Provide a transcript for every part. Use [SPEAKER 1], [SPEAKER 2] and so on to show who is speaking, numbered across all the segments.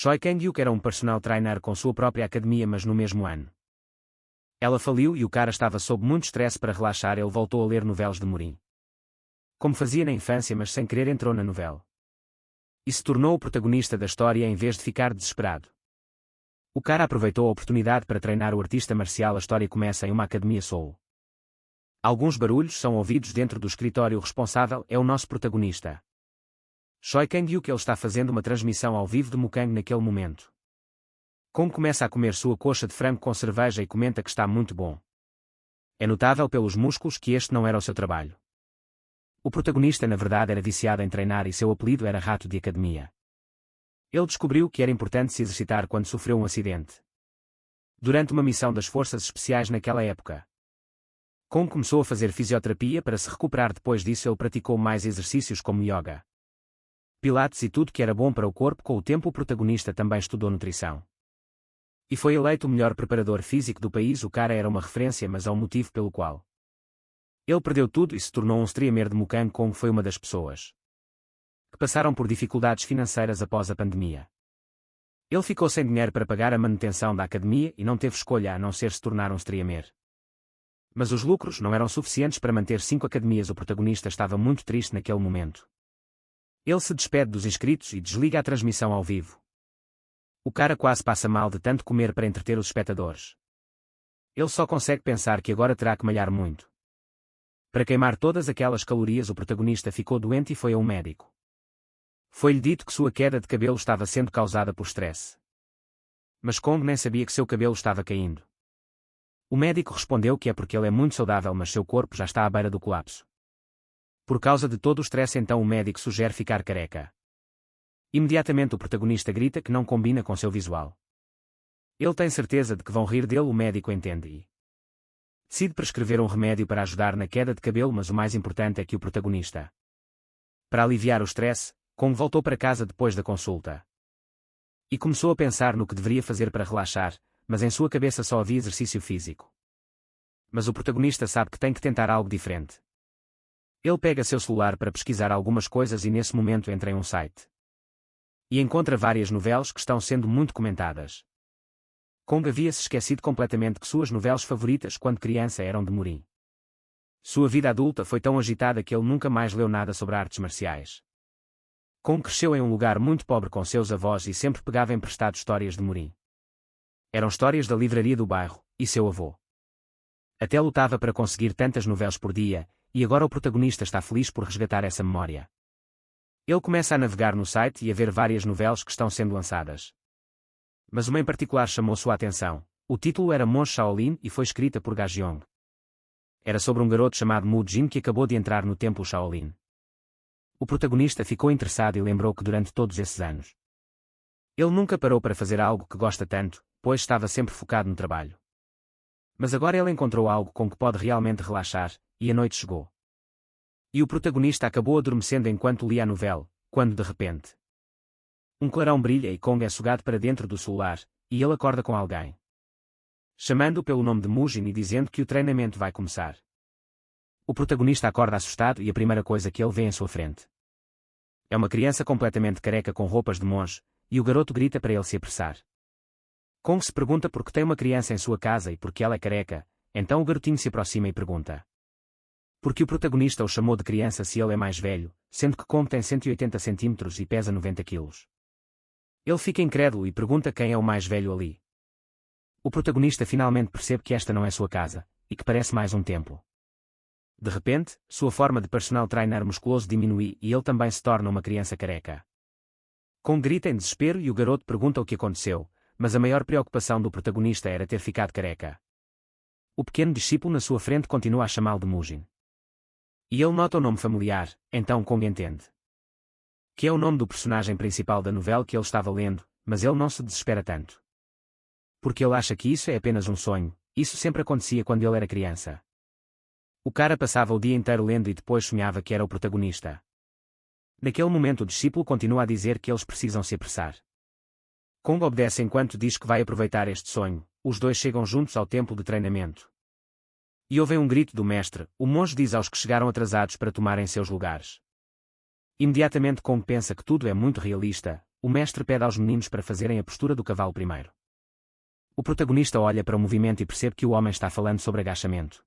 [SPEAKER 1] Choi Kang-hyuk era um personal trainer com sua própria academia, mas no mesmo ano ela faliu e o cara estava sob muito stress. Para relaxar, ele voltou a ler novelas de Morin, como fazia na infância, mas sem querer entrou na novela e se tornou o protagonista da história em vez de ficar desesperado. O cara aproveitou a oportunidade para treinar o artista marcial. A história começa em uma academia Soul. Alguns barulhos são ouvidos dentro do escritório. O responsável é o nosso protagonista, Choi Kang-hyuk. Ele está fazendo uma transmissão ao vivo de Mukang naquele momento. Kong começa a comer sua coxa de frango com cerveja e comenta que está muito bom. É notável pelos músculos que este não era o seu trabalho. O protagonista na verdade era viciado em treinar e seu apelido era Rato de Academia. Ele descobriu que era importante se exercitar quando sofreu um acidente durante uma missão das Forças Especiais naquela época. Kong começou a fazer fisioterapia para se recuperar. Depois disso ele praticou mais exercícios como yoga, pilates e tudo que era bom para o corpo. Com o tempo o protagonista também estudou nutrição e foi eleito o melhor preparador físico do país. O cara era uma referência, mas há um motivo pelo qual ele perdeu tudo e se tornou um streamer de Mukang. Kong foi uma das pessoas que passaram por dificuldades financeiras após a pandemia. Ele ficou sem dinheiro para pagar a manutenção da academia e não teve escolha a não ser se tornar um streamer. Mas os lucros não eram suficientes para manter 5 academias. O protagonista estava muito triste naquele momento. Ele se despede dos inscritos e desliga a transmissão ao vivo. O cara quase passa mal de tanto comer para entreter os espectadores. Ele só consegue pensar que agora terá que malhar muito para queimar todas aquelas calorias. O protagonista ficou doente e foi a um médico. Foi-lhe dito que sua queda de cabelo estava sendo causada por stress. Mas Kong nem sabia que seu cabelo estava caindo. O médico respondeu que é porque ele é muito saudável, mas seu corpo já está à beira do colapso por causa de todo o stress. Então o médico sugere ficar careca. Imediatamente o protagonista grita que não combina com seu visual. Ele tem certeza de que vão rir dele. O médico entende e decide prescrever um remédio para ajudar na queda de cabelo. Mas o mais importante é que o protagonista, para aliviar o stress, Kong voltou para casa depois da consulta e começou a pensar no que deveria fazer para relaxar, mas em sua cabeça só havia exercício físico. Mas o protagonista sabe que tem que tentar algo diferente. Ele pega seu celular para pesquisar algumas coisas e nesse momento entra em um site e encontra várias novelas que estão sendo muito comentadas. Kong havia se esquecido completamente que suas novelas favoritas quando criança eram de Morin. Sua vida adulta foi tão agitada que ele nunca mais leu nada sobre artes marciais. Kong cresceu em um lugar muito pobre com seus avós e sempre pegava emprestado histórias de Morin. Eram histórias da livraria do bairro, e seu avô até lutava para conseguir tantas novelas por dia, e agora o protagonista está feliz por resgatar essa memória. Ele começa a navegar no site e a ver várias novelas que estão sendo lançadas. Mas uma em particular chamou sua atenção. O título era Monge Shaolin e foi escrita por Ga Jeong. Era sobre um garoto chamado Mu Jin que acabou de entrar no templo Shaolin. O protagonista ficou interessado e lembrou que durante todos esses anos ele nunca parou para fazer algo que gosta tanto, pois estava sempre focado no trabalho. Mas agora ele encontrou algo com que pode realmente relaxar, e a noite chegou. E o protagonista acabou adormecendo enquanto lia a novela, quando de repente um clarão brilha e Kong é sugado para dentro do celular, e ele acorda com alguém chamando-o pelo nome de Mujin e dizendo que o treinamento vai começar. O protagonista acorda assustado e a primeira coisa que ele vê em sua frente é uma criança completamente careca com roupas de monge, e o garoto grita para ele se apressar. Kong se pergunta por que tem uma criança em sua casa e por que ela é careca. Então o garotinho se aproxima e pergunta por que o protagonista o chamou de criança se ele é mais velho, sendo que Kong tem 180 centímetros e pesa 90 quilos. Ele fica incrédulo e pergunta quem é o mais velho ali. O protagonista finalmente percebe que esta não é sua casa, e que parece mais um templo. De repente, sua forma de personal trainer musculoso diminui e ele também se torna uma criança careca. Kong grita em desespero e o garoto pergunta o que aconteceu, mas a maior preocupação do protagonista era ter ficado careca. O pequeno discípulo na sua frente continua a chamá-lo de Mujin. E ele nota o nome familiar, então Kong entende que é o nome do personagem principal da novela que ele estava lendo, mas ele não se desespera tanto. Porque ele acha que isso é apenas um sonho, isso sempre acontecia quando ele era criança. O cara passava o dia inteiro lendo e depois sonhava que era o protagonista. Naquele momento o discípulo continua a dizer que eles precisam se apressar. Kong obedece enquanto diz que vai aproveitar este sonho. Os dois chegam juntos ao templo de treinamento. E ouvem um grito do mestre. O monge diz aos que chegaram atrasados para tomarem seus lugares. Imediatamente Kong pensa que tudo é muito realista, o mestre pede aos meninos para fazerem a postura do cavalo primeiro. O protagonista olha para o movimento e percebe que o homem está falando sobre agachamento.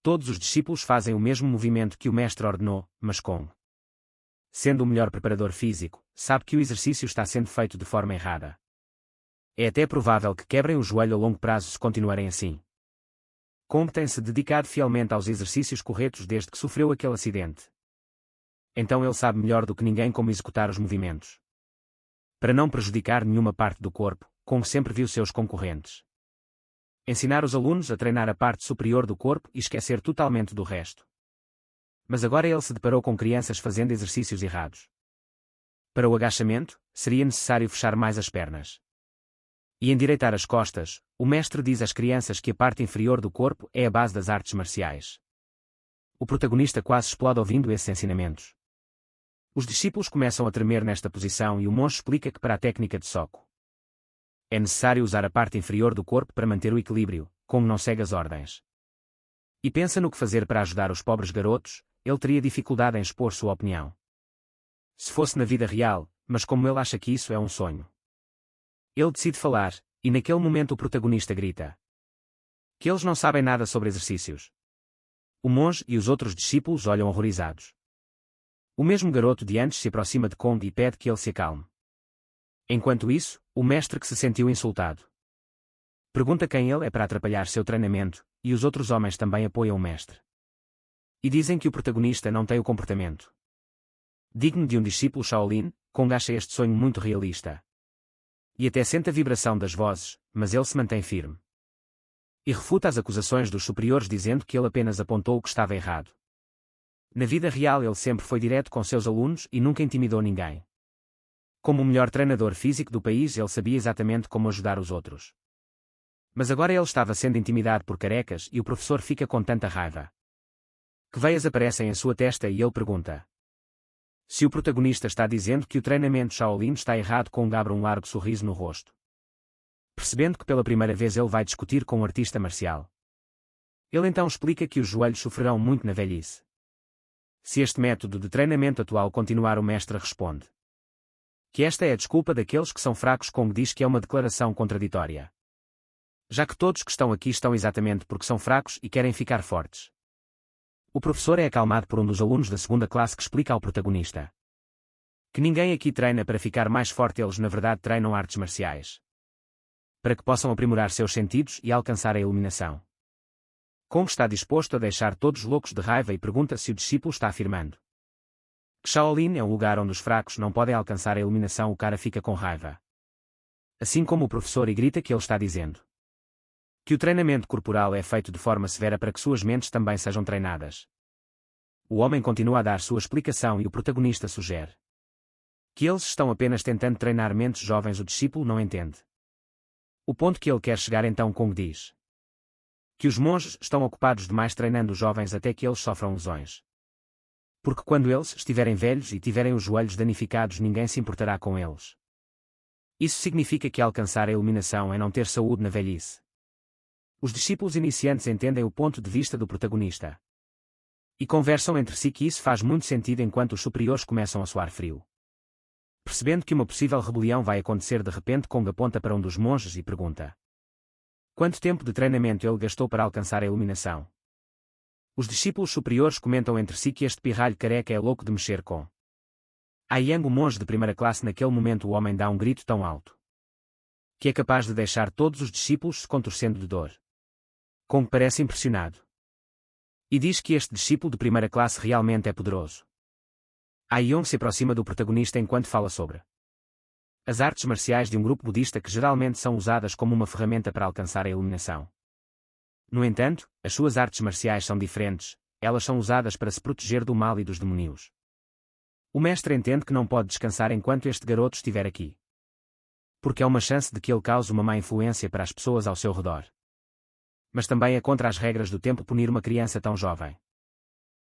[SPEAKER 1] Todos os discípulos fazem o mesmo movimento que o mestre ordenou, mas Kong, sendo o melhor preparador físico, sabe que o exercício está sendo feito de forma errada. É até provável que quebrem o joelho a longo prazo se continuarem assim. Kong tem-se dedicado fielmente aos exercícios corretos desde que sofreu aquele acidente. Então ele sabe melhor do que ninguém como executar os movimentos. Para não prejudicar nenhuma parte do corpo, Kong sempre viu seus concorrentes ensinar os alunos a treinar a parte superior do corpo e esquecer totalmente do resto. Mas agora ele se deparou com crianças fazendo exercícios errados. Para o agachamento, seria necessário fechar mais as pernas e endireitar as costas. O mestre diz às crianças que a parte inferior do corpo é a base das artes marciais. O protagonista quase explode ouvindo esses ensinamentos. Os discípulos começam a tremer nesta posição e o monge explica que para a técnica de soco é necessário usar a parte inferior do corpo para manter o equilíbrio, como não segue as ordens. E pensa no que fazer para ajudar os pobres garotos. Ele teria dificuldade em expor sua opinião se fosse na vida real, mas como ele acha que isso é um sonho, ele decide falar, e naquele momento o protagonista grita que eles não sabem nada sobre exercícios. O monge e os outros discípulos olham horrorizados. O mesmo garoto de antes se aproxima de Kong e pede que ele se acalme. Enquanto isso, o mestre, que se sentiu insultado, pergunta quem ele é para atrapalhar seu treinamento, e os outros homens também apoiam o mestre. E dizem que o protagonista não tem o comportamento digno de um discípulo Shaolin. Kong acha este sonho muito realista. E até sente a vibração das vozes, mas ele se mantém firme. E refuta as acusações dos superiores dizendo que ele apenas apontou o que estava errado. Na vida real ele sempre foi direto com seus alunos e nunca intimidou ninguém. Como o melhor treinador físico do país, ele sabia exatamente como ajudar os outros. Mas agora ele estava sendo intimidado por carecas e o professor fica com tanta raiva que veias aparecem em sua testa e ele pergunta se o protagonista está dizendo que o treinamento Shaolin está errado. Kong abre um largo sorriso no rosto, percebendo que pela primeira vez ele vai discutir com um artista marcial. Ele então explica que os joelhos sofrerão muito na velhice se este método de treinamento atual continuar. O mestre responde que esta é a desculpa daqueles que são fracos. Kong diz que é uma declaração contraditória, já que todos que estão aqui estão exatamente porque são fracos e querem ficar fortes. O professor é acalmado por um dos alunos da segunda classe que explica ao protagonista que ninguém aqui treina para ficar mais forte, eles na verdade treinam artes marciais para que possam aprimorar seus sentidos e alcançar a iluminação. Kong está disposto a deixar todos loucos de raiva e pergunta se o discípulo está afirmando que Shaolin é um lugar onde os fracos não podem alcançar a iluminação. O cara fica com raiva, assim como o professor, e grita que ele está dizendo que o treinamento corporal é feito de forma severa para que suas mentes também sejam treinadas. O homem continua a dar sua explicação e o protagonista sugere que eles estão apenas tentando treinar mentes jovens. O discípulo não entende o ponto que ele quer chegar. Então Kong diz que os monges estão ocupados demais treinando os jovens até que eles sofram lesões. Porque quando eles estiverem velhos e tiverem os joelhos danificados, ninguém se importará com eles. Isso significa que alcançar a iluminação é não ter saúde na velhice. Os discípulos iniciantes entendem o ponto de vista do protagonista e conversam entre si que isso faz muito sentido, enquanto os superiores começam a suar frio. Percebendo que uma possível rebelião vai acontecer, de repente Kong aponta para um dos monges e pergunta quanto tempo de treinamento ele gastou para alcançar a iluminação. Os discípulos superiores comentam entre si que este pirralho careca é louco de mexer com a Yang, o monge de primeira classe. Naquele momento o homem dá um grito tão alto que é capaz de deixar todos os discípulos se contorcendo de dor. Kong parece impressionado e diz que este discípulo de primeira classe realmente é poderoso. Aiyong se aproxima do protagonista enquanto fala sobre as artes marciais de um grupo budista que geralmente são usadas como uma ferramenta para alcançar a iluminação. No entanto, as suas artes marciais são diferentes, elas são usadas para se proteger do mal e dos demónios. O mestre entende que não pode descansar enquanto este garoto estiver aqui, porque há uma chance de que ele cause uma má influência para as pessoas ao seu redor. Mas também é contra as regras do tempo punir uma criança tão jovem.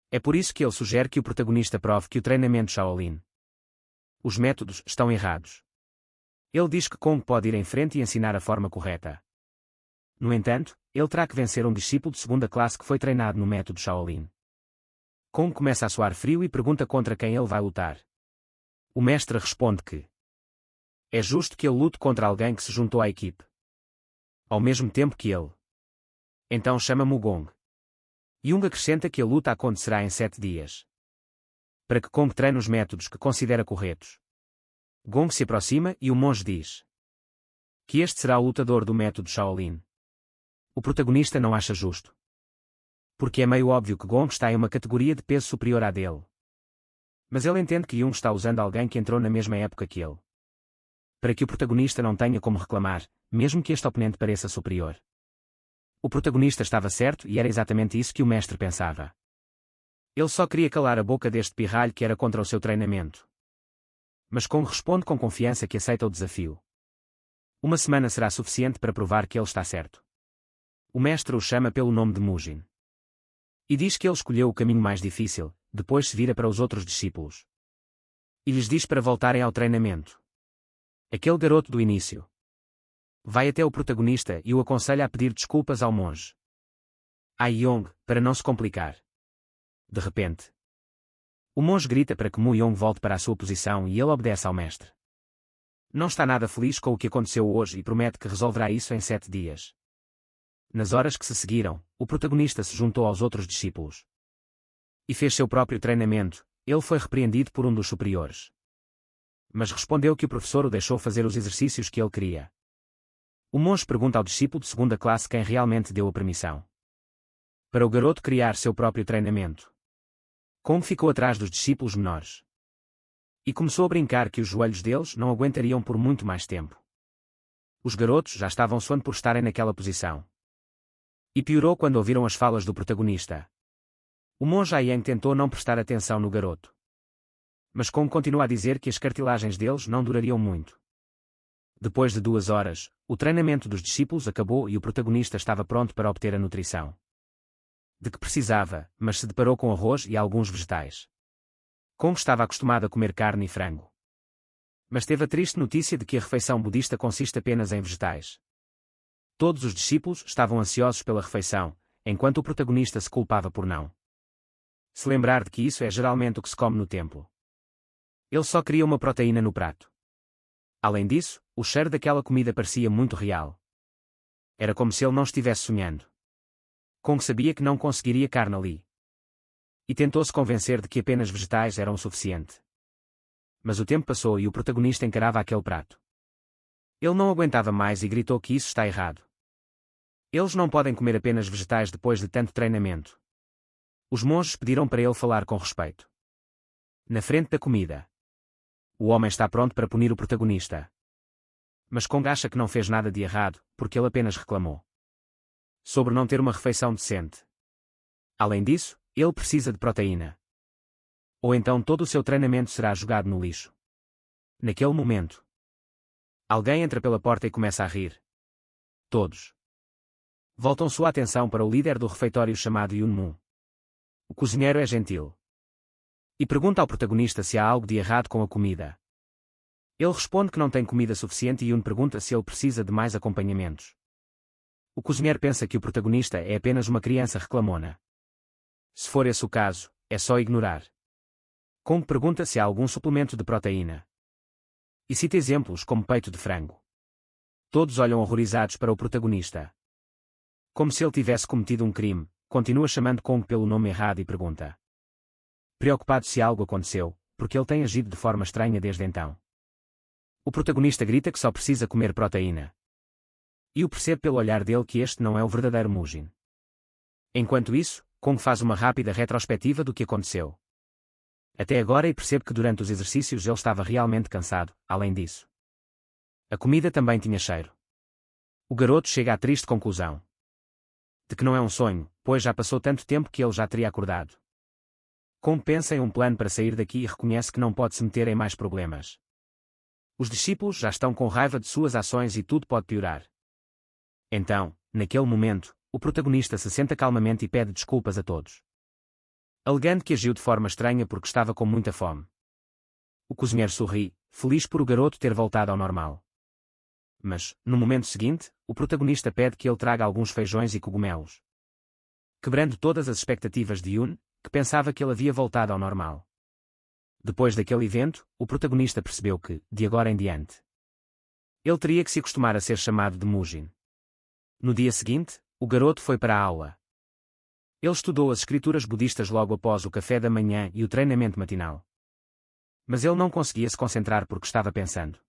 [SPEAKER 1] É por isso que ele sugere que o protagonista prove que o treinamento Shaolin, os métodos, estão errados. Ele diz que Kong pode ir em frente e ensinar a forma correta. No entanto, ele terá que vencer um discípulo de segunda classe que foi treinado no método Shaolin. Kong começa a suar frio e pergunta contra quem ele vai lutar. O mestre responde que É justo que ele lute contra alguém que se juntou à equipe. Ao mesmo tempo que ele. Então chama-me o Gong. Jung acrescenta que a luta acontecerá em 7 dias. Para que Gong treine os métodos que considera corretos. Gong se aproxima e o monge diz que este será o lutador do método Shaolin. O protagonista não acha justo. Porque é meio óbvio que Gong está em uma categoria de peso superior à dele. Mas ele entende que Jung está usando alguém que entrou na mesma época que ele. Para que o protagonista não tenha como reclamar, mesmo que este oponente pareça superior. O protagonista estava certo e era exatamente isso que o mestre pensava. Ele só queria calar a boca deste pirralho que era contra o seu treinamento. Mas Gong responde com confiança que aceita o desafio. Uma semana será suficiente para provar que ele está certo. O mestre o chama pelo nome de Mujin. E diz que ele escolheu o caminho mais difícil, depois se vira para os outros discípulos. E lhes diz para voltarem ao treinamento. Aquele garoto do início. Vai até o protagonista e o aconselha a pedir desculpas ao monge. A Yong, para não se complicar. De repente. O monge grita para que Mu Yong volte para a sua posição e ele obedece ao mestre. Não está nada feliz com o que aconteceu hoje e promete que resolverá isso em 7 dias. Nas horas que se seguiram, o protagonista se juntou aos outros discípulos. E fez seu próprio treinamento. Ele foi repreendido por um dos superiores. Mas respondeu que o professor o deixou fazer os exercícios que ele queria. O monge pergunta ao discípulo de segunda classe quem realmente deu a permissão para o garoto criar seu próprio treinamento. Gong ficou atrás dos discípulos menores. E começou a brincar que os joelhos deles não aguentariam por muito mais tempo. Os garotos já estavam suando por estarem naquela posição. E piorou quando ouviram as falas do protagonista. O monge Yang tentou não prestar atenção no garoto. Mas Gong continuou a dizer que as cartilagens deles não durariam muito. Depois de 2 horas, o treinamento dos discípulos acabou e o protagonista estava pronto para obter a nutrição de que precisava, mas se deparou com arroz e alguns vegetais. Gong estava acostumado a comer carne e frango. Mas teve a triste notícia de que a refeição budista consiste apenas em vegetais. Todos os discípulos estavam ansiosos pela refeição, enquanto o protagonista se culpava por não se lembrar de que isso é geralmente o que se come no templo. Ele só queria uma proteína no prato. Além disso, o cheiro daquela comida parecia muito real. Era como se ele não estivesse sonhando. Gong sabia que não conseguiria carne ali. E tentou-se convencer de que apenas vegetais eram o suficiente. Mas o tempo passou e o protagonista encarava aquele prato. Ele não aguentava mais e gritou que isso está errado. Eles não podem comer apenas vegetais depois de tanto treinamento. Os monges pediram para ele falar com respeito. Na frente da comida. O homem está pronto para punir o protagonista. Mas Gong acha que não fez nada de errado, porque ele apenas reclamou sobre não ter uma refeição decente. Além disso, ele precisa de proteína. Ou então todo o seu treinamento será jogado no lixo. Naquele momento, alguém entra pela porta e começa a rir. Todos voltam sua atenção para o líder do refeitório chamado Yun Mu. O cozinheiro é gentil. E pergunta ao protagonista se há algo de errado com a comida. Ele responde que não tem comida suficiente e Yun pergunta se ele precisa de mais acompanhamentos. O cozinheiro pensa que o protagonista é apenas uma criança reclamona. Se for esse o caso, é só ignorar. Gong pergunta se há algum suplemento de proteína. E cita exemplos como peito de frango. Todos olham horrorizados para o protagonista. Como se ele tivesse cometido um crime, continua chamando Gong pelo nome errado e pergunta. Preocupado se algo aconteceu, porque ele tem agido de forma estranha desde então. O protagonista grita que só precisa comer proteína. E o percebe pelo olhar dele que este não é o verdadeiro Mujin. Enquanto isso, Gong faz uma rápida retrospectiva do que aconteceu até agora e percebe que durante os exercícios ele estava realmente cansado. Além disso, a comida também tinha cheiro. O garoto chega à triste conclusão de que não é um sonho, pois já passou tanto tempo que ele já teria acordado. Gong pensa em um plano para sair daqui e reconhece que não pode se meter em mais problemas. Os discípulos já estão com raiva de suas ações e tudo pode piorar. Então, naquele momento, o protagonista se senta calmamente e pede desculpas a todos, alegando que agiu de forma estranha porque estava com muita fome. O cozinheiro sorri, feliz por o garoto ter voltado ao normal. Mas, no momento seguinte, o protagonista pede que ele traga alguns feijões e cogumelos, quebrando todas as expectativas de Yun, que pensava que ele havia voltado ao normal. Depois daquele evento, o protagonista percebeu que, de agora em diante, Ele teria que se acostumar a ser chamado de Mujin. No dia seguinte, o garoto foi para a aula. Ele estudou as escrituras budistas logo após o café da manhã e o treinamento matinal. Mas ele não conseguia se concentrar porque estava pensando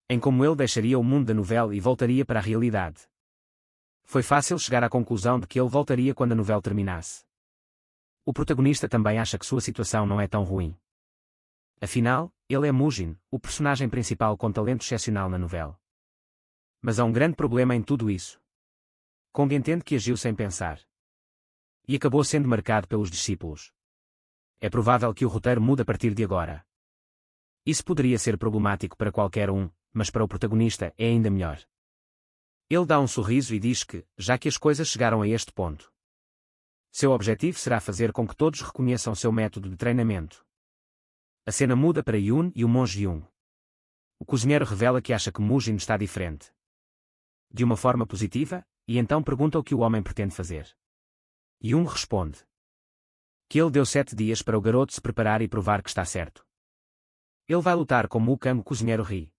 [SPEAKER 1] em como ele deixaria o mundo da novela e voltaria para a realidade. Foi fácil chegar à conclusão de que ele voltaria quando a novela terminasse. O protagonista também acha que sua situação não é tão ruim. Afinal, ele é Mujin, o personagem principal com talento excepcional na novela. Mas há um grande problema em tudo isso. Kong entende que agiu sem pensar. E acabou sendo marcado pelos discípulos. É provável que o roteiro mude a partir de agora. Isso poderia ser problemático para qualquer um, mas para o protagonista é ainda melhor. Ele dá um sorriso e diz que, já que as coisas chegaram a este ponto, seu objetivo será fazer com que todos reconheçam seu método de treinamento. A cena muda para Yun e o monge Yun. O cozinheiro revela que acha que Mujin está diferente. De uma forma positiva, e então pergunta o que o homem pretende fazer. Yun responde que ele deu 7 dias para o garoto se preparar e provar que está certo. Ele vai lutar como o Kang, o cozinheiro ri.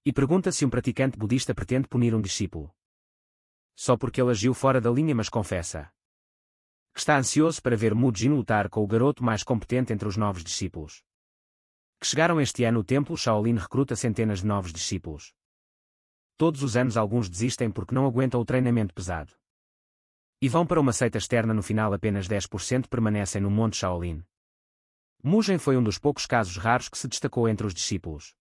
[SPEAKER 1] E pergunta se um praticante budista pretende punir um discípulo. Só porque ele agiu fora da linha, mas confessa que está ansioso para ver Mujin lutar com o garoto mais competente entre os novos discípulos. Que chegaram este ano, o templo Shaolin recruta centenas de novos discípulos. Todos os anos alguns desistem porque não aguentam o treinamento pesado. E vão para uma seita externa. No final apenas 10% permanecem no Monte Shaolin. Mujin foi um dos poucos casos raros que se destacou entre os discípulos.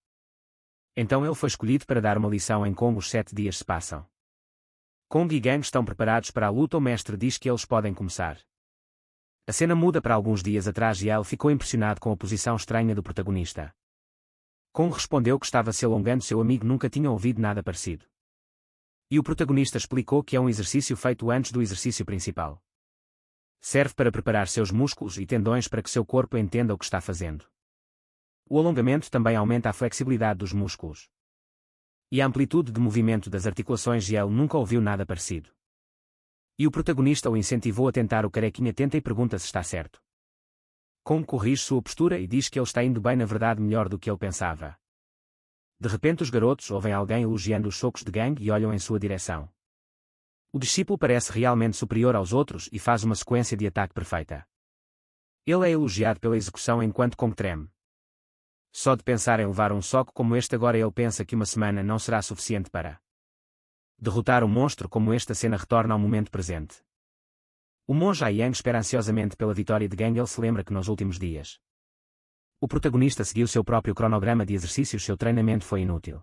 [SPEAKER 1] Então ele foi escolhido para dar uma lição em como os 7 dias se passam. Kong e Gang estão preparados para a luta. O mestre diz que eles podem começar. A cena muda para alguns dias atrás e ele ficou impressionado com a posição estranha do protagonista. Kong respondeu que estava se alongando. Seu amigo nunca tinha ouvido nada parecido. E o protagonista explicou que é um exercício feito antes do exercício principal. Serve para preparar seus músculos e tendões para que seu corpo entenda o que está fazendo. O alongamento também aumenta a flexibilidade dos músculos e a amplitude de movimento das articulações, e ele nunca ouviu nada parecido. E o protagonista o incentivou a tentar. O carequinha tenta e pergunta se está certo. Kong corrige sua postura e diz que ele está indo bem, na verdade melhor do que ele pensava. De repente os garotos ouvem alguém elogiando os socos de Gang e olham em sua direção. O discípulo parece realmente superior aos outros e faz uma sequência de ataque perfeita. Ele é elogiado pela execução enquanto Kong treme. Só de pensar em levar um soco como este agora, ele pensa que uma semana não será suficiente para derrotar um monstro como este. A cena retorna ao momento presente. O monge Yang espera ansiosamente pela vitória de Gang. Ele se lembra que nos últimos dias o protagonista seguiu seu próprio cronograma de exercícios. Seu treinamento foi inútil.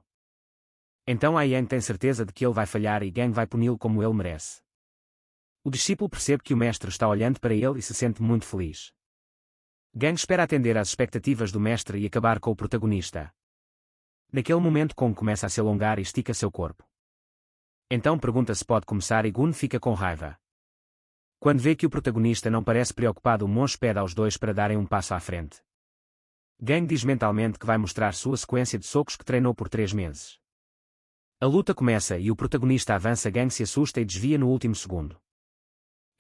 [SPEAKER 1] Então Yang tem certeza de que ele vai falhar e Gang vai puni-lo como ele merece. O discípulo percebe que o mestre está olhando para ele e se sente muito feliz. Gang espera atender às expectativas do mestre e acabar com o protagonista. Naquele momento Kong começa a se alongar e estica seu corpo. Então pergunta se pode começar e Gun fica com raiva. Quando vê que o protagonista não parece preocupado, o monge pede aos dois para darem um passo à frente. Gang diz mentalmente que vai mostrar sua sequência de socos que treinou por 3 meses. A luta começa e o protagonista avança. Gang se assusta e desvia no último segundo.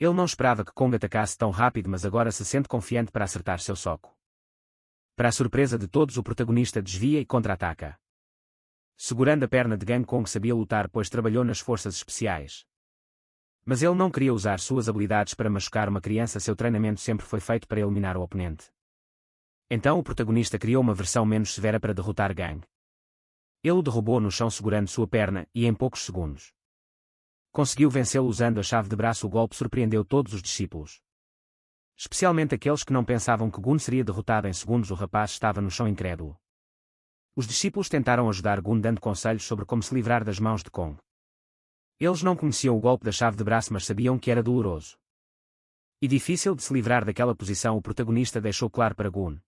[SPEAKER 1] Ele não esperava que Kong atacasse tão rápido, mas agora se sente confiante para acertar seu soco. Para a surpresa de todos, o protagonista desvia e contra-ataca. Segurando a perna de Gang, Kong sabia lutar pois trabalhou nas forças especiais. Mas ele não queria usar suas habilidades para machucar uma criança. Seu treinamento sempre foi feito para eliminar o oponente. Então o protagonista criou uma versão menos severa para derrotar Gang. Ele o derrubou no chão segurando sua perna e em poucos segundos conseguiu vencê-lo usando a chave de braço. O golpe surpreendeu todos os discípulos, especialmente aqueles que não pensavam que Gun seria derrotado em segundos. O rapaz estava no chão incrédulo. Os discípulos tentaram ajudar Gun dando conselhos sobre como se livrar das mãos de Kong. Eles não conheciam o golpe da chave de braço, mas sabiam que era doloroso e difícil de se livrar daquela posição. O protagonista deixou claro para Gun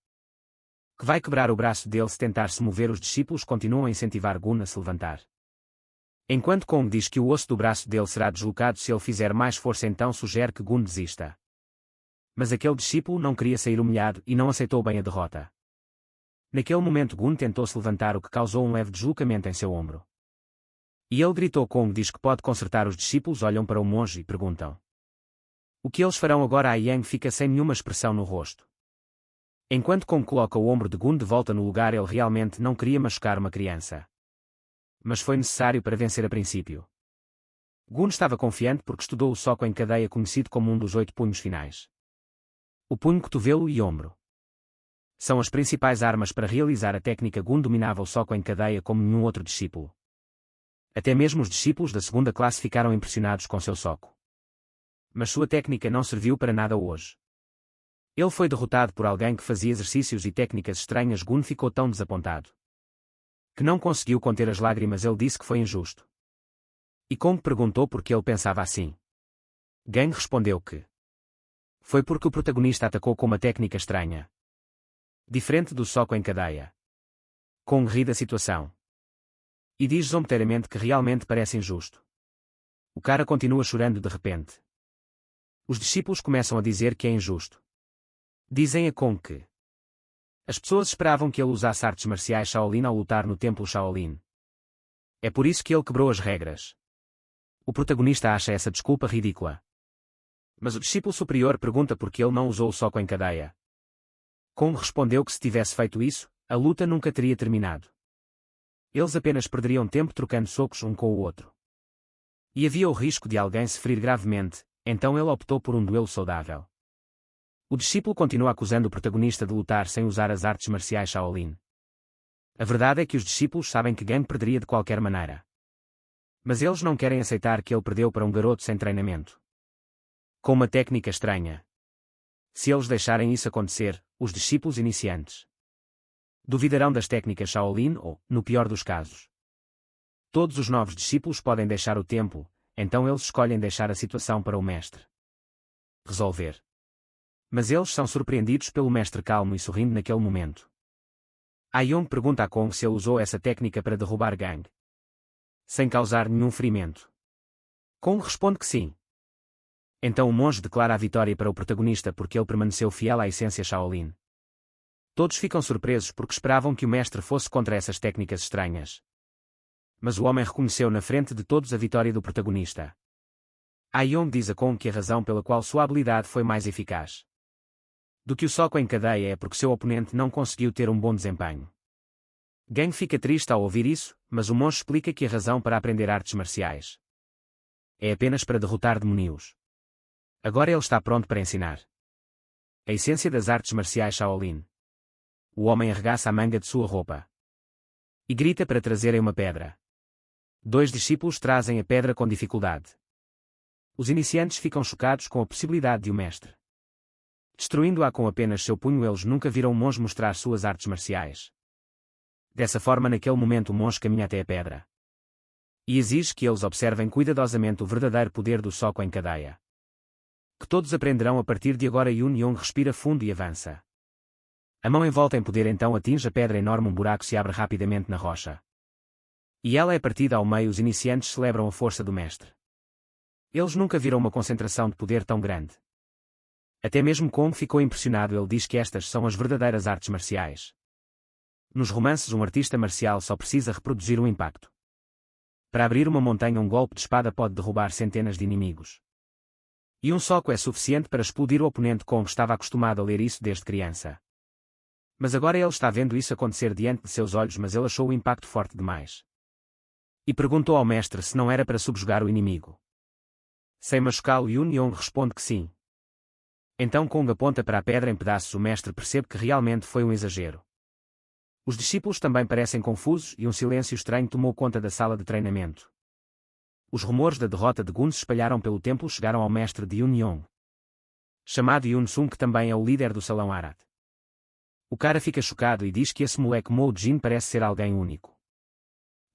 [SPEAKER 1] que vai quebrar o braço dele se tentar se mover. Os discípulos continuam a incentivar Gun a se levantar. Enquanto Kong diz que o osso do braço dele será deslocado se ele fizer mais força, então sugere que Gun desista. Mas aquele discípulo não queria sair humilhado e não aceitou bem a derrota. Naquele momento Gun tentou se levantar, o que causou um leve deslocamento em seu ombro. E ele gritou. Kong diz que pode consertar. Os discípulos olham para o monge e perguntam o que eles farão agora. A Yang fica sem nenhuma expressão no rosto. Enquanto Kong coloca o ombro de Gun de volta no lugar, ele realmente não queria machucar uma criança. mas foi necessário para vencer a princípio. Gun estava confiante porque estudou o soco em cadeia conhecido como um dos 8 punhos finais. O punho, cotovelo e ombro são as principais armas para realizar a técnica. Gun dominava o soco em cadeia como nenhum outro discípulo. Até mesmo os discípulos da segunda classe ficaram impressionados com seu soco. Mas sua técnica não serviu para nada hoje. Ele foi derrotado por alguém que fazia exercícios e técnicas estranhas. Gun ficou tão desapontado que não conseguiu conter as lágrimas. Ele disse que foi injusto. E Kong perguntou por que ele pensava assim. Gang respondeu que foi porque o protagonista atacou com uma técnica estranha, diferente do soco em cadeia. Kong ri da situação e diz zombetariamente que realmente parece injusto. O cara continua chorando de repente. Os discípulos começam a dizer que é injusto. Dizem a Kong que as pessoas esperavam que ele usasse artes marciais Shaolin ao lutar no templo Shaolin. É por isso que ele quebrou as regras. O protagonista acha essa desculpa ridícula. Mas o discípulo superior pergunta por que ele não usou o soco em cadeia. Kong respondeu que se tivesse feito isso, a luta nunca teria terminado. Eles apenas perderiam tempo trocando socos um com o outro. E havia o risco de alguém se ferir gravemente, então ele optou por um duelo saudável. O discípulo continua acusando o protagonista de lutar sem usar as artes marciais Shaolin. A verdade é que os discípulos sabem que Gang perderia de qualquer maneira. Mas eles não querem aceitar que ele perdeu para um garoto sem treinamento, com uma técnica estranha. Se eles deixarem isso acontecer, os discípulos iniciantes duvidarão das técnicas Shaolin ou, no pior dos casos, todos os novos discípulos podem deixar o templo, então eles escolhem deixar a situação para o mestre resolver. Mas eles são surpreendidos pelo mestre calmo e sorrindo naquele momento. Ayong pergunta a Kong se ele usou essa técnica para derrubar Gang sem causar nenhum ferimento. Kong responde que sim. Então o monge declara a vitória para o protagonista porque ele permaneceu fiel à essência Shaolin. Todos ficam surpresos porque esperavam que o mestre fosse contra essas técnicas estranhas. Mas o homem reconheceu na frente de todos a vitória do protagonista. Ayong diz a Kong que a razão pela qual sua habilidade foi mais eficaz do que o soco em cadeia é porque seu oponente não conseguiu ter um bom desempenho. Gang fica triste ao ouvir isso, mas o monge explica que a razão para aprender artes marciais é apenas para derrotar demônios. Agora ele está pronto para ensinar a essência das artes marciais Shaolin. O homem arregaça a manga de sua roupa e grita para trazerem uma pedra. 2 discípulos trazem a pedra com dificuldade. Os iniciantes ficam chocados com a possibilidade de o mestre destruindo-a com apenas seu punho. Eles nunca viram um monge mostrar suas artes marciais. Dessa forma, naquele momento o monge caminha até a pedra e exige que eles observem cuidadosamente o verdadeiro poder do soco em cadeia, que todos aprenderão a partir de agora. Yun respira fundo e avança. A mão envolta em poder então atinge a pedra enorme. Um buraco se abre rapidamente na rocha e ela é partida ao meio. Os iniciantes celebram a força do mestre. Eles nunca viram uma concentração de poder tão grande. Até mesmo Kong ficou impressionado. Ele diz que estas são as verdadeiras artes marciais. Nos romances, um artista marcial só precisa reproduzir um impacto. Para abrir uma montanha, um golpe de espada pode derrubar centenas de inimigos. E um soco é suficiente para explodir o oponente. Kong estava acostumado a ler isso desde criança. Mas agora ele está vendo isso acontecer diante de seus olhos, mas ele achou o impacto forte demais. E perguntou ao mestre se não era para subjugar o inimigo. Sem machucá-lo, Yun responde que sim. Então Kong aponta para a pedra em pedaços. O mestre percebe que realmente foi um exagero. Os discípulos também parecem confusos e um silêncio estranho tomou conta da sala de treinamento. Os rumores da derrota de Gun se espalharam pelo templo. Chegaram ao mestre de Yun, chamado Yun Sung, que também é o líder do salão Arat. O cara fica chocado e diz que esse moleque Mo Jin parece ser alguém único.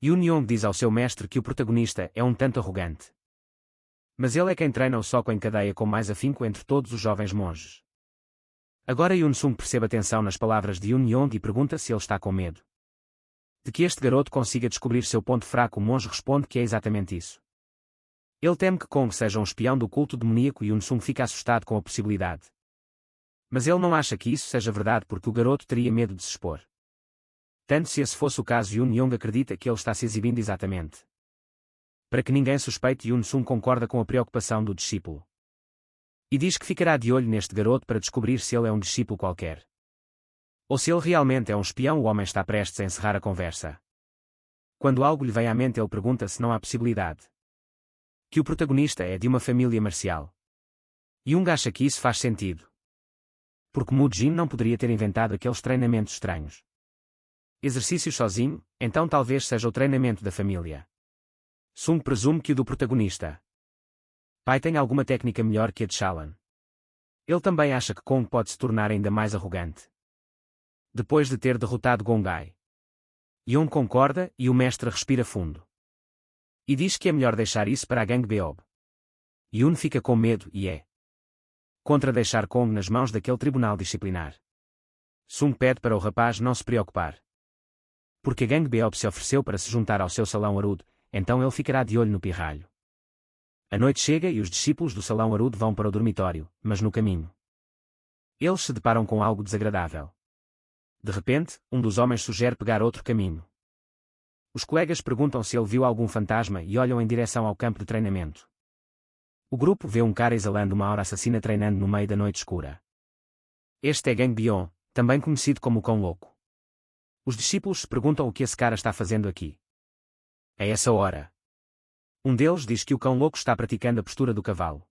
[SPEAKER 1] Yun diz ao seu mestre que o protagonista é um tanto arrogante. Mas ele é quem treina o soco em cadeia com mais afinco entre todos os jovens monges. Agora Yun Sung percebe a tensão nas palavras de Yun e pergunta se ele está com medo de que este garoto consiga descobrir seu ponto fraco. O monge responde que é exatamente isso. Ele teme que Kong seja um espião do culto demoníaco. Yun Sung fica assustado com a possibilidade. Mas ele não acha que isso seja verdade porque o garoto teria medo de se expor. Tanto se esse fosse o caso, Yun acredita que ele está se exibindo exatamente para que ninguém suspeite. Yun Sung concorda com a preocupação do discípulo e diz que ficará de olho neste garoto para descobrir se ele é um discípulo qualquer ou se ele realmente é um espião. O homem está prestes a encerrar a conversa Quando algo lhe vem à mente, ele pergunta se não há possibilidade que o protagonista é de uma família marcial. Jung acha que isso faz sentido. Porque Mu Jin não poderia ter inventado aqueles treinamentos estranhos. Exercícios sozinho, então talvez seja o treinamento da família. Sung presume que o do protagonista. Pai tem alguma técnica melhor que a de Shalan. Ele também acha que Kong pode se tornar ainda mais arrogante. Depois de ter derrotado Gongai. Jung concorda e o mestre respira fundo. E diz que é melhor deixar isso para a Gang Beob. Yun fica com medo e é contra deixar Kong nas mãos daquele tribunal disciplinar. Sung pede para o rapaz não se preocupar. Porque a Gang Beob se ofereceu para se juntar ao seu salão Arud, então ele ficará de olho no pirralho. A noite chega e os discípulos do salão Arud vão para o dormitório, mas no caminho eles se deparam com algo desagradável. De repente, um dos homens sugere pegar outro caminho. Os colegas perguntam se ele viu algum fantasma e olham em direção ao campo de treinamento. O grupo vê um cara exalando uma aura assassina treinando no meio da noite escura. Este é Gang Bion, também conhecido como o Cão Louco. Os discípulos se perguntam o que esse cara está fazendo aqui. A essa hora, um deles diz que o Cão Louco está praticando a postura do cavalo.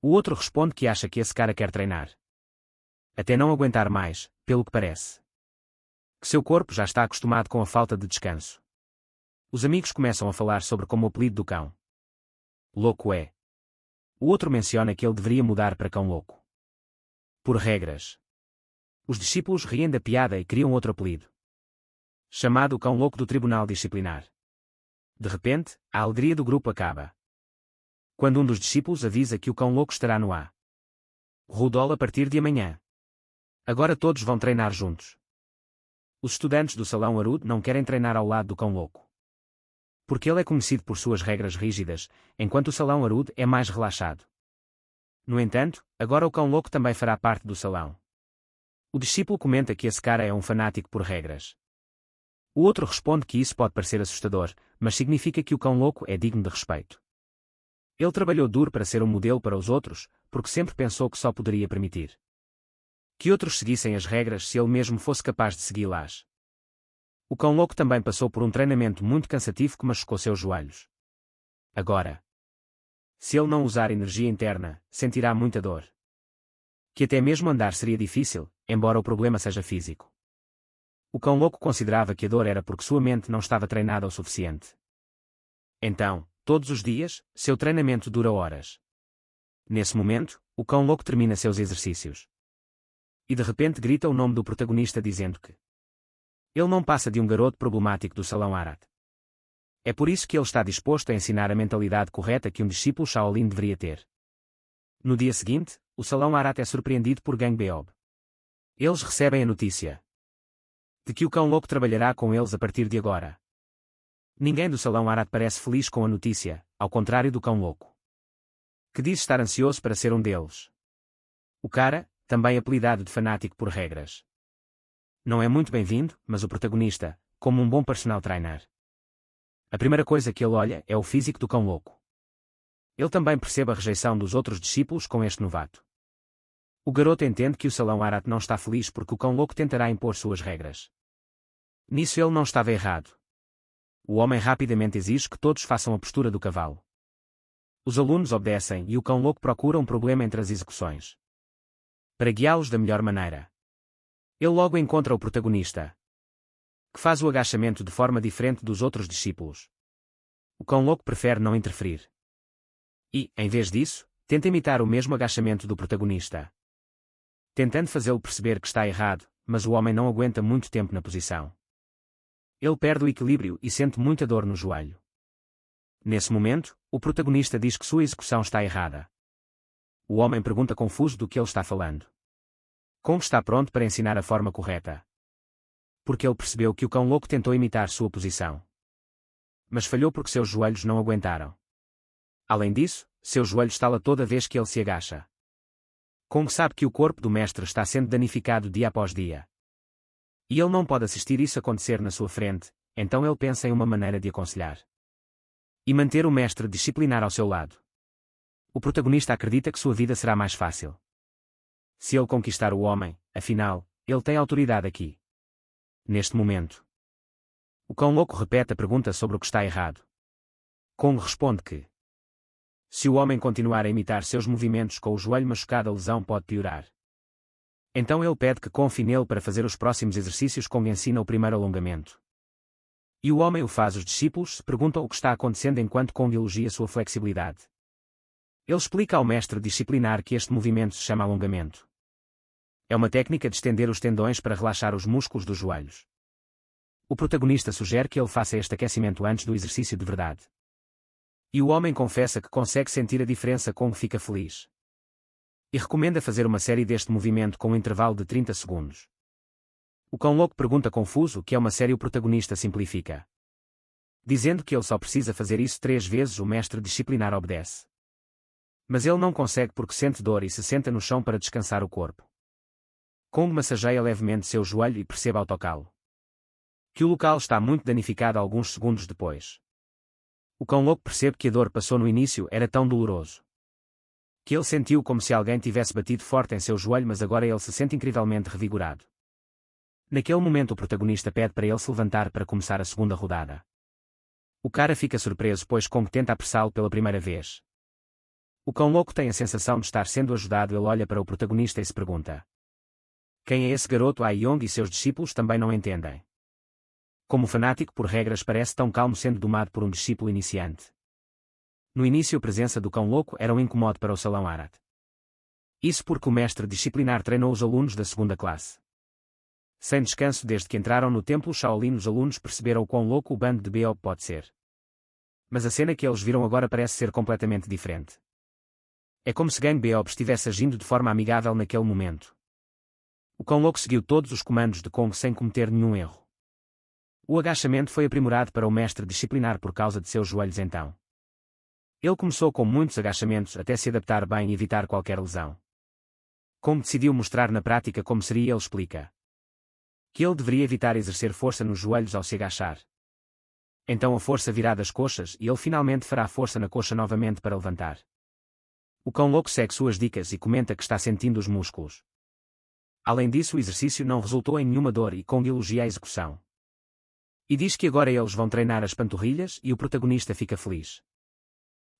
[SPEAKER 1] O outro responde que acha que esse cara quer treinar até não aguentar mais, pelo que parece. Que seu corpo já está acostumado com a falta de descanso. Os amigos começam a falar sobre como o apelido do cão louco é. O outro menciona que ele deveria mudar para Cão Louco. Por regras. Os discípulos riem da piada e criam outro apelido. Chamado o Cão Louco do Tribunal Disciplinar. De repente, a alegria do grupo acaba. Quando um dos discípulos avisa que o Cão Louco estará no A. Rudol a partir de amanhã. Agora todos vão treinar juntos. Os estudantes do Salão Arud não querem treinar ao lado do Cão Louco. Porque ele é conhecido por suas regras rígidas, enquanto o Salão Arud é mais relaxado. No entanto, agora o Cão Louco também fará parte do salão. O discípulo comenta que esse cara é um fanático por regras. O outro responde que isso pode parecer assustador, mas significa que o Cão Louco é digno de respeito. Ele trabalhou duro para ser um modelo para os outros, porque sempre pensou que só poderia permitir que outros seguissem as regras se ele mesmo fosse capaz de segui-las. O Cão Louco também passou por um treinamento muito cansativo que machucou seus joelhos. Agora, se ele não usar energia interna, sentirá muita dor. Que até mesmo andar seria difícil, embora o problema seja físico. O Cão Louco considerava que a dor era porque sua mente não estava treinada o suficiente. Então, todos os dias, seu treinamento dura horas. Nesse momento, o Cão Louco termina seus exercícios. E de repente grita o nome do protagonista dizendo que ele não passa de um garoto problemático do Salão Arat. É por isso que ele está disposto a ensinar a mentalidade correta que um discípulo Shaolin deveria ter. No dia seguinte, o Salão Arat é surpreendido por Gang Beob. Eles recebem a notícia de que o Cão Louco trabalhará com eles a partir de agora. Ninguém do Salão Arat parece feliz com a notícia, ao contrário do Cão Louco, que diz estar ansioso para ser um deles. O cara, também apelidado de fanático por regras, não é muito bem-vindo, mas o protagonista, como um bom personal trainer, a primeira coisa que ele olha é o físico do Cão Louco. Ele também percebe a rejeição dos outros discípulos com este novato. O garoto entende que o Salão Arat não está feliz porque o Cão Louco tentará impor suas regras. Nisso ele não estava errado. O homem rapidamente exige que todos façam a postura do cavalo. Os alunos obedecem e o Cão Louco procura um problema entre as execuções, para guiá-los da melhor maneira. Ele logo encontra o protagonista, que faz o agachamento de forma diferente dos outros discípulos. O Cão Louco prefere não interferir. E, em vez disso, tenta imitar o mesmo agachamento do protagonista, tentando fazê-lo perceber que está errado, mas o homem não aguenta muito tempo na posição. Ele perde o equilíbrio e sente muita dor no joelho. Nesse momento, o protagonista diz que sua execução está errada. O homem pergunta confuso do que ele está falando. Kong está pronto para ensinar a forma correta. Porque ele percebeu que o Cão Louco tentou imitar sua posição, mas falhou porque seus joelhos não aguentaram. Além disso, seu joelho estala toda vez que ele se agacha. Kong sabe que o corpo do mestre está sendo danificado dia após dia. E ele não pode assistir isso acontecer na sua frente, então ele pensa em uma maneira de aconselhar e manter o mestre disciplinar ao seu lado. O protagonista acredita que sua vida será mais fácil se ele conquistar o homem, afinal, ele tem autoridade aqui. Neste momento, O cão louco repete a pergunta sobre o que está errado. Kong responde que, se o homem continuar a imitar seus movimentos com o joelho machucado, a lesão pode piorar. Então ele pede que confie nele para fazer os próximos exercícios. Kong ensina o primeiro alongamento. E o homem o faz. Os discípulos se perguntam o que está acontecendo enquanto Kong elogia sua flexibilidade. Ele explica ao mestre disciplinar que este movimento se chama alongamento. É uma técnica de estender os tendões para relaxar os músculos dos joelhos. O protagonista sugere que ele faça este aquecimento antes do exercício de verdade. E o homem confessa que consegue sentir a diferença. Kong fica feliz. E recomenda fazer uma série deste movimento com um intervalo de 30 segundos. O cão louco pergunta confuso o que é uma série. O protagonista simplifica, dizendo que ele só precisa fazer isso 3 vezes. O mestre disciplinar obedece. Mas ele não consegue porque sente dor e se senta no chão para descansar o corpo. Kong massageia levemente seu joelho e percebe ao tocá-lo que o local está muito danificado. Alguns segundos depois, o cão louco percebe que a dor passou. No início era tão doloroso que ele sentiu como se alguém tivesse batido forte em seu joelho, mas agora ele se sente incrivelmente revigorado. Naquele momento o protagonista pede para ele se levantar para começar a segunda rodada. O cara fica surpreso pois Kong tenta apressá-lo pela primeira vez. O cão louco tem a sensação de estar sendo ajudado. Ele olha para o protagonista e se pergunta: quem é esse garoto? A Yong e seus discípulos também não entendem. Como fanático por regras, parece tão calmo sendo domado por um discípulo iniciante. No início a presença do cão louco era um incomodo para o salão Arat. Isso porque o mestre disciplinar treinou os alunos da segunda classe sem descanso desde que entraram no templo Shaolin. Os alunos perceberam o quão louco o bando de Beob pode ser. Mas a cena que eles viram agora parece ser completamente diferente. É como se Gang Beob estivesse agindo de forma amigável naquele momento. O cão louco seguiu todos os comandos de Kong sem cometer nenhum erro. O agachamento foi aprimorado para o mestre disciplinar por causa de seus joelhos. Então ele começou com muitos agachamentos até se adaptar bem e evitar qualquer lesão. Kong decidiu mostrar na prática como seria. Ele explica que ele deveria evitar exercer força nos joelhos ao se agachar. Então a força virá das coxas e ele finalmente fará força na coxa novamente para levantar. O cão louco segue suas dicas e comenta que está sentindo os músculos. Além disso, o exercício não resultou em nenhuma dor e Kong elogia a execução. E diz que agora eles vão treinar as panturrilhas e o protagonista fica feliz,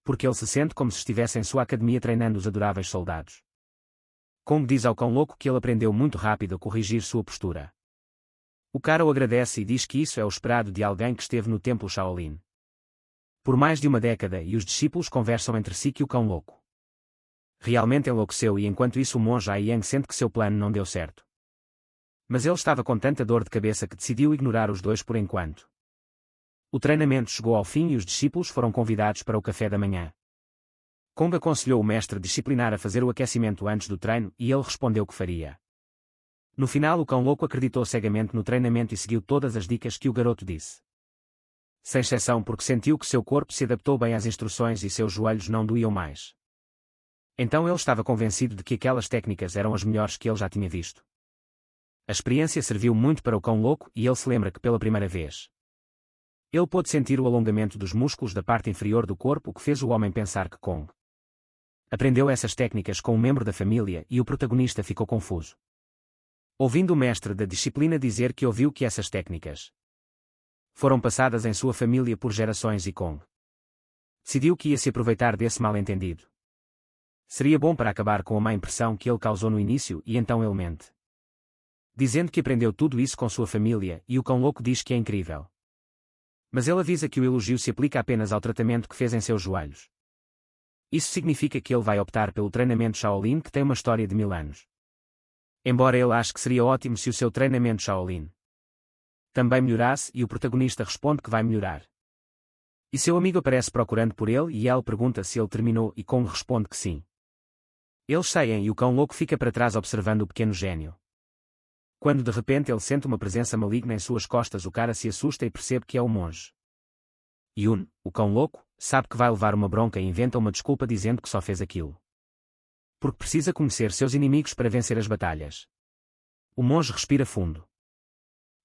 [SPEAKER 1] porque ele se sente como se estivesse em sua academia treinando os adoráveis soldados. Kong diz ao cão louco que ele aprendeu muito rápido a corrigir sua postura. O cara o agradece e diz que isso é o esperado de alguém que esteve no templo Shaolin por mais de uma década. E os discípulos conversam entre si que o cão louco realmente enlouqueceu, e enquanto isso o monge Aiyang sente que seu plano não deu certo. Mas ele estava com tanta dor de cabeça que decidiu ignorar os dois por enquanto. O treinamento chegou ao fim e os discípulos foram convidados para o café da manhã. Kong aconselhou o mestre disciplinar a fazer o aquecimento antes do treino e ele respondeu que faria. No final o cão louco acreditou cegamente no treinamento e seguiu todas as dicas que o garoto disse. Sem exceção, porque sentiu que seu corpo se adaptou bem às instruções e seus joelhos não doíam mais. Então ele estava convencido de que aquelas técnicas eram as melhores que ele já tinha visto. A experiência serviu muito para o cão louco e ele se lembra que pela primeira vez ele pôde sentir o alongamento dos músculos da parte inferior do corpo, o que fez o homem pensar que Kong aprendeu essas técnicas com um membro da família, e o protagonista ficou confuso, ouvindo o mestre da disciplina dizer que ouviu que essas técnicas foram passadas em sua família por gerações e Kong decidiu que ia se aproveitar desse mal-entendido. Seria bom para acabar com a má impressão que ele causou no início, e então ele mente, dizendo que aprendeu tudo isso com sua família, e o cão louco diz que é incrível. Mas ele avisa que o elogio se aplica apenas ao tratamento que fez em seus joelhos. Isso significa que ele vai optar pelo treinamento Shaolin, que tem uma história de 1000 anos. Embora ele ache que seria ótimo se o seu treinamento Shaolin também melhorasse, e o protagonista responde que vai melhorar. E seu amigo aparece procurando por ele e ele pergunta se ele terminou e Kong responde que sim. Eles saem e o cão louco fica para trás observando o pequeno gênio. Quando de repente ele sente uma presença maligna em suas costas, o cara se assusta e percebe que é o monge Yun. O cão louco sabe que vai levar uma bronca e inventa uma desculpa dizendo que só fez aquilo porque precisa conhecer seus inimigos para vencer as batalhas. O monge respira fundo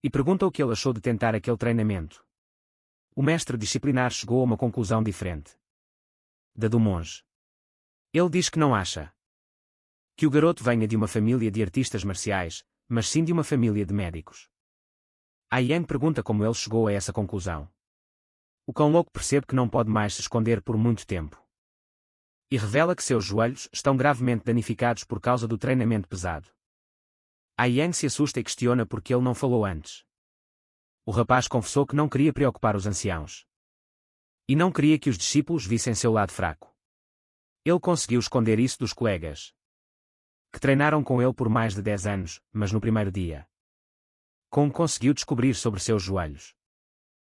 [SPEAKER 1] e pergunta o que ele achou de tentar aquele treinamento. O mestre disciplinar chegou a uma conclusão diferente da do monge. Ele diz que não acha que o garoto venha de uma família de artistas marciais, mas sim de uma família de médicos. A Yang pergunta como ele chegou a essa conclusão. O cão louco percebe que não pode mais se esconder por muito tempo. E revela que seus joelhos estão gravemente danificados por causa do treinamento pesado. A Yang se assusta e questiona por que ele não falou antes. O rapaz confessou que não queria preocupar os anciãos. E não queria que os discípulos vissem seu lado fraco. Ele conseguiu esconder isso dos colegas, que treinaram com ele por mais de 10 anos, mas no primeiro dia, Kong conseguiu descobrir sobre seus joelhos.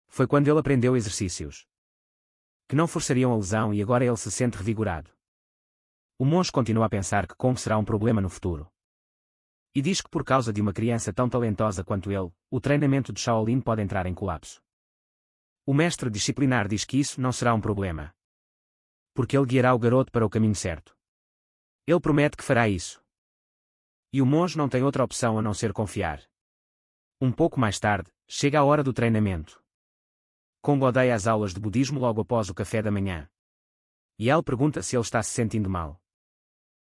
[SPEAKER 1] Foi quando ele aprendeu exercícios que não forçariam a lesão e agora ele se sente revigorado. O monge continua a pensar que Kong será um problema no futuro. E diz que por causa de uma criança tão talentosa quanto ele, o treinamento de Shaolin pode entrar em colapso. O mestre disciplinar diz que isso não será um problema, porque ele guiará o garoto para o caminho certo. Ele promete que fará isso. E o monge não tem outra opção a não ser confiar. Um pouco mais tarde, chega a hora do treinamento. Kong odeia as aulas de budismo logo após o café da manhã. E ele pergunta se ele está se sentindo mal.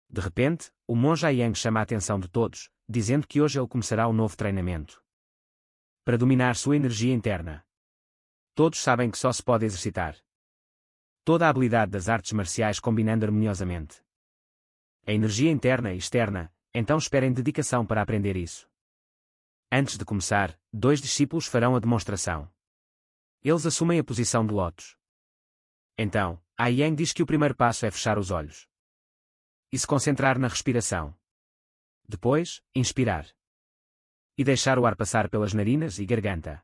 [SPEAKER 1] De repente, o monge Yang chama a atenção de todos, dizendo que hoje ele começará o novo treinamento para dominar sua energia interna. Todos sabem que só se pode exercitar toda a habilidade das artes marciais combinando harmoniosamente a energia interna e externa, então esperem dedicação para aprender isso. Antes de começar, 2 discípulos farão a demonstração. Eles assumem a posição de lótus. Então, A Yang diz que o primeiro passo é fechar os olhos e se concentrar na respiração. Depois, inspirar e deixar o ar passar pelas narinas e garganta.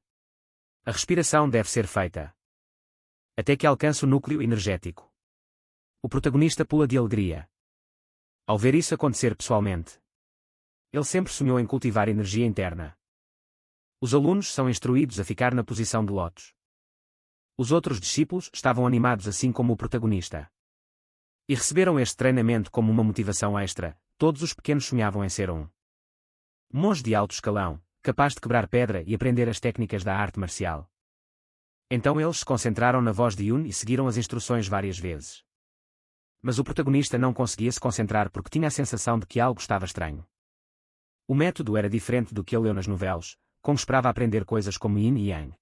[SPEAKER 1] A respiração deve ser feita até que alcance o núcleo energético. O protagonista pula de alegria ao ver isso acontecer pessoalmente. Ele sempre sonhou em cultivar energia interna. Os alunos são instruídos a ficar na posição de lótus. Os outros discípulos estavam animados assim como o protagonista. E receberam este treinamento como uma motivação extra. Todos os pequenos sonhavam em ser um monge de alto escalão, capaz de quebrar pedra e aprender as técnicas da arte marcial. Então eles se concentraram na voz de Yun e seguiram as instruções várias vezes. Mas o protagonista não conseguia se concentrar porque tinha a sensação de que algo estava estranho. O método era diferente do que ele leu nas novelas, como esperava aprender coisas como Yin e Yang,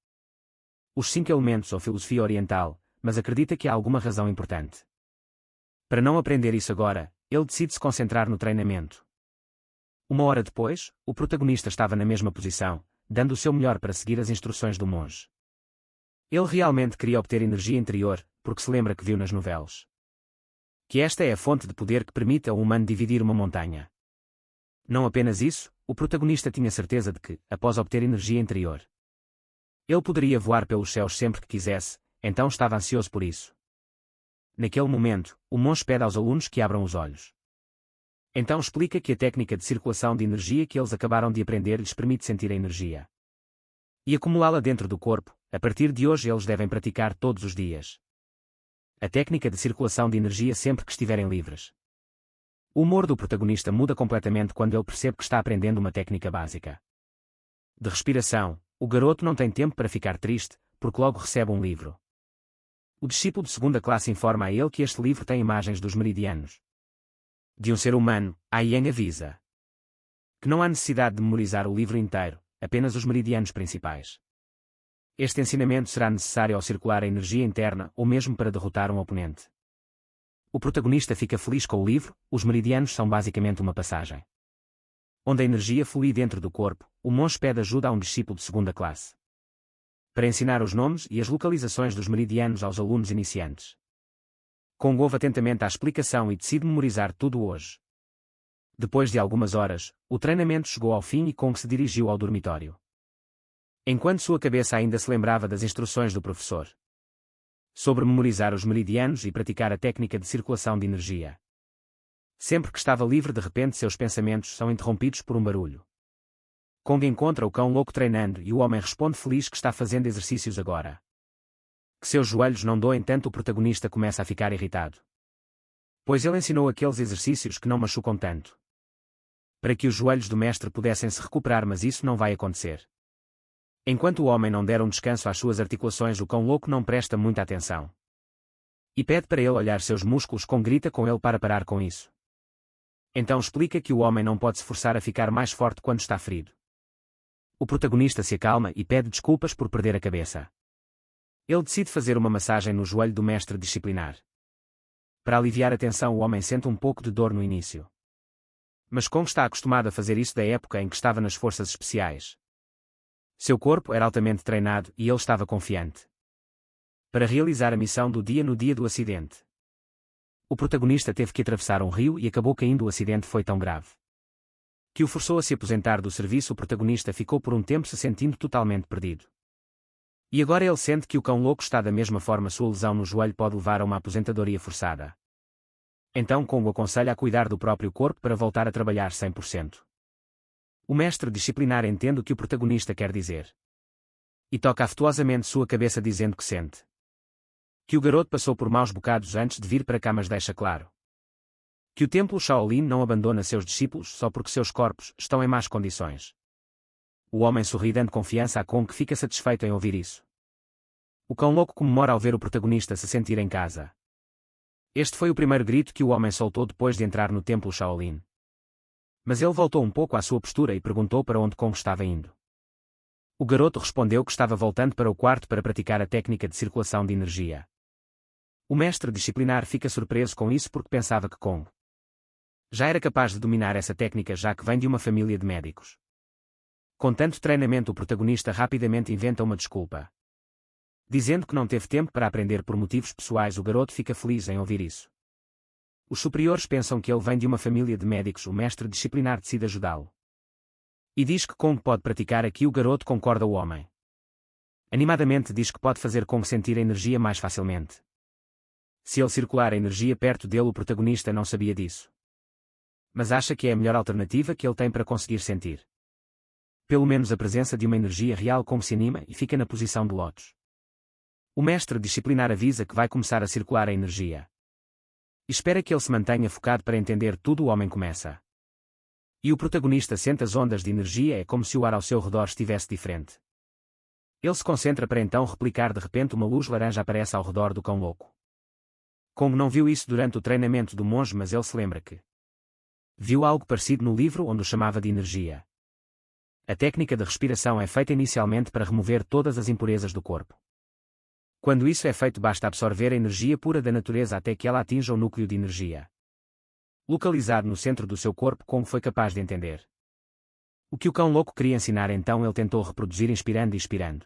[SPEAKER 1] os 5 elementos ou filosofia oriental, mas acredita que há alguma razão importante. Para não aprender isso agora, ele decide se concentrar no treinamento. 1 hora depois, o protagonista estava na mesma posição, dando o seu melhor para seguir as instruções do monge. Ele realmente queria obter energia interior, porque se lembra que viu nas novelas que esta é a fonte de poder que permite ao humano dividir uma montanha. Não apenas isso, o protagonista tinha certeza de que, após obter energia interior, ele poderia voar pelos céus sempre que quisesse, então estava ansioso por isso. Naquele momento, o monge pede aos alunos que abram os olhos. Então explica que a técnica de circulação de energia que eles acabaram de aprender lhes permite sentir a energia e acumulá-la dentro do corpo. A partir de hoje eles devem praticar todos os dias a técnica de circulação de energia sempre que estiverem livres. O humor do protagonista muda completamente quando ele percebe que está aprendendo uma técnica básica de respiração. O garoto não tem tempo para ficar triste, porque logo recebe um livro. O discípulo de 2ª classe informa a ele que este livro tem imagens dos meridianos de um ser humano. A Yang avisa que não há necessidade de memorizar o livro inteiro, apenas os meridianos principais. Este ensinamento será necessário ao circular a energia interna ou mesmo para derrotar um oponente. O protagonista fica feliz com o livro. Os meridianos são basicamente uma passagem onde a energia flui dentro do corpo. O monge pede ajuda a um discípulo de 2ª classe para ensinar os nomes e as localizações dos meridianos aos alunos iniciantes. Kong ouve atentamente a explicação e decide memorizar tudo hoje. Depois de algumas horas, o treinamento chegou ao fim e Kong se dirigiu ao dormitório. Enquanto sua cabeça ainda se lembrava das instruções do professor sobre memorizar os meridianos e praticar a técnica de circulação de energia. Sempre que estava livre, de repente seus pensamentos são interrompidos por um barulho. Kong encontra o cão louco treinando e o homem responde feliz que está fazendo exercícios agora. Que seus joelhos não doem tanto. O protagonista começa a ficar irritado, pois ele ensinou aqueles exercícios que não machucam tanto para que os joelhos do mestre pudessem se recuperar, mas isso não vai acontecer. Enquanto o homem não der um descanso às suas articulações, o cão louco não presta muita atenção e pede para ele olhar seus músculos. Kong grita com ele para parar com isso. Então explica que o homem não pode se forçar a ficar mais forte quando está ferido. O protagonista se acalma e pede desculpas por perder a cabeça. Ele decide fazer uma massagem no joelho do mestre disciplinar. Para aliviar a tensão, o homem sente um pouco de dor no início. Mas Kong está acostumado a fazer isso da época em que estava nas forças especiais. Seu corpo era altamente treinado e ele estava confiante para realizar a missão do dia no dia do acidente. O protagonista teve que atravessar um rio e acabou caindo. O acidente foi tão grave que o forçou a se aposentar do serviço. O protagonista ficou por um tempo se sentindo totalmente perdido. E agora ele sente que o cão louco está da mesma forma. Sua lesão no joelho pode levar a uma aposentadoria forçada. Então Kong o aconselha a cuidar do próprio corpo para voltar a trabalhar 100%. O mestre disciplinar entende o que o protagonista quer dizer e toca afetuosamente sua cabeça dizendo que sente que o garoto passou por maus bocados antes de vir para cá, mas deixa claro que o templo Shaolin não abandona seus discípulos só porque seus corpos estão em más condições. O homem sorri dando confiança a Kong, que fica satisfeito em ouvir isso. O cão louco comemora ao ver o protagonista se sentir em casa. Este foi o primeiro grito que o homem soltou depois de entrar no templo Shaolin. Mas ele voltou um pouco à sua postura e perguntou para onde Kong estava indo. O garoto respondeu que estava voltando para o quarto para praticar a técnica de circulação de energia. O mestre disciplinar fica surpreso com isso porque pensava que Kong já era capaz de dominar essa técnica, já que vem de uma família de médicos. Com tanto treinamento, o protagonista rapidamente inventa uma desculpa, dizendo que não teve tempo para aprender por motivos pessoais. O garoto fica feliz em ouvir isso. Os superiores pensam que ele vem de uma família de médicos. O mestre disciplinar decide ajudá-lo e diz que Kong pode praticar aqui. O garoto concorda. O homem animadamente diz que pode fazer Kong sentir a energia mais facilmente se ele circular a energia perto dele. O protagonista não sabia disso, mas acha que é a melhor alternativa que ele tem para conseguir sentir pelo menos a presença de uma energia real. Kong se anima e fica na posição de lótus. O mestre disciplinar avisa que vai começar a circular a energia. Espera que ele se mantenha focado para entender tudo. O homem começa. E o protagonista sente as ondas de energia. É como se o ar ao seu redor estivesse diferente. Ele se concentra para então replicar. De repente uma luz laranja aparece ao redor do cão louco. Kong não viu isso durante o treinamento do monge, mas ele se lembra que viu algo parecido no livro onde o chamava de energia. A técnica de respiração é feita inicialmente para remover todas as impurezas do corpo. Quando isso é feito, basta absorver a energia pura da natureza até que ela atinja o núcleo de energia localizado no centro do seu corpo. Kong foi capaz de entender o que o cão louco queria ensinar, então ele tentou reproduzir inspirando e expirando,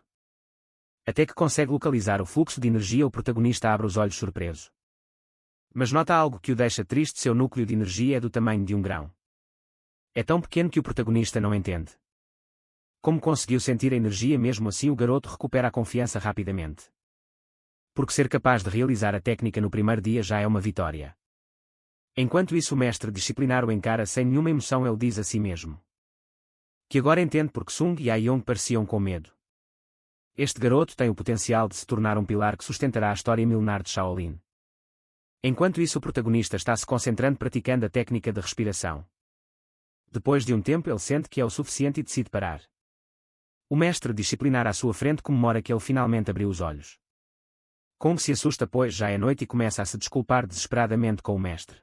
[SPEAKER 1] até que consegue localizar o fluxo de energia. O protagonista abre os olhos surpreso, mas nota algo que o deixa triste. Seu núcleo de energia é do tamanho de um grão. É tão pequeno que o protagonista não entende como conseguiu sentir a energia. Mesmo assim, o garoto recupera a confiança rapidamente, porque ser capaz de realizar a técnica no primeiro dia já é uma vitória. Enquanto isso, o mestre disciplinar o encara sem nenhuma emoção. Ele diz a si mesmo que agora entende porque Sung e Aiyong pareciam com medo. Este garoto tem o potencial de se tornar um pilar que sustentará a história milenar de Shaolin. Enquanto isso, o protagonista está se concentrando praticando a técnica de respiração. Depois de um tempo, ele sente que é o suficiente e decide parar. O mestre disciplinar à sua frente comemora que ele finalmente abriu os olhos. Kong se assusta, pois já é noite, e começa a se desculpar desesperadamente com o mestre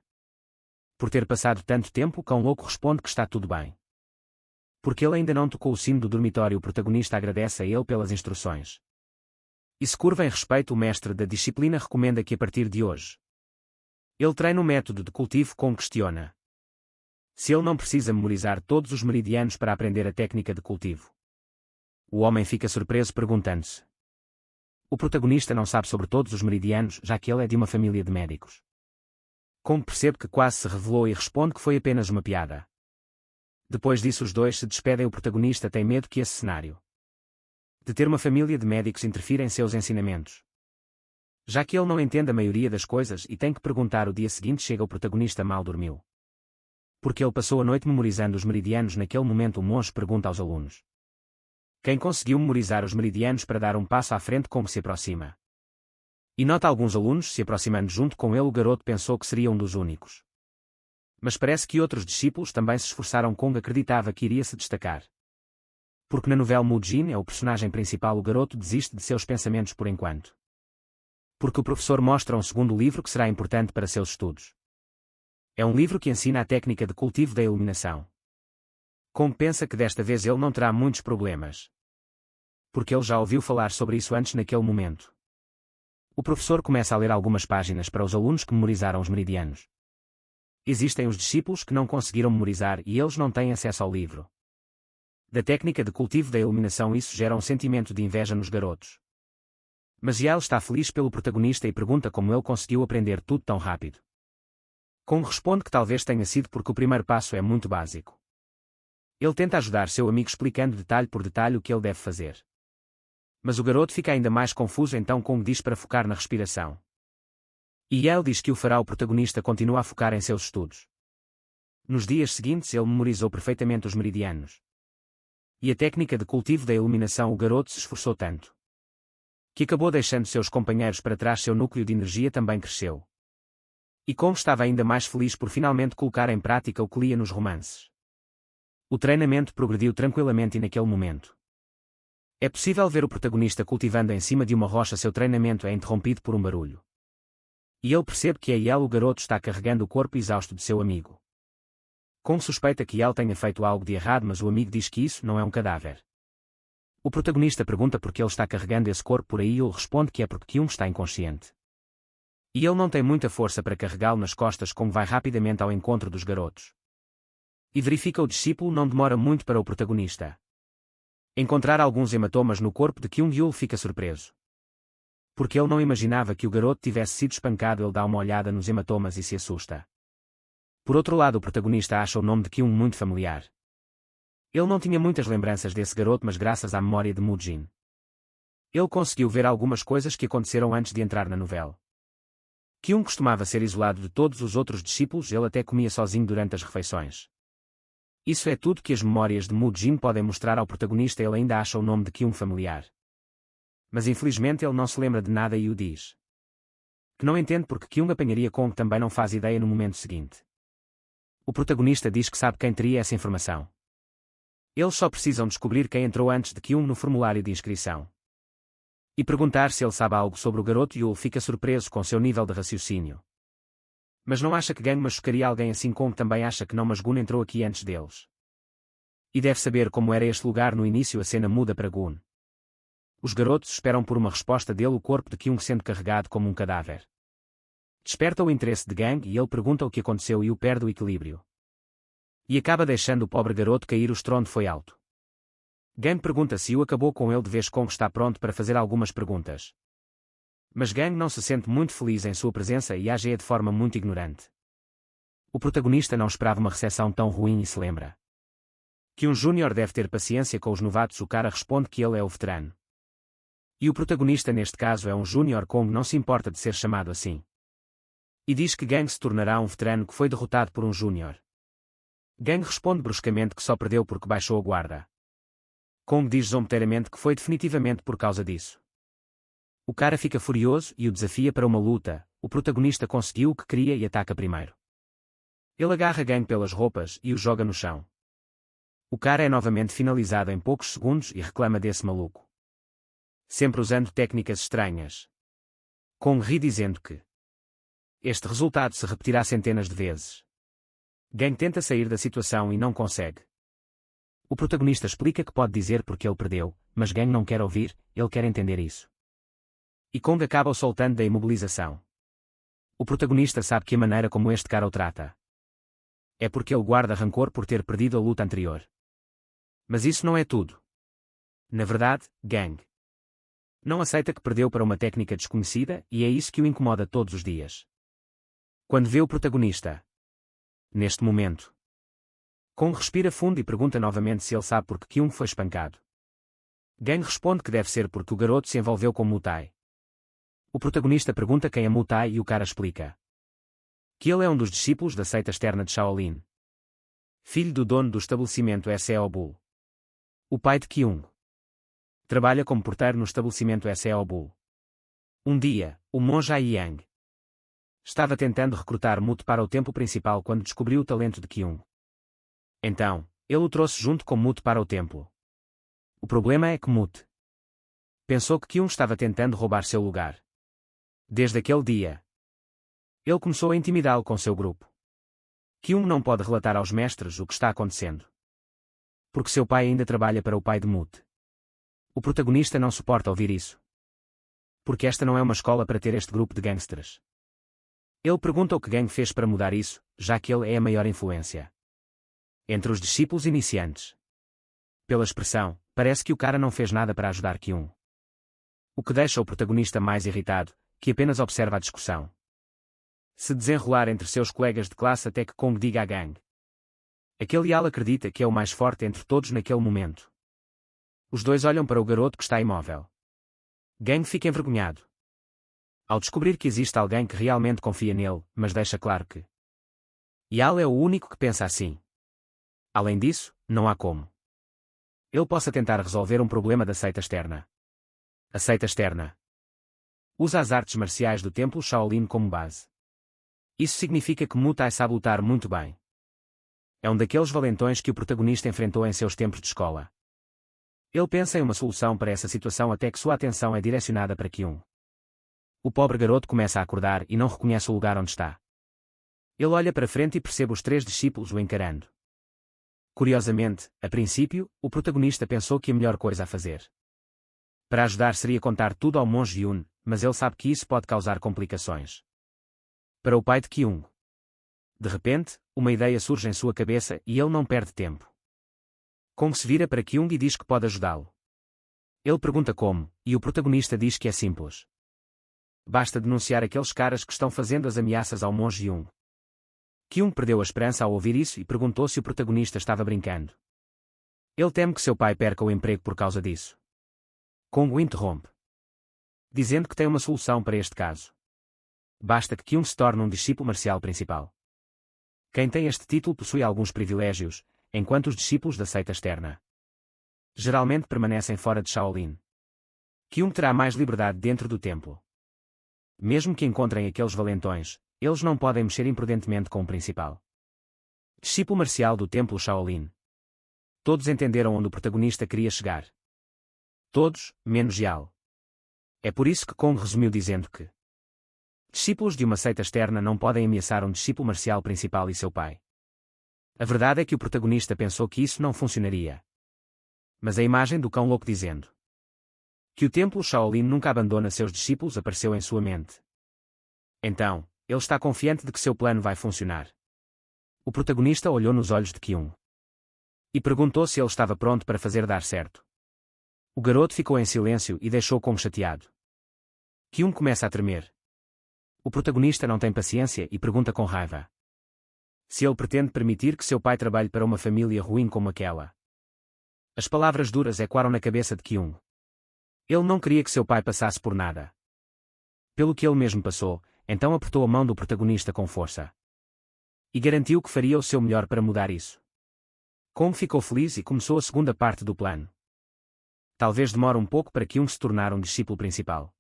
[SPEAKER 1] por ter passado tanto tempo. O cão louco responde que está tudo bem, porque ele ainda não tocou o sino do dormitório. O protagonista agradece a ele pelas instruções e se curva em respeito. O mestre da disciplina recomenda que a partir de hoje ele treine o método de cultivo. Kong questiona se ele não precisa memorizar todos os meridianos para aprender a técnica de cultivo. O homem fica surpreso, perguntando-se o protagonista não sabe sobre todos os meridianos, já que ele é de uma família de médicos. Kong percebe que quase se revelou e responde que foi apenas uma piada. Depois disso, os dois se despedem. O protagonista tem medo que esse cenário de ter uma família de médicos interfira em seus ensinamentos, já que ele não entende a maioria das coisas e tem que perguntar. O dia seguinte chega. O protagonista mal dormiu porque ele passou a noite memorizando os meridianos. Naquele momento, o monge pergunta aos alunos quem conseguiu memorizar os meridianos para dar um passo à frente. Kong se aproxima e nota alguns alunos se aproximando junto com ele. O garoto pensou que seria um dos únicos, mas parece que outros discípulos também se esforçaram. Kong acreditava que iria se destacar, porque na novela Mujin é o personagem principal. O garoto desiste de seus pensamentos por enquanto, porque o professor mostra um segundo livro que será importante para seus estudos. É um livro que ensina a técnica de cultivo da iluminação. Kong pensa que desta vez ele não terá muitos problemas. Porque ele já ouviu falar sobre isso antes naquele momento. O professor começa a ler algumas páginas para os alunos que memorizaram os meridianos. Existem os discípulos que não conseguiram memorizar e eles não têm acesso ao livro. Da técnica de cultivo da iluminação isso gera um sentimento de inveja nos garotos. Mas Yael está feliz pelo protagonista e pergunta como ele conseguiu aprender tudo tão rápido. Kong responde que talvez tenha sido porque o primeiro passo é muito básico. Ele tenta ajudar seu amigo explicando detalhe por detalhe o que ele deve fazer. Mas o garoto fica ainda mais confuso, então Kong diz para focar na respiração. E Yael diz que o fará. O protagonista continua a focar em seus estudos. Nos dias seguintes ele memorizou perfeitamente os meridianos. E a técnica de cultivo da iluminação o garoto se esforçou tanto que acabou deixando seus companheiros para trás. Seu núcleo de energia também cresceu. E Kong estava ainda mais feliz por finalmente colocar em prática o que lia nos romances. O treinamento progrediu tranquilamente e naquele momento é possível ver o protagonista cultivando em cima de uma rocha. Seu treinamento é interrompido por um barulho. E ele percebe que é Yael. O garoto está carregando o corpo exausto de seu amigo. Kong suspeita que Yael tenha feito algo de errado, mas o amigo diz que isso não é um cadáver. O protagonista pergunta por que ele está carregando esse corpo por aí e ele responde que é porque Kyung está inconsciente. E ele não tem muita força para carregá-lo nas costas. Kong vai rapidamente ao encontro dos garotos. E verifica o discípulo. Não demora muito para o protagonista encontrar alguns hematomas no corpo de Kyung. Yul fica surpreso. Porque ele não imaginava que o garoto tivesse sido espancado. Ele dá uma olhada nos hematomas e se assusta. Por outro lado, o protagonista acha o nome de Kyung muito familiar. Ele não tinha muitas lembranças desse garoto, mas graças à memória de Mujin, ele conseguiu ver algumas coisas que aconteceram antes de entrar na novela. Kyung costumava ser isolado de todos os outros discípulos. Ele até comia sozinho durante as refeições. Isso é tudo que as memórias de Mujin podem mostrar ao protagonista. Ele ainda acha o nome de Kyung familiar. Mas infelizmente ele não se lembra de nada e o diz que não entende porque Kyung apanharia Kong. Também não faz ideia no momento seguinte. O protagonista diz que sabe quem teria essa informação. Eles só precisam descobrir quem entrou antes de Kyung no formulário de inscrição. E perguntar se ele sabe algo sobre o garoto. Yul fica surpreso com seu nível de raciocínio. Mas não acha que Gang machucaria alguém assim. Kong também acha que não, mas Gun entrou aqui antes deles. E deve saber como era este lugar. No início a cena muda para Gun. Os garotos esperam por uma resposta dele. O corpo de Kyung sendo carregado como um cadáver desperta o interesse de Gang e ele pergunta o que aconteceu e o perde o equilíbrio. E acaba deixando o pobre garoto cair. O estrondo foi alto. Gang pergunta se o acabou com ele de vez. Kong está pronto para fazer algumas perguntas. Mas Gang não se sente muito feliz em sua presença e age de forma muito ignorante. O protagonista não esperava uma recepção tão ruim e se lembra que um júnior deve ter paciência com os novatos. O cara responde que ele é o veterano. E o protagonista neste caso é um júnior. Kong não se importa de ser chamado assim. E diz que Gang se tornará um veterano que foi derrotado por um júnior. Gang responde bruscamente que só perdeu porque baixou a guarda. Kong diz zombeteiramente que foi definitivamente por causa disso. O cara fica furioso e o desafia para uma luta. O protagonista conseguiu o que queria e ataca primeiro. Ele agarra Gang pelas roupas e o joga no chão. O cara é novamente finalizado em poucos segundos e reclama desse maluco. Sempre usando técnicas estranhas. Kong ri dizendo que este resultado se repetirá centenas de vezes. Gang tenta sair da situação e não consegue. O protagonista explica que pode dizer porque ele perdeu, mas Gang não quer ouvir. Ele quer entender isso. E Kong acaba o soltando da imobilização. O protagonista sabe que a maneira como este cara o trata é porque ele guarda rancor por ter perdido a luta anterior. Mas isso não é tudo. Na verdade, Gang não aceita que perdeu para uma técnica desconhecida e é isso que o incomoda todos os dias. Quando vê o protagonista neste momento, Kong respira fundo e pergunta novamente se ele sabe porque Kyung foi espancado. Gang responde que deve ser porque o garoto se envolveu com Mutai. O protagonista pergunta quem é Mutai e o cara explica que ele é um dos discípulos da seita externa de Shaolin. Filho do dono do estabelecimento SEO Bull. O pai de Kyung trabalha como porteiro no estabelecimento SEO Bull. Um dia, o monge Yang estava tentando recrutar Mut para o templo principal quando descobriu o talento de Kyung. Então, ele o trouxe junto com Mut para o templo. O problema é que Mut pensou que Kyung estava tentando roubar seu lugar. Desde aquele dia, ele começou a intimidá-lo com seu grupo. Kyung não pode relatar aos mestres o que está acontecendo. Porque seu pai ainda trabalha para o pai de Mute. O protagonista não suporta ouvir isso. Porque esta não é uma escola para ter este grupo de gangsters. Ele pergunta o que Gang fez para mudar isso, já que ele é a maior influência entre os discípulos iniciantes. Pela expressão, parece que o cara não fez nada para ajudar Kyung. O que deixa o protagonista mais irritado, que apenas observa a discussão se desenrolar entre seus colegas de classe até que Kong diga a Gang. Aquele Yal acredita que é o mais forte entre todos naquele momento. Os dois olham para o garoto que está imóvel. Gang fica envergonhado ao descobrir que existe alguém que realmente confia nele, mas deixa claro que Yal é o único que pensa assim. Além disso, não há como ele possa tentar resolver um problema da seita externa. A seita externa usa as artes marciais do templo Shaolin como base. Isso significa que Mutai sabe lutar muito bem. É um daqueles valentões que o protagonista enfrentou em seus tempos de escola. Ele pensa em uma solução para essa situação até que sua atenção é direcionada para Kyung. O pobre garoto começa a acordar e não reconhece o lugar onde está. Ele olha para frente e percebe os 3 discípulos o encarando. Curiosamente, a princípio, o protagonista pensou que a melhor coisa a fazer para ajudar seria contar tudo ao monge Yun, mas ele sabe que isso pode causar complicações para o pai de Kyung. De repente, uma ideia surge em sua cabeça e ele não perde tempo. Kong se vira para Kyung e diz que pode ajudá-lo. Ele pergunta como, e o protagonista diz que é simples. Basta denunciar aqueles caras que estão fazendo as ameaças ao monge Yun. Kyung perdeu a esperança ao ouvir isso e perguntou se o protagonista estava brincando. Ele teme que seu pai perca o emprego por causa disso. Kong o interrompe, dizendo que tem uma solução para este caso. Basta que Kyung se torne um discípulo marcial principal. Quem tem este título possui alguns privilégios, enquanto os discípulos da seita externa geralmente permanecem fora de Shaolin. Kyung terá mais liberdade dentro do templo. Mesmo que encontrem aqueles valentões, eles não podem mexer imprudentemente com o principal discípulo marcial do templo Shaolin. Todos entenderam onde o protagonista queria chegar. Todos, menos Yal. É por isso que Kong resumiu dizendo que discípulos de uma seita externa não podem ameaçar um discípulo marcial principal e seu pai. A verdade é que o protagonista pensou que isso não funcionaria. Mas a imagem do cão louco dizendo que o templo Shaolin nunca abandona seus discípulos apareceu em sua mente. Então, ele está confiante de que seu plano vai funcionar. O protagonista olhou nos olhos de Kyung e perguntou se ele estava pronto para fazer dar certo. O garoto ficou em silêncio e deixou Kong chateado. Kyung começa a tremer. O protagonista não tem paciência e pergunta com raiva se ele pretende permitir que seu pai trabalhe para uma família ruim como aquela. As palavras duras ecoaram na cabeça de Kyung. Ele não queria que seu pai passasse por nada pelo que ele mesmo passou, então apertou a mão do protagonista com força e garantiu que faria o seu melhor para mudar isso. Kong ficou feliz e começou a segunda parte do plano. Talvez demore um pouco para Kyung se tornar um discípulo principal.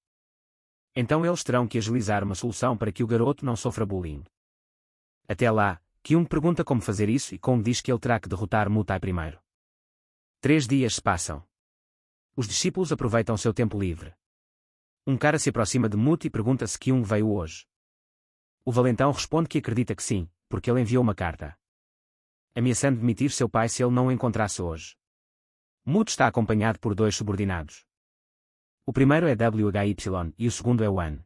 [SPEAKER 1] Então eles terão que agilizar uma solução para que o garoto não sofra bullying. Até lá, Kyung pergunta como fazer isso e Kong diz que ele terá que derrotar Mutai primeiro. 3 dias se passam. Os discípulos aproveitam seu tempo livre. Um cara se aproxima de Mut e pergunta se Kyung veio hoje. O valentão responde que acredita que sim, porque ele enviou uma carta ameaçando demitir seu pai se ele não o encontrasse hoje. Mut está acompanhado por 2 subordinados. O primeiro é WHY e o segundo é Wan.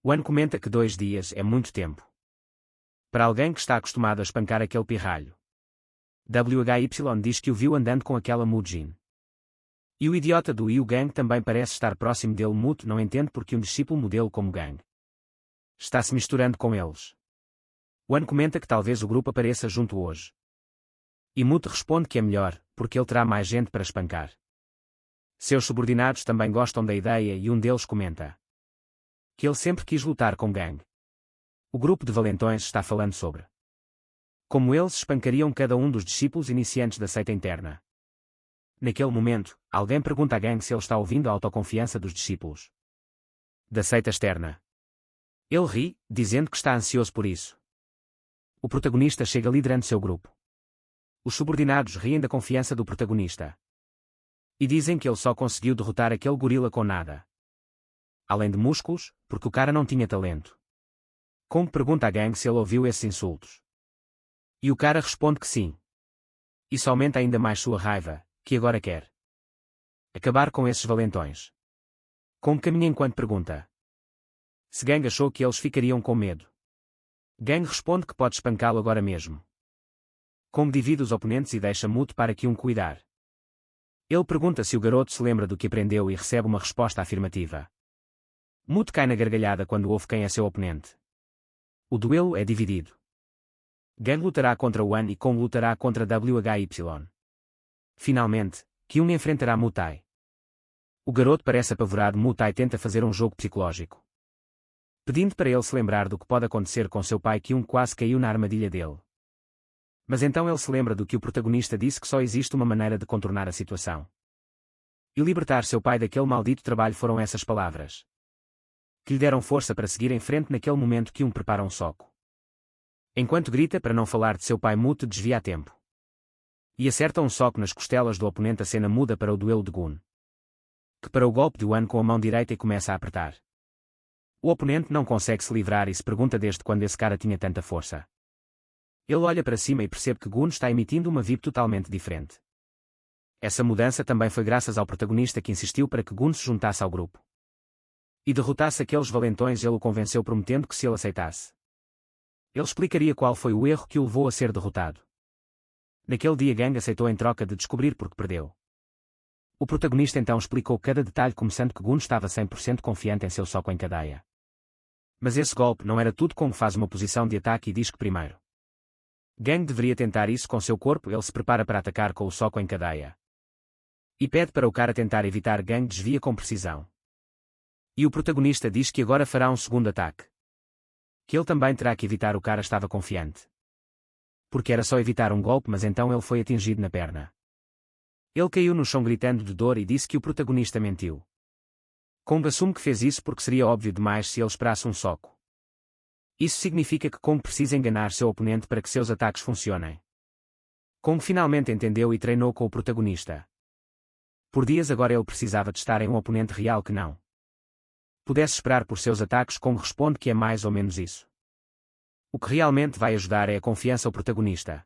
[SPEAKER 1] Wan comenta que 2 dias é muito tempo para alguém que está acostumado a espancar aquele pirralho. WHY diz que o viu andando com aquela Mujin. E o idiota do Yu Gang também parece estar próximo dele. Mut não entende porque um discípulo modelo como Gang está se misturando com eles. Wan comenta que talvez o grupo apareça junto hoje. E Mut responde que é melhor, porque ele terá mais gente para espancar. Seus subordinados também gostam da ideia e um deles comenta que ele sempre quis lutar com Gang. O grupo de valentões está falando sobre como eles espancariam cada um dos discípulos iniciantes da seita interna. Naquele momento, alguém pergunta a Gang se ele está ouvindo a autoconfiança dos discípulos da seita externa. Ele ri, dizendo que está ansioso por isso. O protagonista chega liderando seu grupo. Os subordinados riem da confiança do protagonista e dizem que ele só conseguiu derrotar aquele gorila com nada além de músculos, porque o cara não tinha talento. Kong pergunta a Gang se ele ouviu esses insultos. E o cara responde que sim. Isso aumenta ainda mais sua raiva, que agora quer acabar com esses valentões. Kong caminha enquanto pergunta se Gang achou que eles ficariam com medo. Gang responde que pode espancá-lo agora mesmo. Kong divide os oponentes e deixa Mute para que um cuidar. Ele pergunta se o garoto se lembra do que aprendeu e recebe uma resposta afirmativa. Mute cai na gargalhada quando ouve quem é seu oponente. O duelo é dividido. Gang lutará contra One e Kong lutará contra WHY. Finalmente, Kyung enfrentará Mutai. O garoto parece apavorado. Mutai tenta fazer um jogo psicológico, pedindo para ele se lembrar do que pode acontecer com seu pai. Kyung quase caiu na armadilha dele. Mas então ele se lembra do que o protagonista disse, que só existe uma maneira de contornar a situação e libertar seu pai daquele maldito trabalho. Foram essas palavras que lhe deram força para seguir em frente. Naquele momento Kyung prepara um soco. Enquanto grita para não falar de seu pai, Mute desvia a tempo e acerta um soco nas costelas do oponente. A cena muda para o duelo de Gun, que para o golpe de One com a mão direita e começa a apertar. O oponente não consegue se livrar e se pergunta desde quando esse cara tinha tanta força. Ele olha para cima e percebe que Gun está emitindo uma vibe totalmente diferente. Essa mudança também foi graças ao protagonista, que insistiu para que Gun se juntasse ao grupo e derrotasse aqueles valentões. Ele o convenceu prometendo que se ele aceitasse, ele explicaria qual foi o erro que o levou a ser derrotado. Naquele dia Gang aceitou em troca de descobrir porque perdeu. O protagonista então explicou cada detalhe, começando que Gun estava 100% confiante em seu soco em cadeia. Mas esse golpe não era tudo. Kong faz uma posição de ataque e diz que primeiro Gang deveria tentar isso com seu corpo. Ele se prepara para atacar com o soco em cadeia e pede para o cara tentar evitar. Gang desvia com precisão. E o protagonista diz que agora fará um segundo ataque, que ele também terá que evitar. O cara estava confiante, porque era só evitar um golpe, mas então ele foi atingido na perna. Ele caiu no chão gritando de dor e disse que o protagonista mentiu. Kong assume que fez isso porque seria óbvio demais se ele esperasse um soco. Isso significa que Kong precisa enganar seu oponente para que seus ataques funcionem. Kong finalmente entendeu e treinou com o protagonista. Por dias agora ele precisava de estar em um oponente real que não pudesse esperar por seus ataques. Kong responde que é mais ou menos isso. O que realmente vai ajudar é a confiança. O protagonista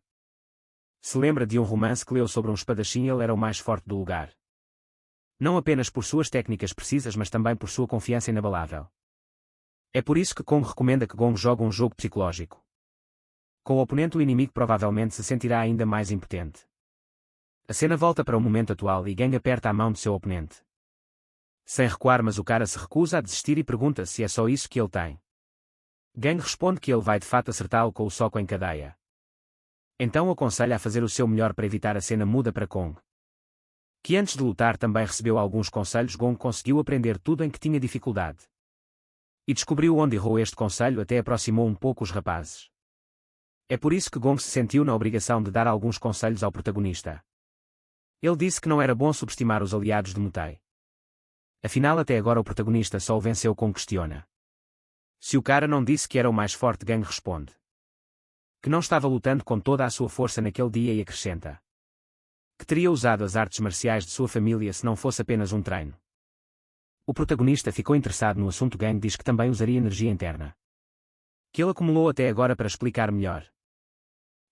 [SPEAKER 1] se lembra de um romance que leu sobre um espadachim. Ele era o mais forte do lugar, não apenas por suas técnicas precisas, mas também por sua confiança inabalável. É por isso que Kong recomenda que Gon jogue um jogo psicológico com o oponente. O inimigo provavelmente se sentirá ainda mais impotente. A cena volta para o momento atual e Gang aperta a mão de seu oponente sem recuar, mas o cara se recusa a desistir e pergunta se é só isso que ele tem. Gang responde que ele vai de fato acertá-lo com o soco em cadeia. Então o aconselha a fazer o seu melhor para evitar. A cena muda para Kong, que antes de lutar também recebeu alguns conselhos. Gon conseguiu aprender tudo em que tinha dificuldade e descobriu onde errou. Este conselho até aproximou um pouco os rapazes. É por isso que Gon se sentiu na obrigação de dar alguns conselhos ao protagonista. Ele disse que não era bom subestimar os aliados de Mutai. Afinal, até agora o protagonista só o venceu. Kong questiona se o cara não disse que era o mais forte. Gang responde que não estava lutando com toda a sua força naquele dia e acrescenta que teria usado as artes marciais de sua família se não fosse apenas um treino. O protagonista ficou interessado no assunto. Gang diz que também usaria energia interna que ele acumulou até agora para explicar melhor.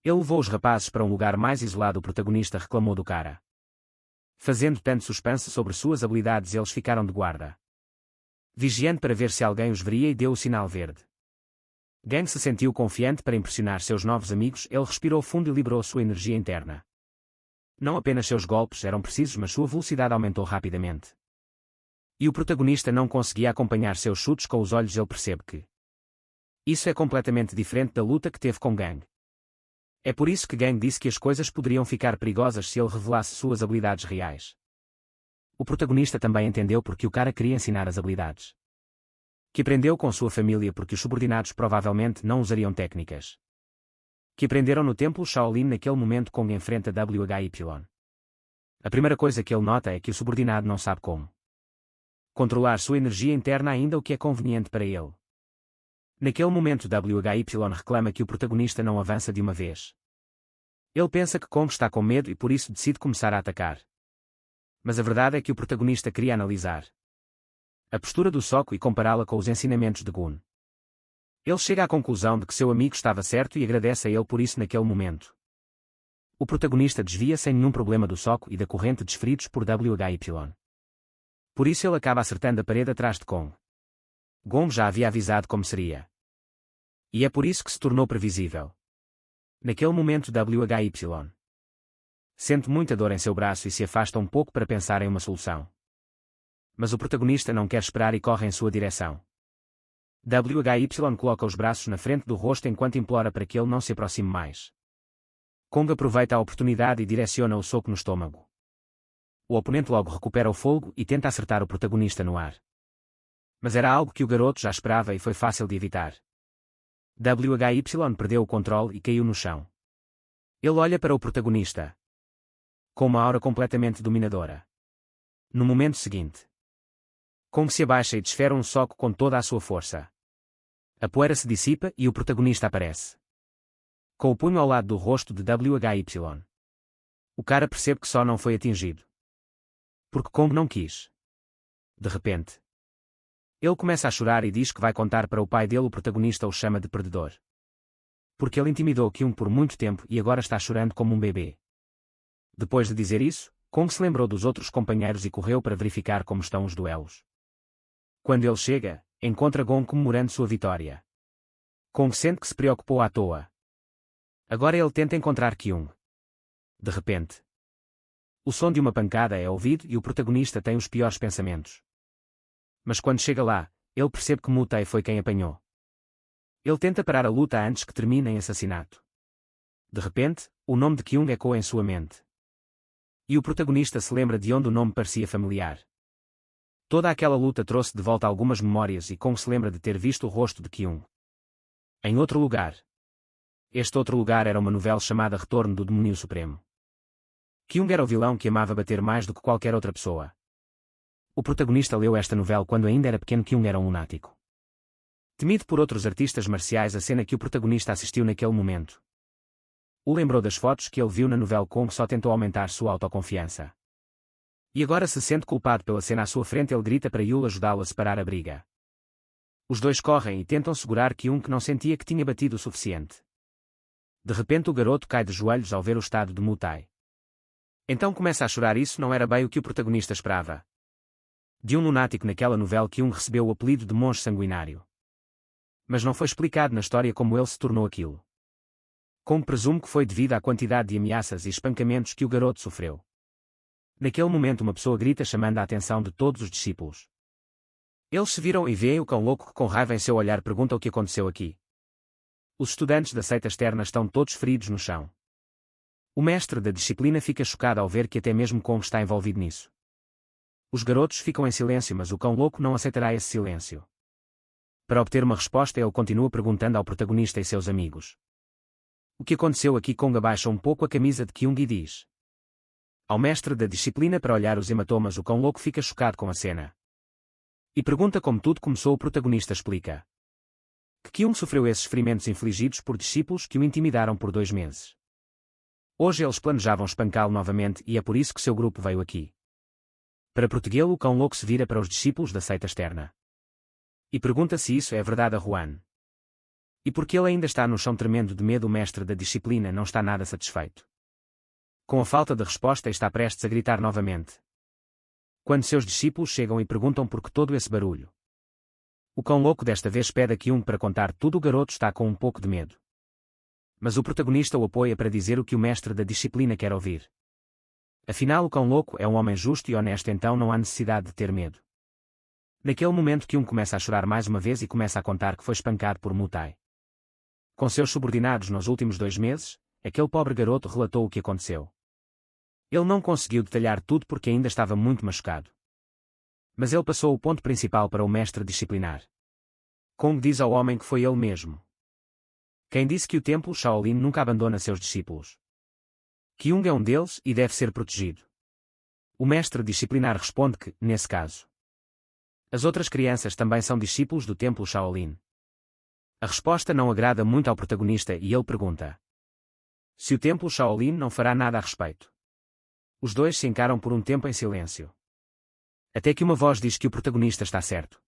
[SPEAKER 1] Ele levou os rapazes para um lugar mais isolado. O protagonista reclamou do cara fazendo tanto suspense sobre suas habilidades. Eles ficaram de guarda, vigiando para ver se alguém os veria, e deu o sinal verde. Gang se sentiu confiante para impressionar seus novos amigos. Ele respirou fundo e liberou sua energia interna. Não apenas seus golpes eram precisos, mas sua velocidade aumentou rapidamente. E o protagonista não conseguia acompanhar seus chutes com os olhos. Ele percebe que isso é completamente diferente da luta que teve com Gang. É por isso que Gang disse que as coisas poderiam ficar perigosas se ele revelasse suas habilidades reais. O protagonista também entendeu porque o cara queria ensinar as habilidades que aprendeu com sua família, porque os subordinados provavelmente não usariam técnicas que aprenderam no templo Shaolin. Naquele momento Kong enfrenta WHY. A primeira coisa que ele nota é que o subordinado não sabe como controlar sua energia interna, ainda o que é conveniente para ele. Naquele momento WHY reclama que o protagonista não avança de uma vez. Ele pensa que Kong está com medo e por isso decide começar a atacar. Mas a verdade é que o protagonista queria analisar a postura do soco e compará-la com os ensinamentos de Gun. Ele chega à conclusão de que seu amigo estava certo e agradece a ele por isso naquele momento. O protagonista desvia sem nenhum problema do soco e da corrente desferidos por WHY. Por isso ele acaba acertando a parede atrás de Kong. Gon já havia avisado como seria. E é por isso que se tornou previsível. Naquele momento WHY sente muita dor em seu braço e se afasta um pouco para pensar em uma solução. Mas o protagonista não quer esperar e corre em sua direção. WHY coloca os braços na frente do rosto enquanto implora para que ele não se aproxime mais. Kong aproveita a oportunidade e direciona o soco no estômago. O oponente logo recupera o fôlego e tenta acertar o protagonista no ar. Mas era algo que o garoto já esperava e foi fácil de evitar. WHY perdeu o controle e caiu no chão. Ele olha para o protagonista com uma aura completamente dominadora. No momento seguinte, Kong se abaixa e desfere um soco com toda a sua força. A poeira se dissipa e o protagonista aparece com o punho ao lado do rosto de WHY. O cara percebe que só não foi atingido porque Kong não quis. De repente, ele começa a chorar e diz que vai contar para o pai dele. O protagonista o chama de perdedor porque ele intimidou Kyung por muito tempo e agora está chorando como um bebê. Depois de dizer isso, Kong se lembrou dos outros companheiros e correu para verificar como estão os duelos. Quando ele chega, encontra Gon comemorando sua vitória. Kong sente que se preocupou à toa. Agora ele tenta encontrar Kyung. De repente, o som de uma pancada é ouvido e o protagonista tem os piores pensamentos. Mas quando chega lá, ele percebe que Mu-tae foi quem apanhou. Ele tenta parar a luta antes que termine em assassinato. De repente, o nome de Kyung ecoa em sua mente. E o protagonista se lembra de onde o nome parecia familiar. Toda aquela luta trouxe de volta algumas memórias e Kong se lembra de ter visto o rosto de Kyung em outro lugar. Este outro lugar era uma novela chamada Retorno do Demônio Supremo. Kyung era o vilão que amava bater mais do que qualquer outra pessoa. O protagonista leu esta novela quando ainda era pequeno. Kyung era um lunático. Temido por outros artistas marciais, a cena que o protagonista assistiu naquele momento o lembrou das fotos que ele viu na novela. Kong só tentou aumentar sua autoconfiança. E agora se sente culpado pela cena à sua frente. Ele grita para Yul ajudá-lo a separar a briga. Os dois correm e tentam segurar Kyung, que não sentia que tinha batido o suficiente. De repente o garoto cai de joelhos ao ver o estado de Mu-tae. Então começa a chorar. Isso não era bem o que o protagonista esperava. De um lunático naquela novela, Kyung recebeu o apelido de monge sanguinário. Mas não foi explicado na história como ele se tornou aquilo. Kong presume que foi devido à quantidade de ameaças e espancamentos que o garoto sofreu. Naquele momento uma pessoa grita chamando a atenção de todos os discípulos. Eles se viram e veem o cão louco que com raiva em seu olhar pergunta o que aconteceu aqui. Os estudantes da seita externa estão todos feridos no chão. O mestre da disciplina fica chocado ao ver que até mesmo Kong está envolvido nisso. Os garotos ficam em silêncio, mas o cão louco não aceitará esse silêncio. Para obter uma resposta, ele continua perguntando ao protagonista e seus amigos: o que aconteceu aqui? Kong abaixa um pouco a camisa de Kyung e diz ao mestre da disciplina para olhar os hematomas. O cão louco fica chocado com a cena e pergunta como tudo começou. O protagonista explica que Kyung sofreu esses ferimentos infligidos por discípulos que o intimidaram por 2 meses. Hoje eles planejavam espancá-lo novamente e é por isso que seu grupo veio aqui. Para protegê-lo, o cão louco se vira para os discípulos da seita externa e pergunta se isso é verdade a Juan. E porque ele ainda está no chão tremendo de medo, o mestre da disciplina não está nada satisfeito com a falta de resposta e está prestes a gritar novamente. Quando seus discípulos chegam e perguntam por que todo esse barulho, o cão louco desta vez pede a Kyung para contar tudo. O garoto está com um pouco de medo, mas o protagonista o apoia para dizer o que o mestre da disciplina quer ouvir. Afinal, o cão louco é um homem justo e honesto, então não há necessidade de ter medo. Naquele momento, Kyung começa a chorar mais uma vez e começa a contar que foi espancado por Mu-tae com seus subordinados nos últimos 2 meses. Aquele pobre garoto relatou o que aconteceu. Ele não conseguiu detalhar tudo porque ainda estava muito machucado. Mas ele passou o ponto principal para o mestre disciplinar. Kong diz ao homem que foi ele mesmo quem disse que o templo Shaolin nunca abandona seus discípulos. Kyung é um deles e deve ser protegido. O mestre disciplinar responde que, nesse caso, as outras crianças também são discípulos do templo Shaolin. A resposta não agrada muito ao protagonista e ele pergunta se o templo Shaolin não fará nada a respeito. Os dois se encaram por um tempo em silêncio. Até que uma voz diz que o protagonista está certo.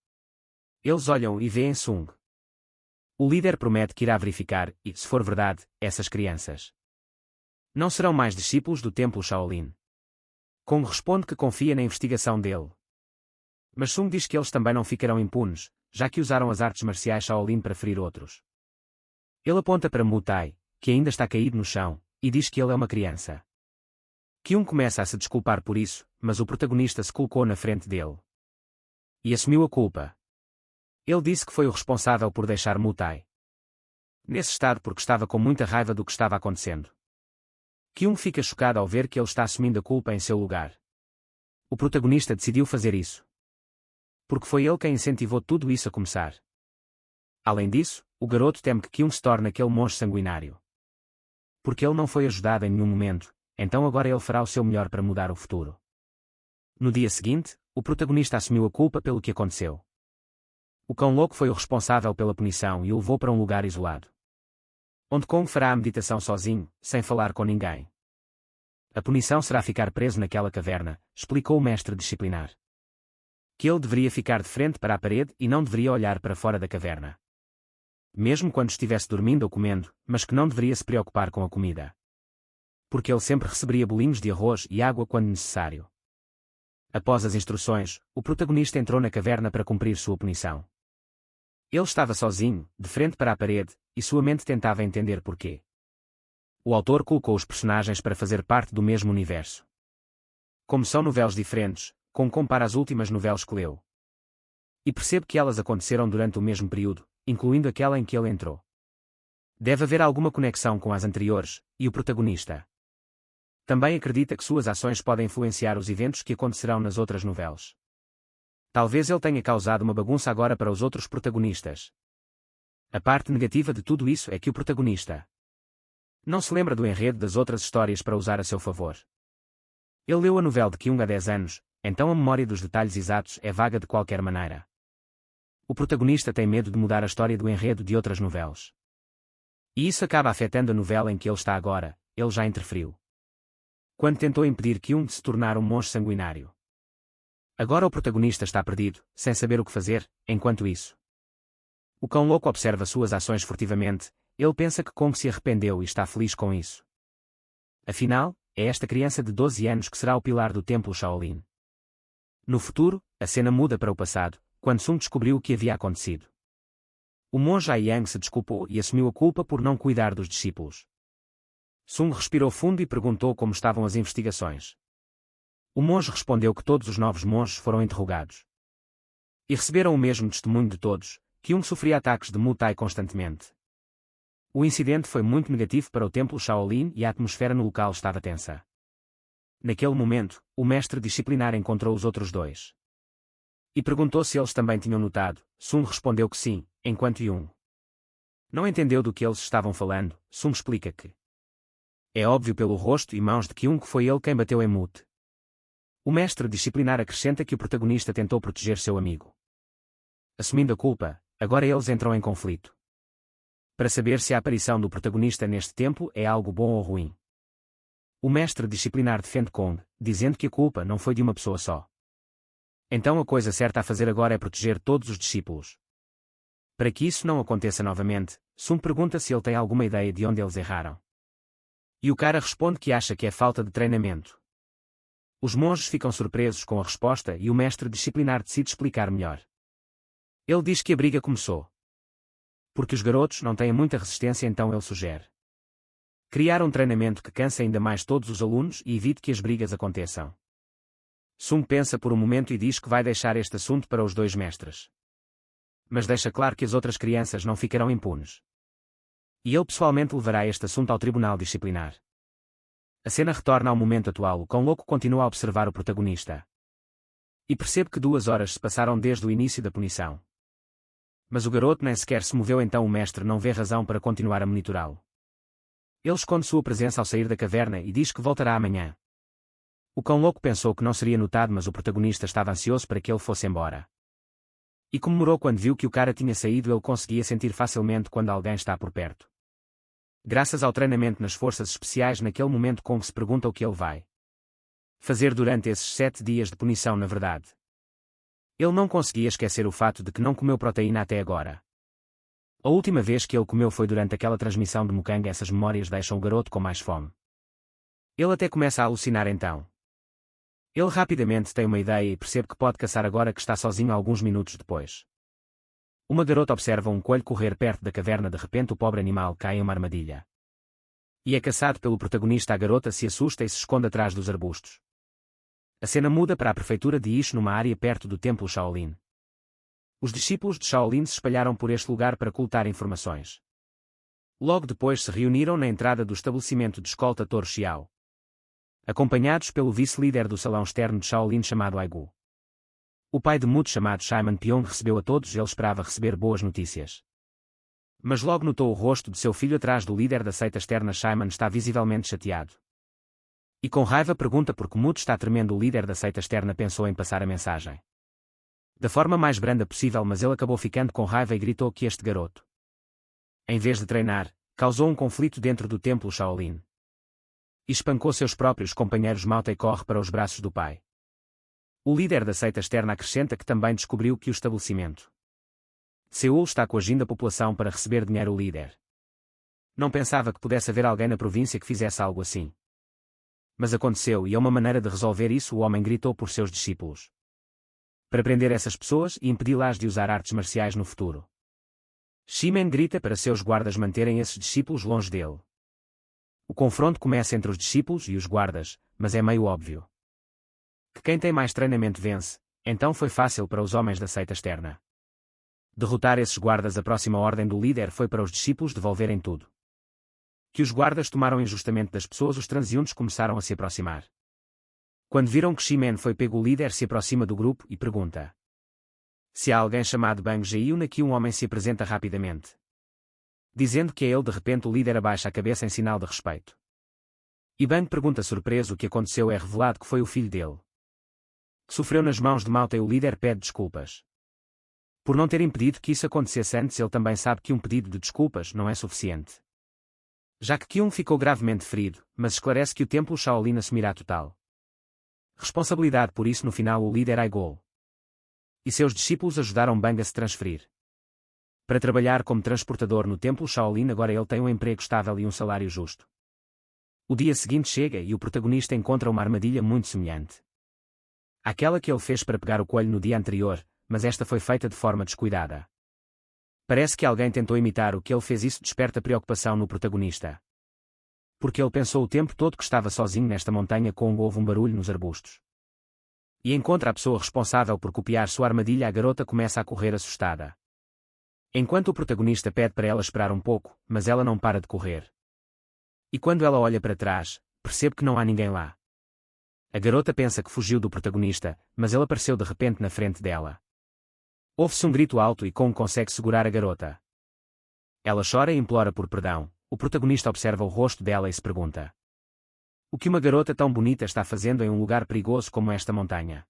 [SPEAKER 1] Eles olham e veem Sung. O líder promete que irá verificar, e, se for verdade, essas crianças Não serão mais discípulos do templo Shaolin. Kong responde que confia na investigação dele. Mas Sung diz que eles também não ficarão impunes, já que usaram as artes marciais Shaolin para ferir outros. Ele aponta para Mu Tai, que ainda está caído no chão, e diz que ele é uma criança. Kyung começa a se desculpar por isso, mas o protagonista se colocou na frente dele. E assumiu a culpa. Ele disse que foi o responsável por deixar Mu Tai nesse estado porque estava com muita raiva do que estava acontecendo. Kyung fica chocado ao ver que ele está assumindo a culpa em seu lugar. O protagonista decidiu fazer isso porque foi ele quem incentivou tudo isso a começar. Além disso, o garoto teme que Kyung se torne aquele monstro sanguinário. Porque ele não foi ajudado em nenhum momento, então agora ele fará o seu melhor para mudar o futuro. No dia seguinte, o protagonista assumiu a culpa pelo que aconteceu. O cão louco foi o responsável pela punição e o levou para um lugar isolado, onde Kong fará a meditação sozinho, sem falar com ninguém. A punição será ficar preso naquela caverna, explicou o mestre disciplinar. Que ele deveria ficar de frente para a parede e não deveria olhar para fora da caverna. Mesmo quando estivesse dormindo ou comendo, mas que não deveria se preocupar com a comida. Porque ele sempre receberia bolinhos de arroz e água quando necessário. Após as instruções, o protagonista entrou na caverna para cumprir sua punição. Ele estava sozinho, de frente para a parede, e sua mente tentava entender porquê. O autor colocou os personagens para fazer parte do mesmo universo. Como são novelas diferentes, Kong compara as últimas novelas que leu. E percebe que elas aconteceram durante o mesmo período, incluindo aquela em que ele entrou. Deve haver alguma conexão com as anteriores, e o protagonista também acredita que suas ações podem influenciar os eventos que acontecerão nas outras novelas. Talvez ele tenha causado uma bagunça agora para os outros protagonistas. A parte negativa de tudo isso é que o protagonista não se lembra do enredo das outras histórias para usar a seu favor. Ele leu a novela de Kyung há 10 anos, então a memória dos detalhes exatos é vaga de qualquer maneira. O protagonista tem medo de mudar a história do enredo de outras novelas. E isso acaba afetando a novela em que ele está agora, ele já interferiu. Quando tentou impedir Kyung de se tornar um monstro sanguinário. Agora o protagonista está perdido, sem saber o que fazer, enquanto isso. O cão louco observa suas ações furtivamente, ele pensa que Kong se arrependeu e está feliz com isso. Afinal, é esta criança de 12 anos que será o pilar do templo Shaolin. No futuro, a cena muda para o passado, quando Sung descobriu o que havia acontecido. O monge Aiyang se desculpou e assumiu a culpa por não cuidar dos discípulos. Sung respirou fundo e perguntou como estavam as investigações. O monge respondeu que todos os novos monges foram interrogados. E receberam o mesmo testemunho de todos, que Kyung sofria ataques de Mu Tai constantemente. O incidente foi muito negativo para o templo Shaolin e a atmosfera no local estava tensa. Naquele momento, o mestre disciplinar encontrou os outros dois. E perguntou se eles também tinham notado. Sung respondeu que sim, enquanto Yung não entendeu do que eles estavam falando. Sung explica que é óbvio pelo rosto e mãos de Kyung que foi ele quem bateu em Mut. O mestre disciplinar acrescenta que o protagonista tentou proteger seu amigo. Assumindo a culpa, agora eles entram em conflito. Para saber se a aparição do protagonista neste templo é algo bom ou ruim. O mestre disciplinar defende Kong, dizendo que a culpa não foi de uma pessoa só. Então a coisa certa a fazer agora é proteger todos os discípulos. Para que isso não aconteça novamente, Sung pergunta se ele tem alguma ideia de onde eles erraram. E o cara responde que acha que é falta de treinamento. Os monges ficam surpresos com a resposta e o mestre disciplinar decide explicar melhor. Ele diz que a briga começou porque os garotos não têm muita resistência, então ele sugere criar um treinamento que canse ainda mais todos os alunos e evite que as brigas aconteçam. Sung pensa por um momento e diz que vai deixar este assunto para os dois mestres. Mas deixa claro que as outras crianças não ficarão impunes. E ele pessoalmente levará este assunto ao tribunal disciplinar. A cena retorna ao momento atual. O cão louco continua a observar o protagonista. E percebe que 2 horas se passaram desde o início da punição. Mas o garoto nem sequer se moveu, então o mestre não vê razão para continuar a monitorá-lo. Ele esconde sua presença ao sair da caverna e diz que voltará amanhã. O cão louco pensou que não seria notado, mas o protagonista estava ansioso para que ele fosse embora. E comemorou quando viu que o cara tinha saído. Ele conseguia sentir facilmente quando alguém está por perto. Graças ao treinamento nas forças especiais, naquele momento Kong se pergunta o que ele vai fazer durante esses 7 dias de punição. Na verdade, ele não conseguia esquecer o fato de que não comeu proteína até agora. A última vez que ele comeu foi durante aquela transmissão de Mukang. Essas memórias deixam o garoto com mais fome. Ele até começa a alucinar então. Ele rapidamente tem uma ideia e percebe que pode caçar agora que está sozinho alguns minutos depois. Uma garota observa um coelho correr perto da caverna. De repente o pobre animal cai em uma armadilha. E é caçado pelo protagonista. A garota se assusta e se esconde atrás dos arbustos. A cena muda para a prefeitura de Ish, numa área perto do templo Shaolin. Os discípulos de Shaolin se espalharam por este lugar para coletar informações. Logo depois se reuniram na entrada do estabelecimento de escolta Toro Xiao, acompanhados pelo vice-líder do salão externo de Shaolin chamado Aigu. O pai de Muto chamado Shimon Pyong recebeu a todos. Ele esperava receber boas notícias. Mas logo notou o rosto de seu filho atrás do líder da seita externa. Shimon está visivelmente chateado. E com raiva pergunta por que Muto está tremendo. O líder da seita externa pensou em passar a mensagem da forma mais branda possível, mas ele acabou ficando com raiva e gritou que este garoto, em vez de treinar, causou um conflito dentro do templo Shaolin. E espancou seus próprios companheiros. Mauta corre para os braços do pai. O líder da seita externa acrescenta que também descobriu que o estabelecimento Seul está coagindo a população para receber dinheiro. O líder não pensava que pudesse haver alguém na província que fizesse algo assim. Mas aconteceu e é uma maneira de resolver isso. O homem gritou por seus discípulos para prender essas pessoas e impedi-las de usar artes marciais no futuro. Shimon grita para seus guardas manterem esses discípulos longe dele. O confronto começa entre os discípulos e os guardas, mas é meio óbvio que quem tem mais treinamento vence. Então foi fácil para os homens da seita externa derrotar esses guardas. A próxima ordem do líder foi para os discípulos devolverem tudo que os guardas tomaram injustamente das pessoas. Os transeuntes começaram a se aproximar. Quando viram que Shimon foi pego, o líder se aproxima do grupo e pergunta se há alguém chamado Bang Jiun aqui. Um homem se apresenta rapidamente, dizendo que é ele. De repente o líder abaixa a cabeça em sinal de respeito. E Bang pergunta surpreso o que aconteceu. É revelado que foi o filho dele que sofreu nas mãos de Mauta. O líder pede desculpas por não ter impedido que isso acontecesse antes. Ele também sabe que um pedido de desculpas não é suficiente, já que Kyun ficou gravemente ferido, mas esclarece que o templo Shaolin assumirá total responsabilidade por isso. No final o líder Aigu e seus discípulos ajudaram Bang a se transferir para trabalhar como transportador no templo Shaolin. Agora ele tem um emprego estável e um salário justo. O dia seguinte chega e o protagonista encontra uma armadilha muito semelhante àquela que ele fez para pegar o coelho no dia anterior, mas esta foi feita de forma descuidada. Parece que alguém tentou imitar o que ele fez. Isso desperta preocupação no protagonista, porque ele pensou o tempo todo que estava sozinho nesta montanha. Houve um barulho nos arbustos e encontra a pessoa responsável por copiar sua armadilha. A garota começa a correr assustada, enquanto o protagonista pede para ela esperar um pouco, mas ela não para de correr. E quando ela olha para trás, percebe que não há ninguém lá. A garota pensa que fugiu do protagonista, mas ele apareceu de repente na frente dela. Ouve-se um grito alto e Kong consegue segurar a garota. Ela chora e implora por perdão. O protagonista observa o rosto dela e se pergunta o que uma garota tão bonita está fazendo em um lugar perigoso como esta montanha.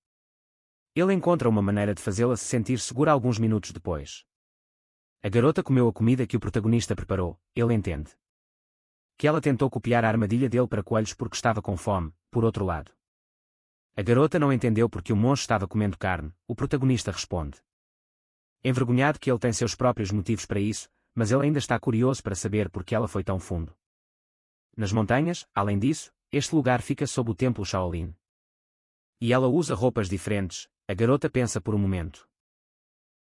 [SPEAKER 1] Ele encontra uma maneira de fazê-la se sentir segura. Alguns minutos depois, a garota comeu a comida que o protagonista preparou. Ele entende que ela tentou copiar a armadilha dele para coelhos porque estava com fome. Por outro lado, a garota não entendeu porque o monstro estava comendo carne. O protagonista responde envergonhado que ele tem seus próprios motivos para isso, mas ele ainda está curioso para saber por que ela foi tão fundo nas montanhas. Além disso, este lugar fica sob o templo Shaolin e ela usa roupas diferentes. A garota pensa por um momento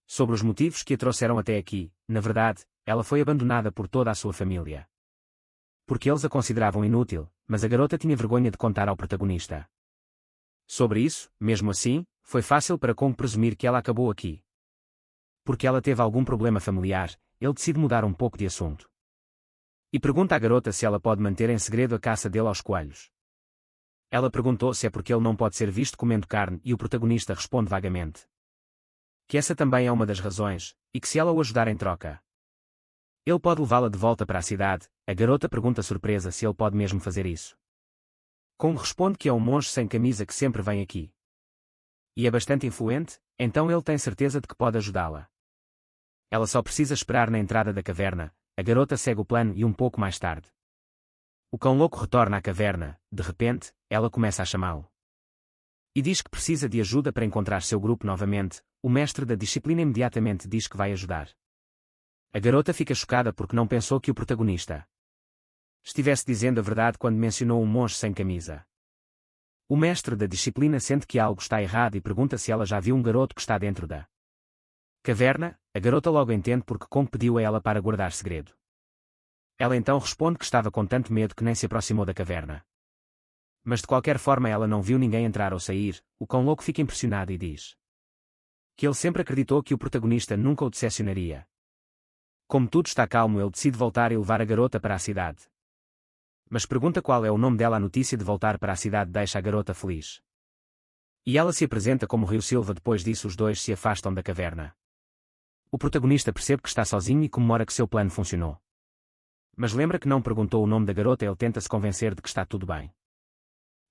[SPEAKER 1] sobre os motivos que a trouxeram até aqui. Na verdade, ela foi abandonada por toda a sua família porque eles a consideravam inútil, mas a garota tinha vergonha de contar ao protagonista sobre isso. Mesmo assim, foi fácil para Kong presumir que ela acabou aqui porque ela teve algum problema familiar. Ele decide mudar um pouco de assunto e pergunta à garota se ela pode manter em segredo a caça dele aos coelhos. Ela perguntou se é porque ele não pode ser visto comendo carne e o protagonista responde vagamente que essa também é uma das razões, e que se ela o ajudar em troca, ele pode levá-la de volta para a cidade. A garota pergunta surpresa se ele pode mesmo fazer isso. Kong responde que é um monge sem camisa que sempre vem aqui e é bastante influente, então ele tem certeza de que pode ajudá-la. Ela só precisa esperar na entrada da caverna. A garota segue o plano e um pouco mais tarde, o cão louco retorna à caverna. De repente, ela começa a chamá-lo e diz que precisa de ajuda para encontrar seu grupo novamente. O mestre da disciplina imediatamente diz que vai ajudar. A garota fica chocada porque não pensou que o protagonista estivesse dizendo a verdade quando mencionou um monge sem camisa. O mestre da disciplina sente que algo está errado e pergunta se ela já viu um garoto que está dentro da caverna. A garota logo entende porque Kong pediu a ela para guardar segredo. Ela então responde que estava com tanto medo que nem se aproximou da caverna. Mas de qualquer forma ela não viu ninguém entrar ou sair. O cão louco fica impressionado e diz que ele sempre acreditou que o protagonista nunca o decepcionaria. Como tudo está calmo, ele decide voltar e levar a garota para a cidade. Mas pergunta qual é o nome dela. A notícia de voltar para a cidade deixa a garota feliz. E ela se apresenta como Rio Silva. Depois disso os dois se afastam da caverna. O protagonista percebe que está sozinho e comemora que seu plano funcionou. Mas lembra que não perguntou o nome da garota. Ele tenta se convencer de que está tudo bem.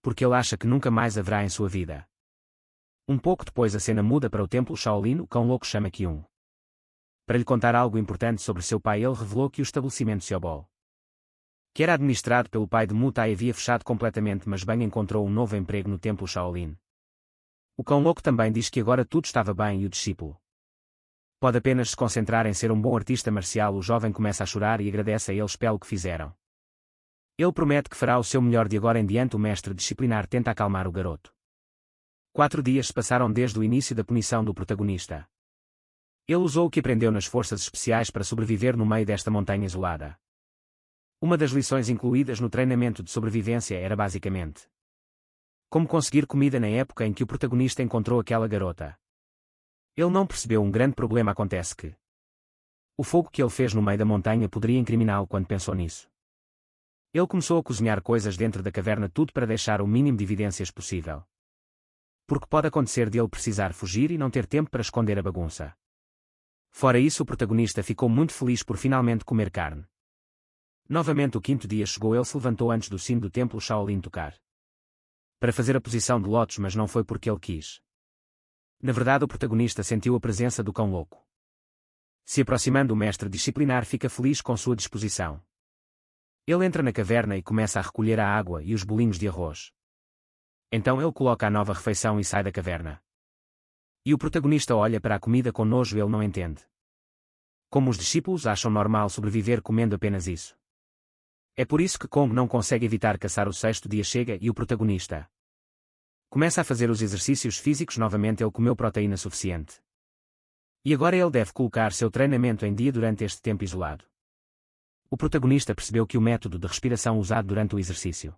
[SPEAKER 1] Porque ele acha que nunca mais haverá em sua vida. Um pouco depois a cena muda para o templo Shaolin. O cão louco chama Kyun para lhe contar algo importante sobre seu pai. Ele revelou que o estabelecimento Xiaobol, que era administrado pelo pai de Mu Tai, havia fechado completamente, mas bem encontrou um novo emprego no templo Shaolin. O cão louco também diz que agora tudo estava bem e o discípulo pode apenas se concentrar em ser um bom artista marcial. O jovem começa a chorar e agradece a eles pelo que fizeram. Ele promete que fará o seu melhor de agora em diante. O mestre disciplinar tenta acalmar o garoto. 4 dias se passaram desde o início da punição do protagonista. Ele usou o que aprendeu nas forças especiais para sobreviver no meio desta montanha isolada. Uma das lições incluídas no treinamento de sobrevivência era basicamente como conseguir comida na época em que o protagonista encontrou aquela garota. Ele não percebeu um grande problema. Acontece que o fogo que ele fez no meio da montanha poderia incriminá-lo quando pensou nisso. Ele começou a cozinhar coisas dentro da caverna, tudo para deixar o mínimo de evidências possível. Porque pode acontecer de ele precisar fugir e não ter tempo para esconder a bagunça. Fora isso, o protagonista ficou muito feliz por finalmente comer carne. Novamente o 5º dia chegou. Ele se levantou antes do sino do templo Shaolin tocar para fazer a posição de lótus, mas não foi porque ele quis. Na verdade, o protagonista sentiu a presença do cão louco. Se aproximando, o mestre disciplinar fica feliz com sua disposição. Ele entra na caverna e começa a recolher a água e os bolinhos de arroz. Então ele coloca a nova refeição e sai da caverna. E o protagonista olha para a comida com nojo. Ele não entende como os discípulos acham normal sobreviver comendo apenas isso. É por isso que Kong não consegue evitar caçar. O 6º dia chega e o protagonista começa a fazer os exercícios físicos novamente. Ele comeu proteína suficiente. E agora ele deve colocar seu treinamento em dia durante este tempo isolado. O protagonista percebeu que o método de respiração usado durante o exercício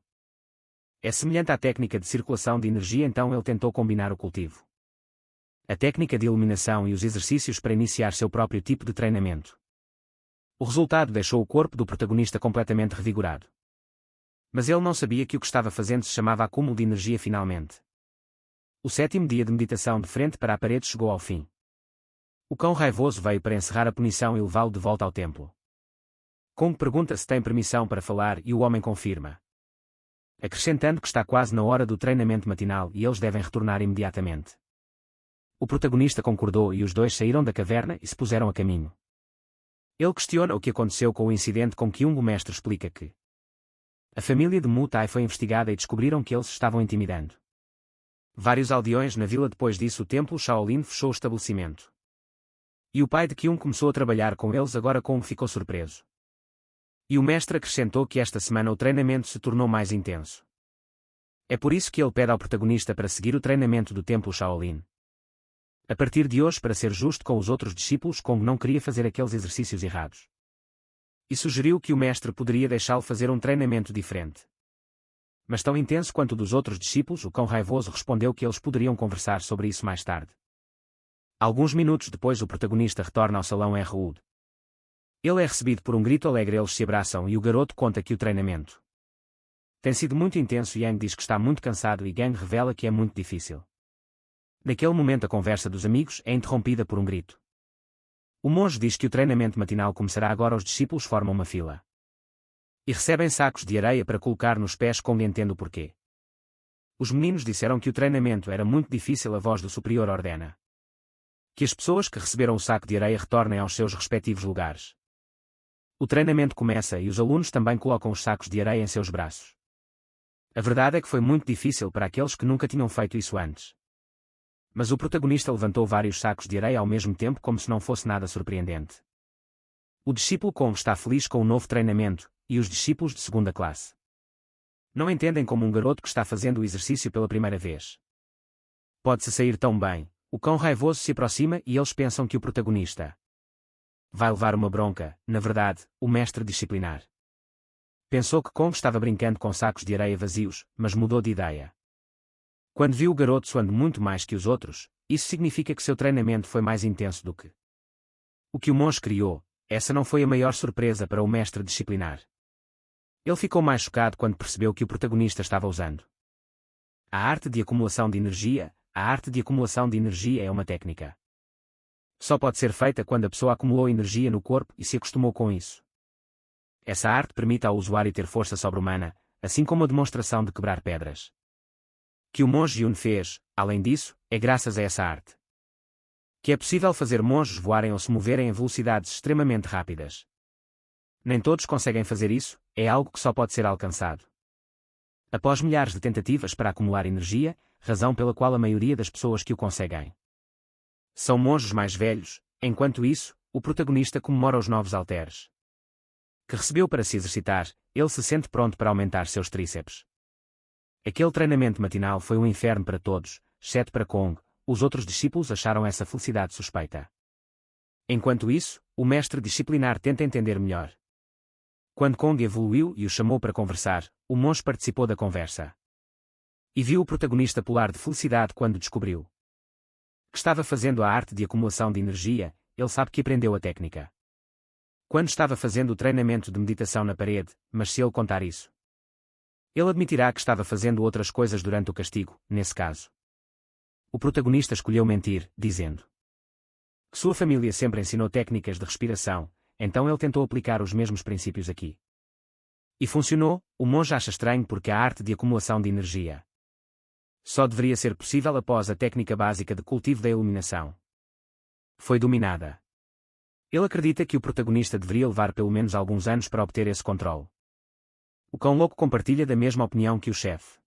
[SPEAKER 1] é semelhante à técnica de circulação de energia. Então ele tentou combinar o cultivo, a técnica de iluminação e os exercícios para iniciar seu próprio tipo de treinamento. O resultado deixou o corpo do protagonista completamente revigorado. Mas ele não sabia que o que estava fazendo se chamava acúmulo de energia. Finalmente, o 7º dia de meditação de frente para a parede chegou ao fim. O cão raivoso veio para encerrar a punição e levá-lo de volta ao templo. Kong pergunta se tem permissão para falar e o homem confirma, acrescentando que está quase na hora do treinamento matinal e eles devem retornar imediatamente. O protagonista concordou e os dois saíram da caverna e se puseram a caminho. Ele questiona o que aconteceu com o incidente com Kyung. O mestre explica que a família de Mu Tai foi investigada e descobriram que eles estavam intimidando vários aldeões na vila. Depois disso, o templo Shaolin fechou o estabelecimento. E o pai de Kyung começou a trabalhar com eles. Agora Kong ficou surpreso. E o mestre acrescentou que esta semana o treinamento se tornou mais intenso. É por isso que ele pede ao protagonista para seguir o treinamento do templo Shaolin. A partir de hoje, para ser justo com os outros discípulos, Kong não queria fazer aqueles exercícios errados. E sugeriu que o mestre poderia deixá-lo fazer um treinamento diferente. Mas tão intenso quanto o dos outros discípulos, o cão raivoso respondeu que eles poderiam conversar sobre isso mais tarde. Alguns minutos depois, o protagonista retorna ao salão RUD. Ele é recebido por um grito alegre. Eles se abraçam e o garoto conta que o treinamento tem sido muito intenso. Yang diz que está muito cansado e Gang revela que é muito difícil. Naquele momento a conversa dos amigos é interrompida por um grito. O monge diz que o treinamento matinal começará agora. Os discípulos formam uma fila e recebem sacos de areia para colocar nos pés. Kong entende o porquê. Os meninos disseram que o treinamento era muito difícil. A voz do superior ordena que as pessoas que receberam o saco de areia retornem aos seus respectivos lugares. O treinamento começa e os alunos também colocam os sacos de areia em seus braços. A verdade é que foi muito difícil para aqueles que nunca tinham feito isso antes. Mas o protagonista levantou vários sacos de areia ao mesmo tempo, como se não fosse nada surpreendente. O discípulo Kong está feliz com o novo treinamento, e os discípulos de segunda classe. Não entendem como um garoto que está fazendo o exercício pela primeira vez. Pode-se sair tão bem. O cão raivoso se aproxima e eles pensam que o protagonista vai levar uma bronca, na verdade, o mestre disciplinar. Pensou que Kong estava brincando com sacos de areia vazios, mas mudou de ideia. Quando viu o garoto suando muito mais que os outros, isso significa que seu treinamento foi mais intenso do que o que o monge criou. Essa não foi a maior surpresa para o mestre disciplinar. Ele ficou mais chocado quando percebeu que o protagonista estava usando a arte de acumulação de energia. A arte de acumulação de energia é uma técnica. Só pode ser feita quando a pessoa acumulou energia no corpo e se acostumou com isso. Essa arte permite ao usuário ter força sobre-humana, assim como a demonstração de quebrar pedras que o monge Yun fez. Além disso, é graças a essa arte que é possível fazer monges voarem ou se moverem em velocidades extremamente rápidas. Nem todos conseguem fazer isso, é algo que só pode ser alcançado após milhares de tentativas para acumular energia, razão pela qual a maioria das pessoas que o conseguem são monges mais velhos. Enquanto isso, o protagonista comemora os novos halteres que recebeu para se exercitar. Ele se sente pronto para aumentar seus tríceps. Aquele treinamento matinal foi um inferno para todos, exceto para Kong. Os outros discípulos acharam essa felicidade suspeita. Enquanto isso, o mestre disciplinar tenta entender melhor. Quando Kong evoluiu e o chamou para conversar, o monge participou da conversa e viu o protagonista pular de felicidade quando descobriu que estava fazendo a arte de acumulação de energia. Ele sabe que aprendeu a técnica quando estava fazendo o treinamento de meditação na parede, mas se ele contar isso, ele admitirá que estava fazendo outras coisas durante o castigo. Nesse caso, o protagonista escolheu mentir, dizendo que sua família sempre ensinou técnicas de respiração, então ele tentou aplicar os mesmos princípios aqui. E funcionou. O monge acha estranho porque a arte de acumulação de energia só deveria ser possível após a técnica básica de cultivo da iluminação foi dominada. Ele acredita que o protagonista deveria levar pelo menos alguns anos para obter esse controle. O cão louco compartilha da mesma opinião que o chefe.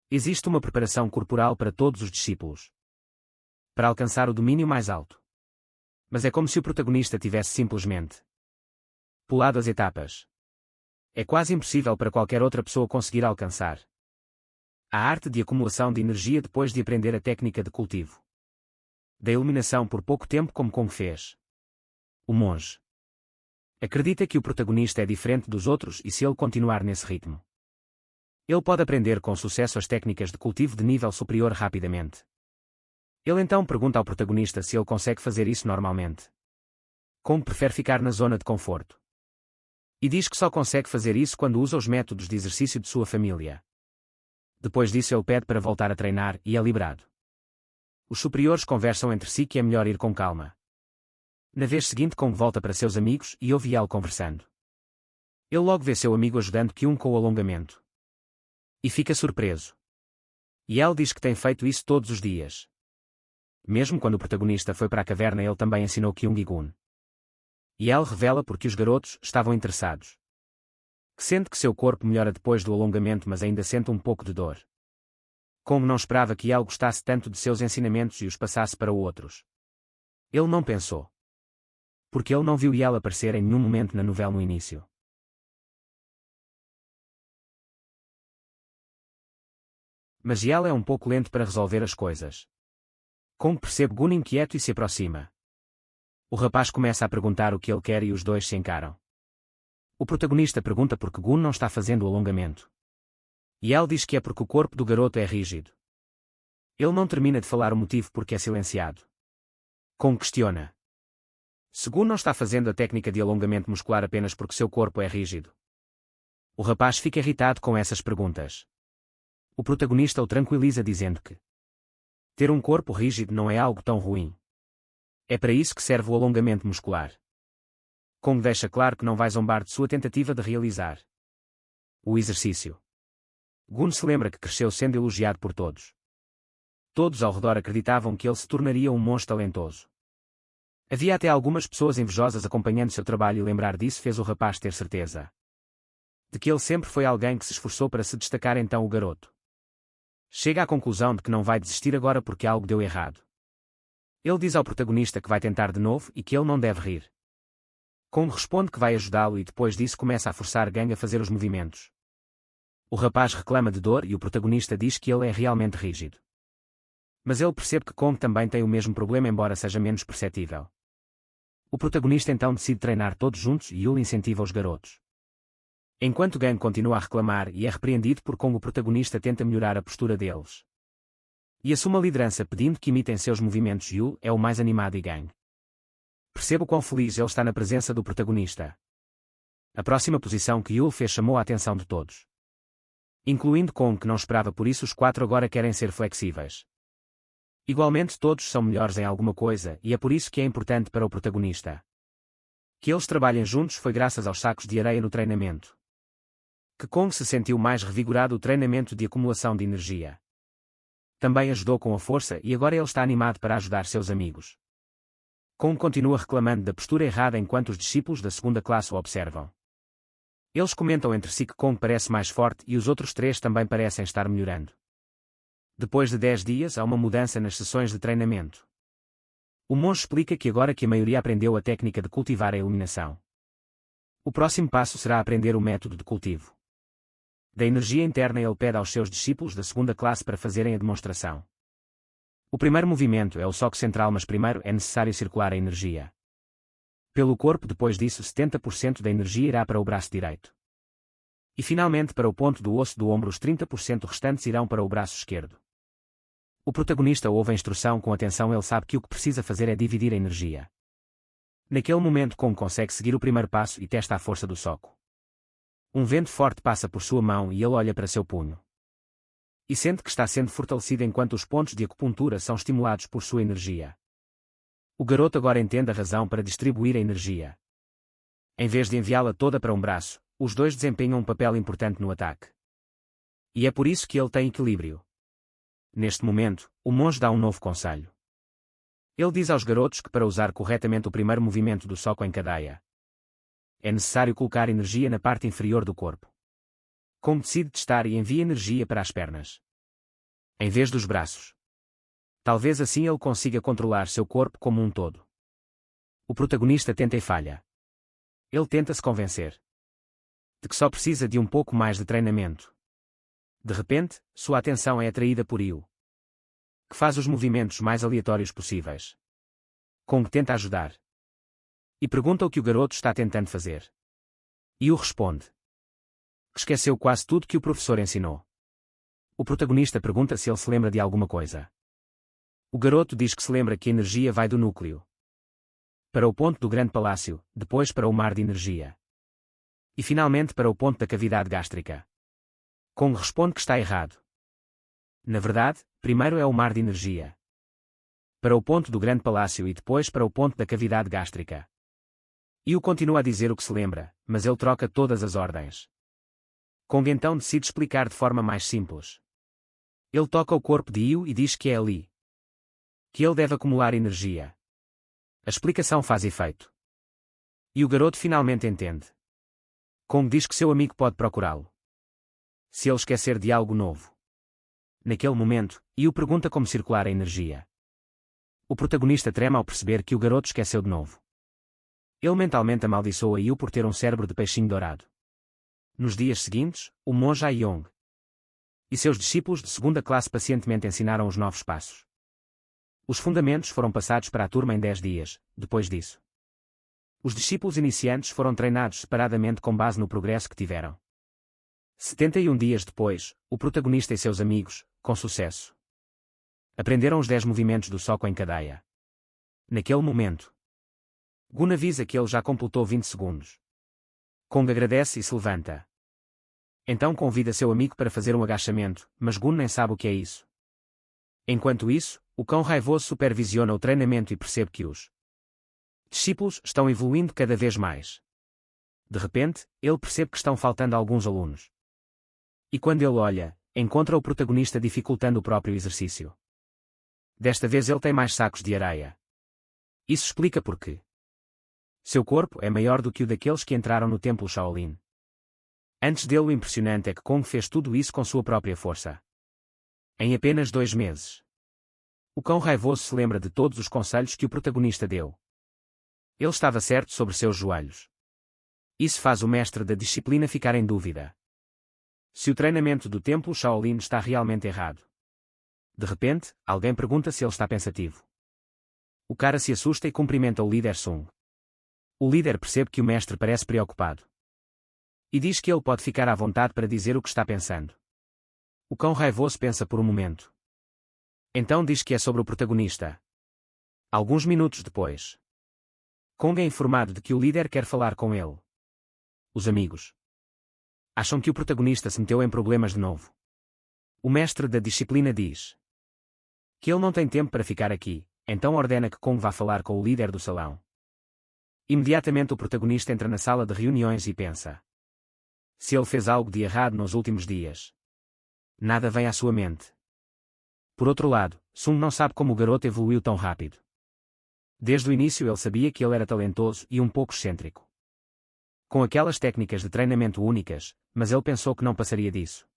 [SPEAKER 1] Existe uma preparação corporal para todos os discípulos para alcançar o domínio mais alto. Mas é como se o protagonista tivesse simplesmente pulado as etapas. É quase impossível para qualquer outra pessoa conseguir alcançar a arte de acumulação de energia depois de aprender a técnica de cultivo da iluminação por pouco tempo como Kong fez. O monge acredita que o protagonista é diferente dos outros e se ele continuar nesse ritmo, ele pode aprender com sucesso as técnicas de cultivo de nível superior rapidamente. Ele então pergunta ao protagonista se ele consegue fazer isso normalmente. Kong prefere ficar na zona de conforto e diz que só consegue fazer isso quando usa os métodos de exercício de sua família. Depois disso ele pede para voltar a treinar e é liberado. Os superiores conversam entre si que é melhor ir com calma. Na vez seguinte Kong volta para seus amigos e ouve Yal conversando. Ele logo vê seu amigo ajudando Kyun com o alongamento e fica surpreso. Yal diz que tem feito isso todos os dias. Mesmo quando o protagonista foi para a caverna ele também ensinou Kyung e Gun. Yal revela porque os garotos estavam interessados. Que sente que seu corpo melhora depois do alongamento mas ainda sente um pouco de dor. Kong não esperava que Yal gostasse tanto de seus ensinamentos e os passasse para outros. Ele não pensou. Porque ele não viu Yal aparecer em nenhum momento na novela no início. Mas Yal é um pouco lento para resolver as coisas. Kong percebe Gun inquieto e se aproxima. O rapaz começa a perguntar o que ele quer e os dois se encaram. O protagonista pergunta por que Gun não está fazendo o alongamento. Yal diz que é porque o corpo do garoto é rígido. Ele não termina de falar o motivo porque é silenciado. Kong questiona. Se Gun não está fazendo a técnica de alongamento muscular apenas porque seu corpo é rígido. O rapaz fica irritado com essas perguntas. O protagonista o tranquiliza dizendo que ter um corpo rígido não é algo tão ruim. É para isso que serve o alongamento muscular. Kong deixa claro que não vai zombar de sua tentativa de realizar o exercício. Gun se lembra que cresceu sendo elogiado por todos. Todos ao redor acreditavam que ele se tornaria um monge talentoso. Havia até algumas pessoas invejosas acompanhando seu trabalho e lembrar disso fez o rapaz ter certeza de que ele sempre foi alguém que se esforçou para se destacar. Então o garoto chega à conclusão de que não vai desistir agora porque algo deu errado. Ele diz ao protagonista que vai tentar de novo e que ele não deve rir. Kong responde que vai ajudá-lo e depois disso começa a forçar Gang a fazer os movimentos. O rapaz reclama de dor e o protagonista diz que ele é realmente rígido. Mas ele percebe que Kong também tem o mesmo problema, embora seja menos perceptível. O protagonista então decide treinar todos juntos e Yul incentiva os garotos. Enquanto Gang continua a reclamar e é repreendido por Kong, o protagonista tenta melhorar a postura deles. E assume a liderança pedindo que imitem seus movimentos. Yul é o mais animado e Gang percebe o quão feliz ele está na presença do protagonista. A próxima posição que Yul fez chamou a atenção de todos, incluindo Kong, que não esperava por isso. Os quatro agora querem ser flexíveis. Igualmente todos são melhores em alguma coisa e é por isso que é importante para o protagonista que eles trabalhem juntos. Foi graças aos sacos de areia no treinamento que Kong se sentiu mais revigorado. O treinamento de acumulação de energia também ajudou com a força e agora ele está animado para ajudar seus amigos. Kong continua reclamando da postura errada enquanto os discípulos da segunda classe o observam. Eles comentam entre si que Kong parece mais forte e os outros três também parecem estar melhorando. Depois de 10 dias há uma mudança nas sessões de treinamento. O monge explica que agora que a maioria aprendeu a técnica de cultivar a iluminação, o próximo passo será aprender o método de cultivo da energia interna. Ele pede aos seus discípulos da segunda classe para fazerem a demonstração. O primeiro movimento é o soco central, mas primeiro é necessário circular a energia pelo corpo. Depois disso 70% da energia irá para o braço direito. E finalmente para o ponto do osso do ombro. Os 30% restantes irão para o braço esquerdo. O protagonista ouve a instrução com atenção. Ele sabe que o que precisa fazer é dividir a energia. Naquele momento Kong consegue seguir o primeiro passo e testa a força do soco. Um vento forte passa por sua mão e ele olha para seu punho e sente que está sendo fortalecido enquanto os pontos de acupuntura são estimulados por sua energia. O garoto agora entende a razão para distribuir a energia. Em vez de enviá-la toda para um braço, os dois desempenham um papel importante no ataque. E é por isso que ele tem equilíbrio. Neste momento, o monge dá um novo conselho. Ele diz aos garotos que para usar corretamente o primeiro movimento do soco em cadeia, é necessário colocar energia na parte inferior do corpo. Kong decide testar e envia energia para as pernas, em vez dos braços. Talvez assim ele consiga controlar seu corpo como um todo. O protagonista tenta e falha. Ele tenta se convencer de que só precisa de um pouco mais de treinamento. De repente, sua atenção é atraída por Yul, que faz os movimentos mais aleatórios possíveis. Kong tenta ajudar e pergunta o que o garoto está tentando fazer. Yul responde que esqueceu quase tudo que o professor ensinou. O protagonista pergunta se ele se lembra de alguma coisa. O garoto diz que se lembra que a energia vai do núcleo para o ponto do grande palácio, depois para o mar de energia e finalmente para o ponto da cavidade gástrica. Kong responde que está errado. Na verdade, primeiro é o mar de energia para o ponto do grande palácio e depois para o ponto da cavidade gástrica. Yul continua a dizer o que se lembra, mas ele troca todas as ordens. Kong então decide explicar de forma mais simples. Ele toca o corpo de Yul e diz que é ali que ele deve acumular energia. A explicação faz efeito. E o garoto finalmente entende. Kong diz que seu amigo pode procurá-lo se ele esquecer de algo novo. Naquele momento, Yul pergunta como circular a energia. O protagonista trema ao perceber que o garoto esqueceu de novo. Ele mentalmente amaldiçoa Yul por ter um cérebro de peixinho dourado. Nos dias seguintes, o monge Aiyong e seus discípulos de segunda classe pacientemente ensinaram os novos passos. Os fundamentos foram passados para a turma em 10 dias. Depois disso, os discípulos iniciantes foram treinados separadamente com base no progresso que tiveram. 71 dias depois, o protagonista e seus amigos, com sucesso, aprenderam os 10 movimentos do soco em cadeia. Naquele momento, Gun avisa que ele já completou 20 segundos. Kong agradece e se levanta. Então convida seu amigo para fazer um agachamento, mas Gun nem sabe o que é isso. Enquanto isso, o cão raivoso supervisiona o treinamento e percebe que os discípulos estão evoluindo cada vez mais. De repente, ele percebe que estão faltando alguns alunos. E quando ele olha, encontra o protagonista dificultando o próprio exercício. Desta vez ele tem mais sacos de areia. Isso explica porquê. Seu corpo é maior do que o daqueles que entraram no templo Shaolin. Antes dele, o impressionante é que Kong fez tudo isso com sua própria força. Em apenas 2 meses. O cão raivoso se lembra de todos os conselhos que o protagonista deu. Ele estava certo sobre seus joelhos. Isso faz o mestre da disciplina ficar em dúvida. Se o treinamento do templo Shaolin está realmente errado. De repente, alguém pergunta se ele está pensativo. O cara se assusta e cumprimenta o líder Sung. O líder percebe que o mestre parece preocupado. E diz que ele pode ficar à vontade para dizer o que está pensando. O cão raivoso pensa por um momento. Então diz que é sobre o protagonista. Alguns minutos depois, Kong é informado de que o líder quer falar com ele. Os amigos acham que o protagonista se meteu em problemas de novo. O mestre da disciplina diz que ele não tem tempo para ficar aqui, então ordena que Kong vá falar com o líder do salão. Imediatamente o protagonista entra na sala de reuniões e pensa: se ele fez algo de errado nos últimos dias. Nada vem à sua mente. Por outro lado, Sung não sabe como o garoto evoluiu tão rápido. Desde o início ele sabia que ele era talentoso e um pouco excêntrico. Com aquelas técnicas de treinamento únicas, mas ele pensou que não passaria disso.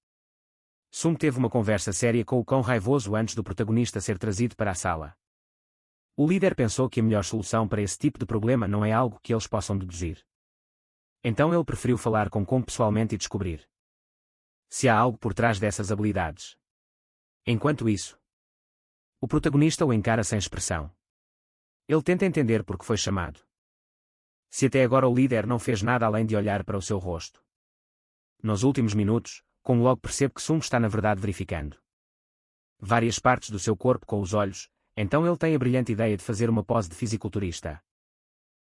[SPEAKER 1] Sung teve uma conversa séria com o cão raivoso antes do protagonista ser trazido para a sala. O líder pensou que a melhor solução para esse tipo de problema não é algo que eles possam deduzir. Então ele preferiu falar com Kong pessoalmente e descobrir se há algo por trás dessas habilidades. Enquanto isso, o protagonista o encara sem expressão. Ele tenta entender por que foi chamado. Se até agora o líder não fez nada além de olhar para o seu rosto. Nos últimos minutos, Kong logo percebe que Sung está na verdade verificando várias partes do seu corpo com os olhos, então ele tem a brilhante ideia de fazer uma pose de fisiculturista.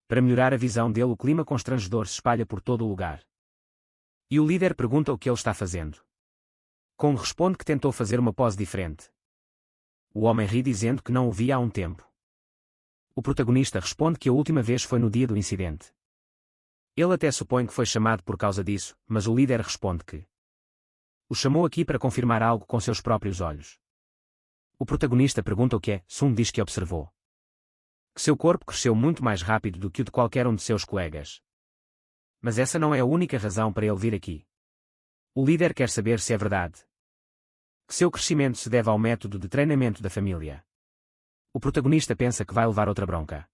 [SPEAKER 1] Para melhorar a visão dele, o clima constrangedor se espalha por todo o lugar. E o líder pergunta o que ele está fazendo. Kong responde que tentou fazer uma pose diferente. O homem ri dizendo que não o via há um tempo. O protagonista responde que a última vez foi no dia do incidente. Ele até supõe que foi chamado por causa disso, mas o líder responde que o chamou aqui para confirmar algo com seus próprios olhos. O protagonista pergunta o que é. Sung diz que observou que seu corpo cresceu muito mais rápido do que o de qualquer um de seus colegas. Mas essa não é a única razão para ele vir aqui. O líder quer saber se é verdade que seu crescimento se deve ao método de treinamento da família. O protagonista pensa que vai levar outra bronca.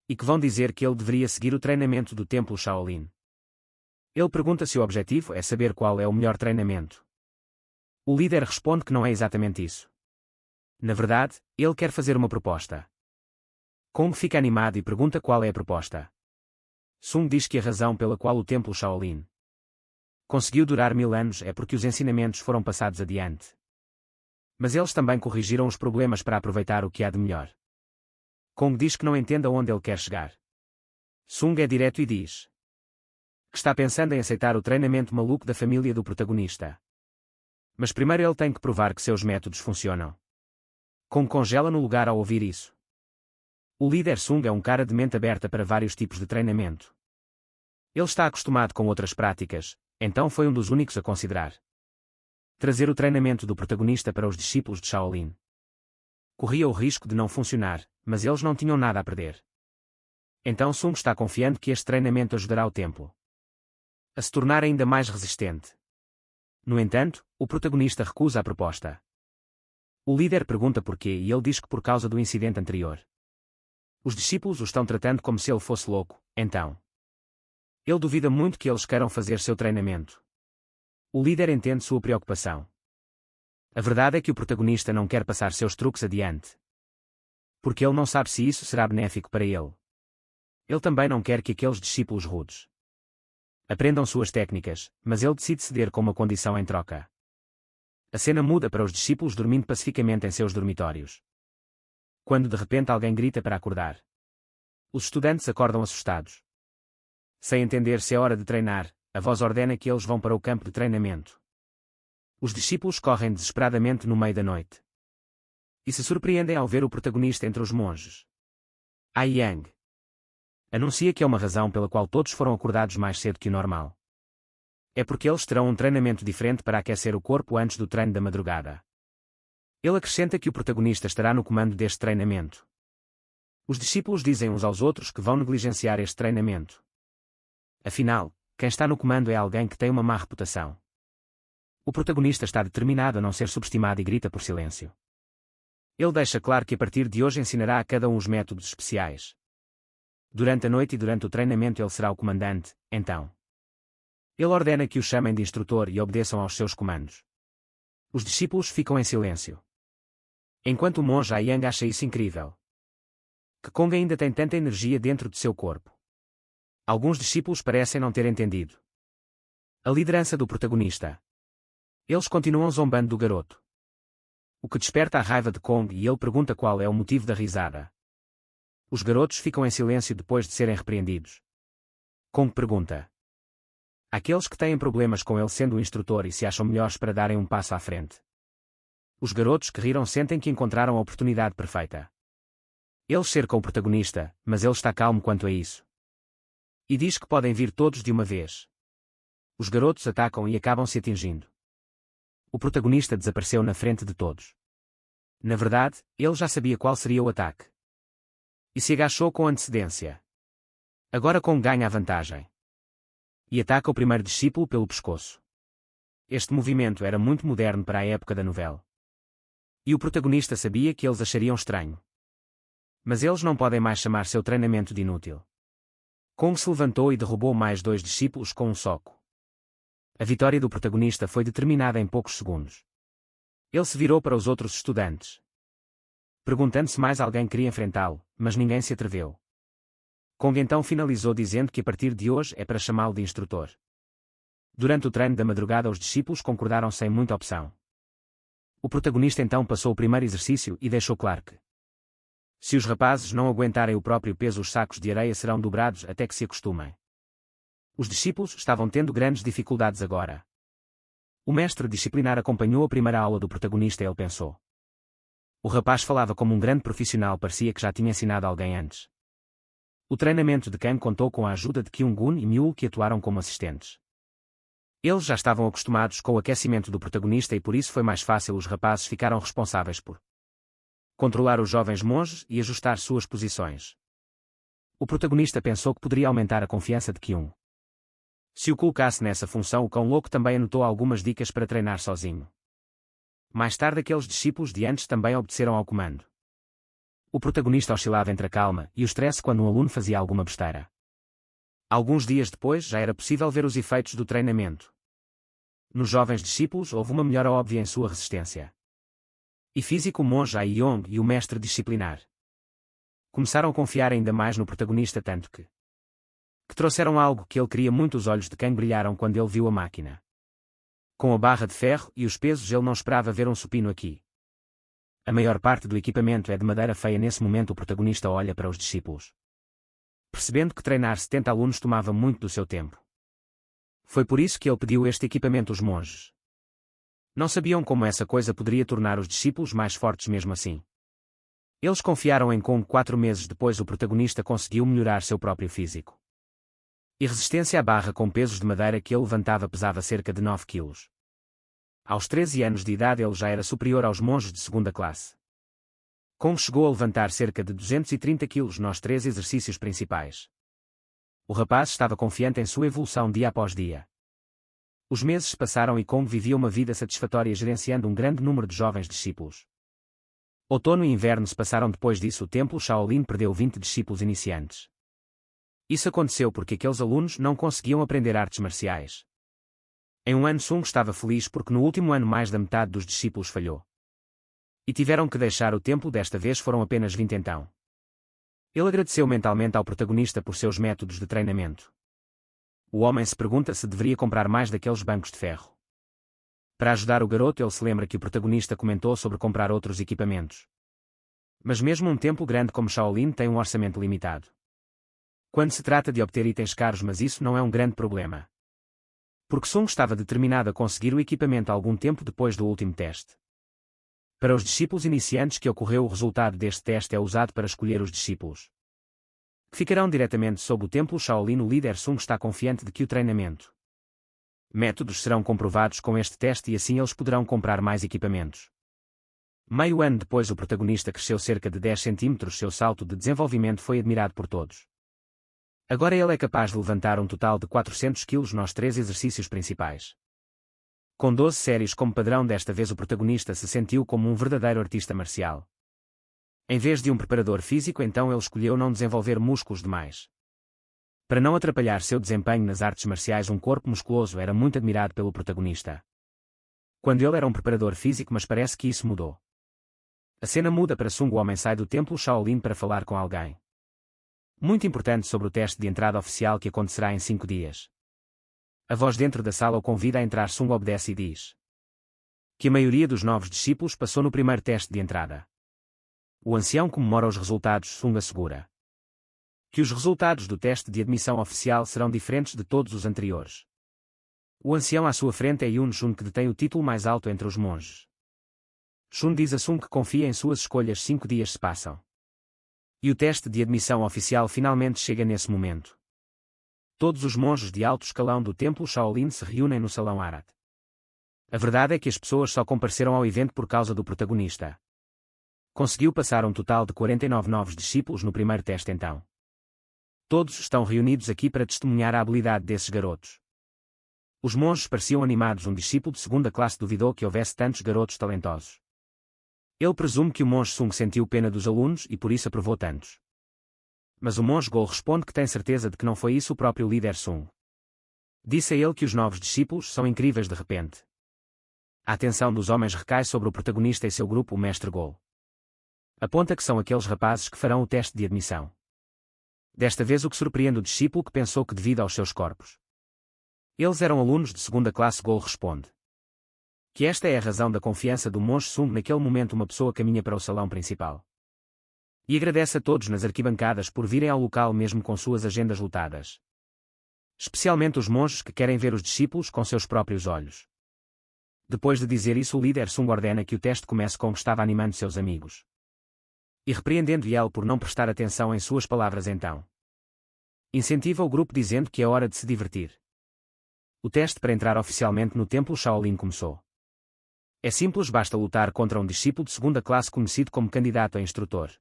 [SPEAKER 1] E que vão dizer que ele deveria seguir o treinamento do templo Shaolin. Ele pergunta se o objetivo é saber qual é o melhor treinamento. O líder responde que não é exatamente isso. Na verdade, ele quer fazer uma proposta. Kong fica animado e pergunta qual é a proposta. Sung diz que a razão pela qual o templo Shaolin conseguiu durar 1000 anos é porque os ensinamentos foram passados adiante. Mas eles também corrigiram os problemas para aproveitar o que há de melhor. Kong diz que não entende aonde ele quer chegar. Sung é direto e diz que está pensando em aceitar o treinamento maluco da família do protagonista. Mas primeiro ele tem que provar que seus métodos funcionam. Kong congela no lugar ao ouvir isso. O líder Sung é um cara de mente aberta para vários tipos de treinamento. Ele está acostumado com outras práticas, então foi um dos únicos a considerar trazer o treinamento do protagonista para os discípulos de Shaolin. Corria o risco de não funcionar, mas eles não tinham nada a perder. Então Sung está confiante que este treinamento ajudará o templo a se tornar ainda mais resistente. No entanto, o protagonista recusa a proposta. O líder pergunta porquê e ele diz que por causa do incidente anterior. Os discípulos o estão tratando como se ele fosse louco, então ele duvida muito que eles queiram fazer seu treinamento. O líder entende sua preocupação. A verdade é que o protagonista não quer passar seus truques adiante. Porque ele não sabe se isso será benéfico para ele. Ele também não quer que aqueles discípulos rudes aprendam suas técnicas, mas ele decide ceder com uma condição em troca. A cena muda para os discípulos dormindo pacificamente em seus dormitórios. Quando de repente alguém grita para acordar. Os estudantes acordam assustados. Sem entender se é hora de treinar, a voz ordena que eles vão para o campo de treinamento. Os discípulos correm desesperadamente no meio da noite. E se surpreendem ao ver o protagonista entre os monges. Ai Yang anuncia que é uma razão pela qual todos foram acordados mais cedo que o normal. É porque eles terão um treinamento diferente para aquecer o corpo antes do treino da madrugada. Ele acrescenta que o protagonista estará no comando deste treinamento. Os discípulos dizem uns aos outros que vão negligenciar este treinamento. Afinal, quem está no comando é alguém que tem uma má reputação. O protagonista está determinado a não ser subestimado e grita por silêncio. Ele deixa claro que a partir de hoje ensinará a cada um os métodos especiais. Durante a noite e durante o treinamento ele será o comandante, então. Ele ordena que o chamem de instrutor e obedeçam aos seus comandos. Os discípulos ficam em silêncio. Enquanto o monge Yang acha isso incrível. Que Kong ainda tem tanta energia dentro de seu corpo. Alguns discípulos parecem não ter entendido. A liderança do protagonista. Eles continuam zombando do garoto. O que desperta a raiva de Kong e ele pergunta qual é o motivo da risada. Os garotos ficam em silêncio depois de serem repreendidos. Kong pergunta. Aqueles que têm problemas com ele sendo o instrutor e se acham melhores para darem um passo à frente. Os garotos que riram sentem que encontraram a oportunidade perfeita. Eles cercam o protagonista, mas ele está calmo quanto a isso. E diz que podem vir todos de uma vez. Os garotos atacam e acabam se atingindo. O protagonista desapareceu na frente de todos. Na verdade, ele já sabia qual seria o ataque. E se agachou com antecedência. Agora Kong ganha a vantagem. E ataca o primeiro discípulo pelo pescoço. Este movimento era muito moderno para a época da novela. E o protagonista sabia que eles achariam estranho. Mas eles não podem mais chamar seu treinamento de inútil. Kong se levantou e derrubou mais 2 discípulos com um soco. A vitória do protagonista foi determinada em poucos segundos. Ele se virou para os outros estudantes, perguntando se mais alguém queria enfrentá-lo, mas ninguém se atreveu. Kong então finalizou dizendo que a partir de hoje é para chamá-lo de instrutor. Durante o treino da madrugada os discípulos concordaram sem muita opção. O protagonista então passou o primeiro exercício e deixou claro que, se os rapazes não aguentarem o próprio peso, os sacos de areia serão dobrados até que se acostumem. Os discípulos estavam tendo grandes dificuldades agora. O mestre disciplinar acompanhou a primeira aula do protagonista e ele pensou. O rapaz falava como um grande profissional, parecia que já tinha ensinado alguém antes. O treinamento de Kang contou com a ajuda de Kyung-gun e Myul, que atuaram como assistentes. Eles já estavam acostumados com o aquecimento do protagonista e por isso foi mais fácil. Os rapazes ficaram responsáveis por controlar os jovens monges e ajustar suas posições. O protagonista pensou que poderia aumentar a confiança de Kyung. Se o colocasse nessa função, o cão louco também anotou algumas dicas para treinar sozinho. Mais tarde aqueles discípulos de antes também obedeceram ao comando. O protagonista oscilava entre a calma e o estresse quando um aluno fazia alguma besteira. Alguns dias depois já era possível ver os efeitos do treinamento. Nos jovens discípulos houve uma melhora óbvia em sua resistência. E físico, o monge Aiyong e o mestre disciplinar começaram a confiar ainda mais no protagonista, tanto que trouxeram algo que ele queria muito. Os olhos de Kang brilharam quando ele viu a máquina. Com a barra de ferro e os pesos, ele não esperava ver um supino aqui. A maior parte do equipamento é de madeira feia. Nesse momento o protagonista olha para os discípulos, percebendo que treinar 70 alunos tomava muito do seu tempo. Foi por isso que ele pediu este equipamento. Os monges não sabiam como essa coisa poderia tornar os discípulos mais fortes mesmo assim. Eles confiaram em Kong. 4 meses depois o protagonista conseguiu melhorar seu próprio físico. E resistência à barra com pesos de madeira que ele levantava pesava cerca de 9 quilos. Aos 13 anos de idade ele já era superior aos monges de segunda classe. Kong chegou a levantar cerca de 230 quilos nos 3 exercícios principais. O rapaz estava confiante em sua evolução dia após dia. Os meses passaram e Kong vivia uma vida satisfatória gerenciando um grande número de jovens discípulos. Outono e inverno se passaram. Depois disso o templo Shaolin perdeu 20 discípulos iniciantes. Isso aconteceu porque aqueles alunos não conseguiam aprender artes marciais. Em um ano Sung estava feliz porque no último ano mais da metade dos discípulos falhou. E tiveram que deixar o templo. Desta vez foram apenas 20 então. Ele agradeceu mentalmente ao protagonista por seus métodos de treinamento. O homem se pergunta se deveria comprar mais daqueles bancos de ferro. Para ajudar o garoto, ele se lembra que o protagonista comentou sobre comprar outros equipamentos. Mas mesmo um templo grande como Shaolin tem um orçamento limitado. Quando se trata de obter itens caros, mas isso não é um grande problema. Porque Sung estava determinado a conseguir o equipamento algum tempo depois do último teste. Para os discípulos iniciantes que ocorreu, o resultado deste teste é usado para escolher os discípulos que ficarão diretamente sob o templo Shaolin. O líder Sung está confiante de que o treinamento métodos serão comprovados com este teste e assim eles poderão comprar mais equipamentos. Meio ano depois o protagonista cresceu cerca de 10 centímetros. Seu salto de desenvolvimento foi admirado por todos. Agora ele é capaz de levantar um total de 400 quilos nos 3 exercícios principais. Com 12 séries como padrão, desta vez o protagonista se sentiu como um verdadeiro artista marcial. Em vez de um preparador físico, então ele escolheu não desenvolver músculos demais. Para não atrapalhar seu desempenho nas artes marciais, um corpo musculoso era muito admirado pelo protagonista. Quando ele era um preparador físico, mas parece que isso mudou. A cena muda para Sung. O homem sai do templo Shaolin para falar com alguém muito importante sobre o teste de entrada oficial que acontecerá em 5 dias. A voz dentro da sala o convida a entrar. Sung obedece e diz que a maioria dos novos discípulos passou no primeiro teste de entrada. O ancião comemora os resultados. Sung assegura que os resultados do teste de admissão oficial serão diferentes de todos os anteriores. O ancião à sua frente é Yun Shun, que detém o título mais alto entre os monges. Shun diz a Sung que confia em suas escolhas. 5 dias se passam. E o teste de admissão oficial finalmente chega nesse momento. Todos os monges de alto escalão do templo Shaolin se reúnem no salão Arat. A verdade é que as pessoas só compareceram ao evento por causa do protagonista. Conseguiu passar um total de 49 novos discípulos no primeiro teste então. Todos estão reunidos aqui para testemunhar a habilidade desses garotos. Os monges pareciam animados. Um discípulo de segunda classe duvidou que houvesse tantos garotos talentosos. Ele presume que o monge Sung sentiu pena dos alunos e por isso aprovou tantos. Mas o monge Gol responde que tem certeza de que não foi isso o próprio líder Sung. Disse a ele que os novos discípulos são incríveis de repente. A atenção dos homens recai sobre o protagonista e seu grupo. O mestre Gol aponta que são aqueles rapazes que farão o teste de admissão. Desta vez o que surpreende o discípulo, que pensou que devido aos seus corpos eles eram alunos de segunda classe. Gol responde que esta é a razão da confiança do monge Sung. Naquele momento uma pessoa caminha para o salão principal e agradece a todos nas arquibancadas por virem ao local mesmo com suas agendas lotadas. Especialmente os monges que querem ver os discípulos com seus próprios olhos. Depois de dizer isso, o líder Sung ordena que o teste comece como estava, animando seus amigos e repreendendo Yel por não prestar atenção em suas palavras. Então incentiva o grupo dizendo que é hora de se divertir. O teste para entrar oficialmente no templo Shaolin começou. É simples, basta lutar contra um discípulo de segunda classe conhecido como candidato a instrutor.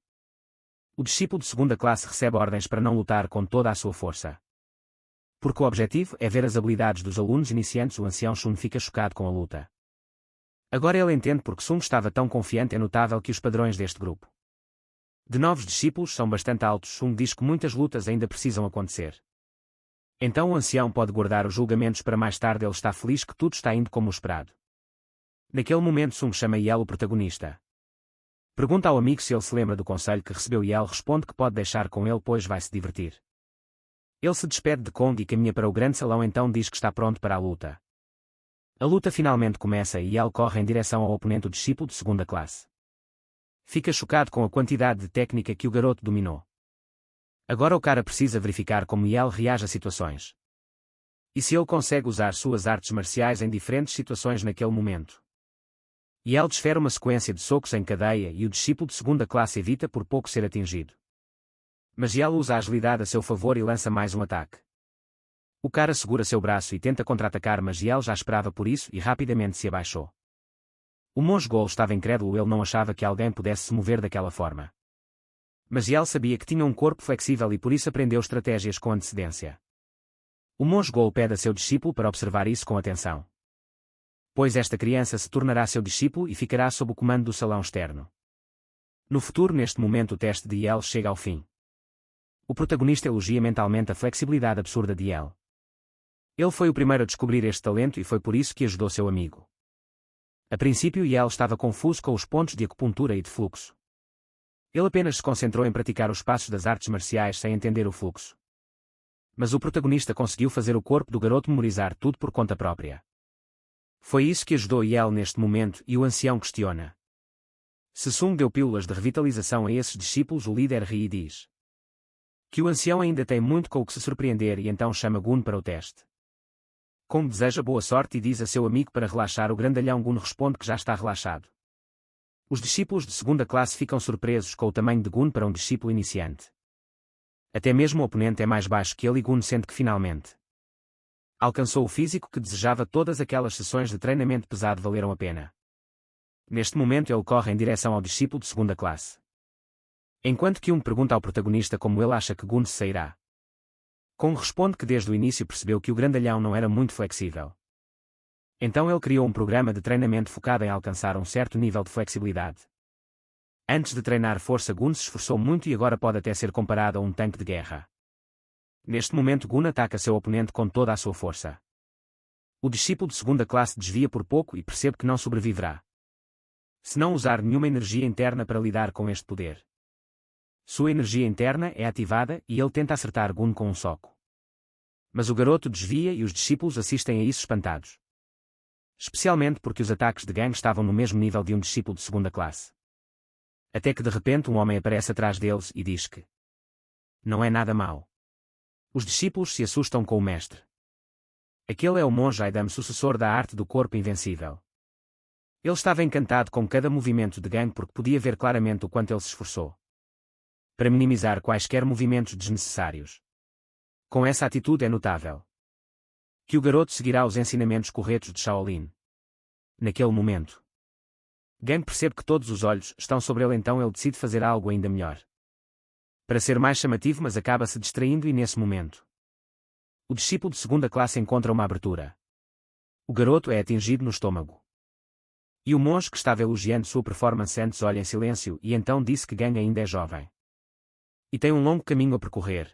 [SPEAKER 1] O discípulo de segunda classe recebe ordens para não lutar com toda a sua força, porque o objetivo é ver as habilidades dos alunos iniciantes. O ancião Shun fica chocado com a luta. Agora ele entende porque Sung estava tão confiante. É notável que os padrões deste grupo de novos discípulos são bastante altos. Sung diz que muitas lutas ainda precisam acontecer. Então o ancião pode guardar os julgamentos para mais tarde. Ele está feliz que tudo está indo como o esperado. Naquele momento Sung chama Yel, o protagonista. Pergunta ao amigo se ele se lembra do conselho que recebeu. Yel responde que pode deixar com ele, pois vai se divertir. Ele se despede de Kong e caminha para o grande salão. Então diz que está pronto para a luta. A luta finalmente começa e Yel corre em direção ao oponente, o discípulo de segunda classe. Fica chocado com a quantidade de técnica que o garoto dominou. Agora o cara precisa verificar como Yel reage a situações. E se ele consegue usar suas artes marciais em diferentes situações naquele momento. Yel desfere uma sequência de socos em cadeia e o discípulo de segunda classe evita por pouco ser atingido. Mas Yel usa a agilidade a seu favor e lança mais um ataque. O cara segura seu braço e tenta contra-atacar, mas Yel já esperava por isso e rapidamente se abaixou. O monge Gol estava incrédulo. Ele não achava que alguém pudesse se mover daquela forma. Mas Yel sabia que tinha um corpo flexível e por isso aprendeu estratégias com antecedência. O monge Gol pede a seu discípulo para observar isso com atenção, pois esta criança se tornará seu discípulo e ficará sob o comando do salão externo. No futuro, neste momento, o teste de Yel chega ao fim. O protagonista elogia mentalmente a flexibilidade absurda de Yel. Ele foi o primeiro a descobrir este talento e foi por isso que ajudou seu amigo. A princípio, Yel estava confuso com os pontos de acupuntura e de fluxo. Ele apenas se concentrou em praticar os passos das artes marciais sem entender o fluxo. Mas o protagonista conseguiu fazer o corpo do garoto memorizar tudo por conta própria. Foi isso que ajudou Yel neste momento, e o ancião questiona se Sung deu pílulas de revitalização a esses discípulos. O líder ri e diz que o ancião ainda tem muito com o que se surpreender e então chama Gun para o teste. Kong deseja boa sorte e diz a seu amigo para relaxar. O grandalhão Gun responde que já está relaxado. Os discípulos de segunda classe ficam surpresos com o tamanho de Gun para um discípulo iniciante. Até mesmo o oponente é mais baixo que ele e Gun sente que finalmente alcançou o físico que desejava. Todas aquelas sessões de treinamento pesado valeram a pena. Neste momento ele corre em direção ao discípulo de segunda classe. Enquanto que pergunta ao protagonista como ele acha que Gun se sairá. Kong responde que desde o início percebeu que o grandalhão não era muito flexível. Então ele criou um programa de treinamento focado em alcançar um certo nível de flexibilidade. Antes de treinar força, Gun se esforçou muito e agora pode até ser comparado a um tanque de guerra. Neste momento, Gun ataca seu oponente com toda a sua força. O discípulo de segunda classe desvia por pouco e percebe que não sobreviverá se não usar nenhuma energia interna para lidar com este poder. Sua energia interna é ativada e ele tenta acertar Gun com um soco. Mas o garoto desvia e os discípulos assistem a isso espantados. Especialmente porque os ataques de Gang estavam no mesmo nível de um discípulo de segunda classe. Até que de repente um homem aparece atrás deles e diz que não é nada mau. Os discípulos se assustam com o mestre. Aquele é o monge Aidam, sucessor da arte do corpo invencível. Ele estava encantado com cada movimento de Gang porque podia ver claramente o quanto ele se esforçou para minimizar quaisquer movimentos desnecessários. Com essa atitude é notável que o garoto seguirá os ensinamentos corretos de Shaolin. Naquele momento, Gang percebe que todos os olhos estão sobre ele, então ele decide fazer algo ainda melhor para ser mais chamativo, mas acaba se distraindo e nesse momento o discípulo de segunda classe encontra uma abertura. O garoto é atingido no estômago. E o monge que estava elogiando sua performance antes olha em silêncio e então disse que Gang ainda é jovem e tem um longo caminho a percorrer.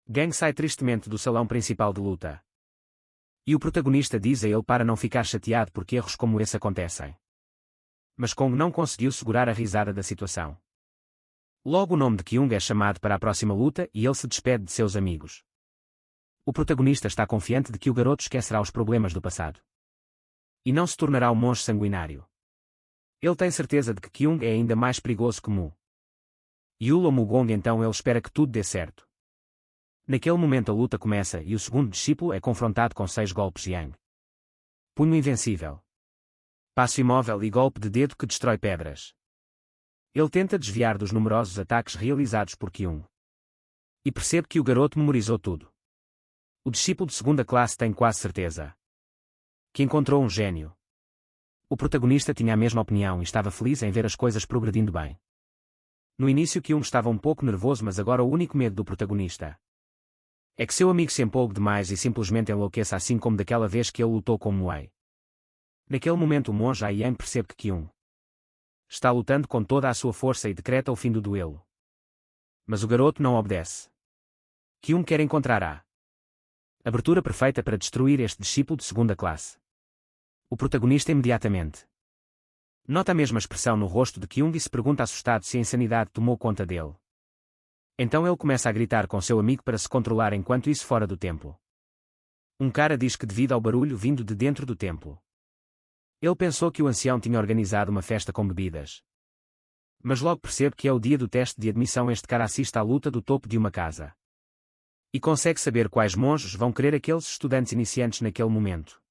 [SPEAKER 1] Gang sai tristemente do salão principal de luta. E o protagonista diz a ele para não ficar chateado porque erros como esse acontecem. Mas Kong não conseguiu segurar a risada da situação. Logo o nome de Kyung é chamado para a próxima luta e ele se despede de seus amigos. O protagonista está confiante de que o garoto esquecerá os problemas do passado e não se tornará um monge sanguinário. Ele tem certeza de que Kyung é ainda mais perigoso que Mu. Yulo Mugong, então ele espera que tudo dê certo. Naquele momento a luta começa e o segundo discípulo é confrontado com 6 golpes Yang. Punho invencível, passo imóvel e golpe de dedo que destrói pedras. Ele tenta desviar dos numerosos ataques realizados por Kyung. E percebe que o garoto memorizou tudo. O discípulo de segunda classe tem quase certeza que encontrou um gênio. O protagonista tinha a mesma opinião e estava feliz em ver as coisas progredindo bem. No início Kyung estava um pouco nervoso, mas agora o único medo do protagonista é que seu amigo se empolgue demais e simplesmente enlouqueça, assim como daquela vez que ele lutou com Muay. Naquele momento o monge Ayan percebe que Kyung está lutando com toda a sua força e decreta o fim do duelo. Mas o garoto não obedece. Kyung quer encontrar a abertura perfeita para destruir este discípulo de segunda classe. O protagonista imediatamente nota a mesma expressão no rosto de Kyung e se pergunta assustado se a insanidade tomou conta dele. Então ele começa a gritar com seu amigo para se controlar enquanto isso fora do templo. Um cara diz que devido ao barulho vindo de dentro do templo, ele pensou que o ancião tinha organizado uma festa com bebidas. Mas logo percebe que é o dia do teste de admissão. Este cara assiste à luta do topo de uma casa e consegue saber quais monges vão querer aqueles estudantes iniciantes naquele momento.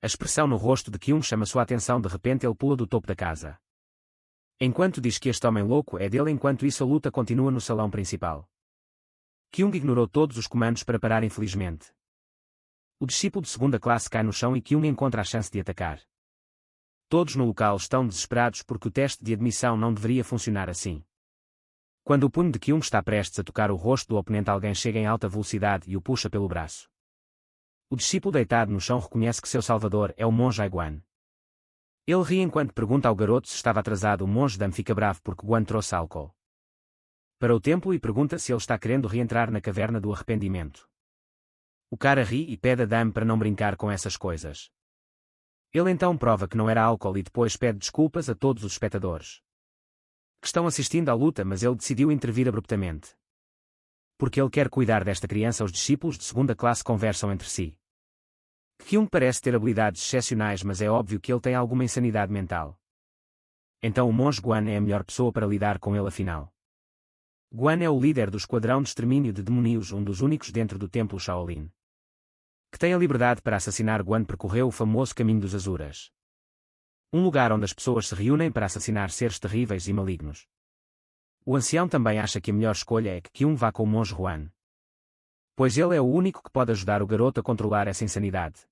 [SPEAKER 1] A expressão no rosto de Kyung chama sua atenção. De repente ele pula do topo da casa. Enquanto diz que este homem louco é dele, enquanto isso a luta continua no salão principal. Kyung ignorou todos os comandos para parar infelizmente. O discípulo de segunda classe cai no chão e Kyung encontra a chance de atacar. Todos no local estão desesperados porque o teste de admissão não deveria funcionar assim. Quando o punho de Kyung está prestes a tocar o rosto do oponente, alguém chega em alta velocidade e o puxa pelo braço. O discípulo deitado no chão reconhece que seu salvador é o monge Aiguan. Ele ri enquanto pergunta ao garoto se estava atrasado. O monge Dam fica bravo porque Guan trouxe álcool para o templo e pergunta se ele está querendo reentrar na caverna do arrependimento. O cara ri e pede a Dam para não brincar com essas coisas. Ele então prova que não era álcool e depois pede desculpas a todos os espectadores que estão assistindo à luta, mas ele decidiu intervir abruptamente. Porque ele quer cuidar desta criança. Os discípulos de segunda classe conversam entre si. Kyung parece ter habilidades excepcionais, mas é óbvio que ele tem alguma insanidade mental. Então o monge Guan é a melhor pessoa para lidar com ele afinal. Guan é o líder do esquadrão de extermínio de demónios, um dos únicos dentro do templo Shaolin que tem a liberdade para assassinar. Guan percorreu o famoso caminho dos Azuras, um lugar onde as pessoas se reúnem para assassinar seres terríveis e malignos. O ancião também acha que a melhor escolha é que Kyung vá com o monge Guan, pois ele é o único que pode ajudar o garoto a controlar essa insanidade.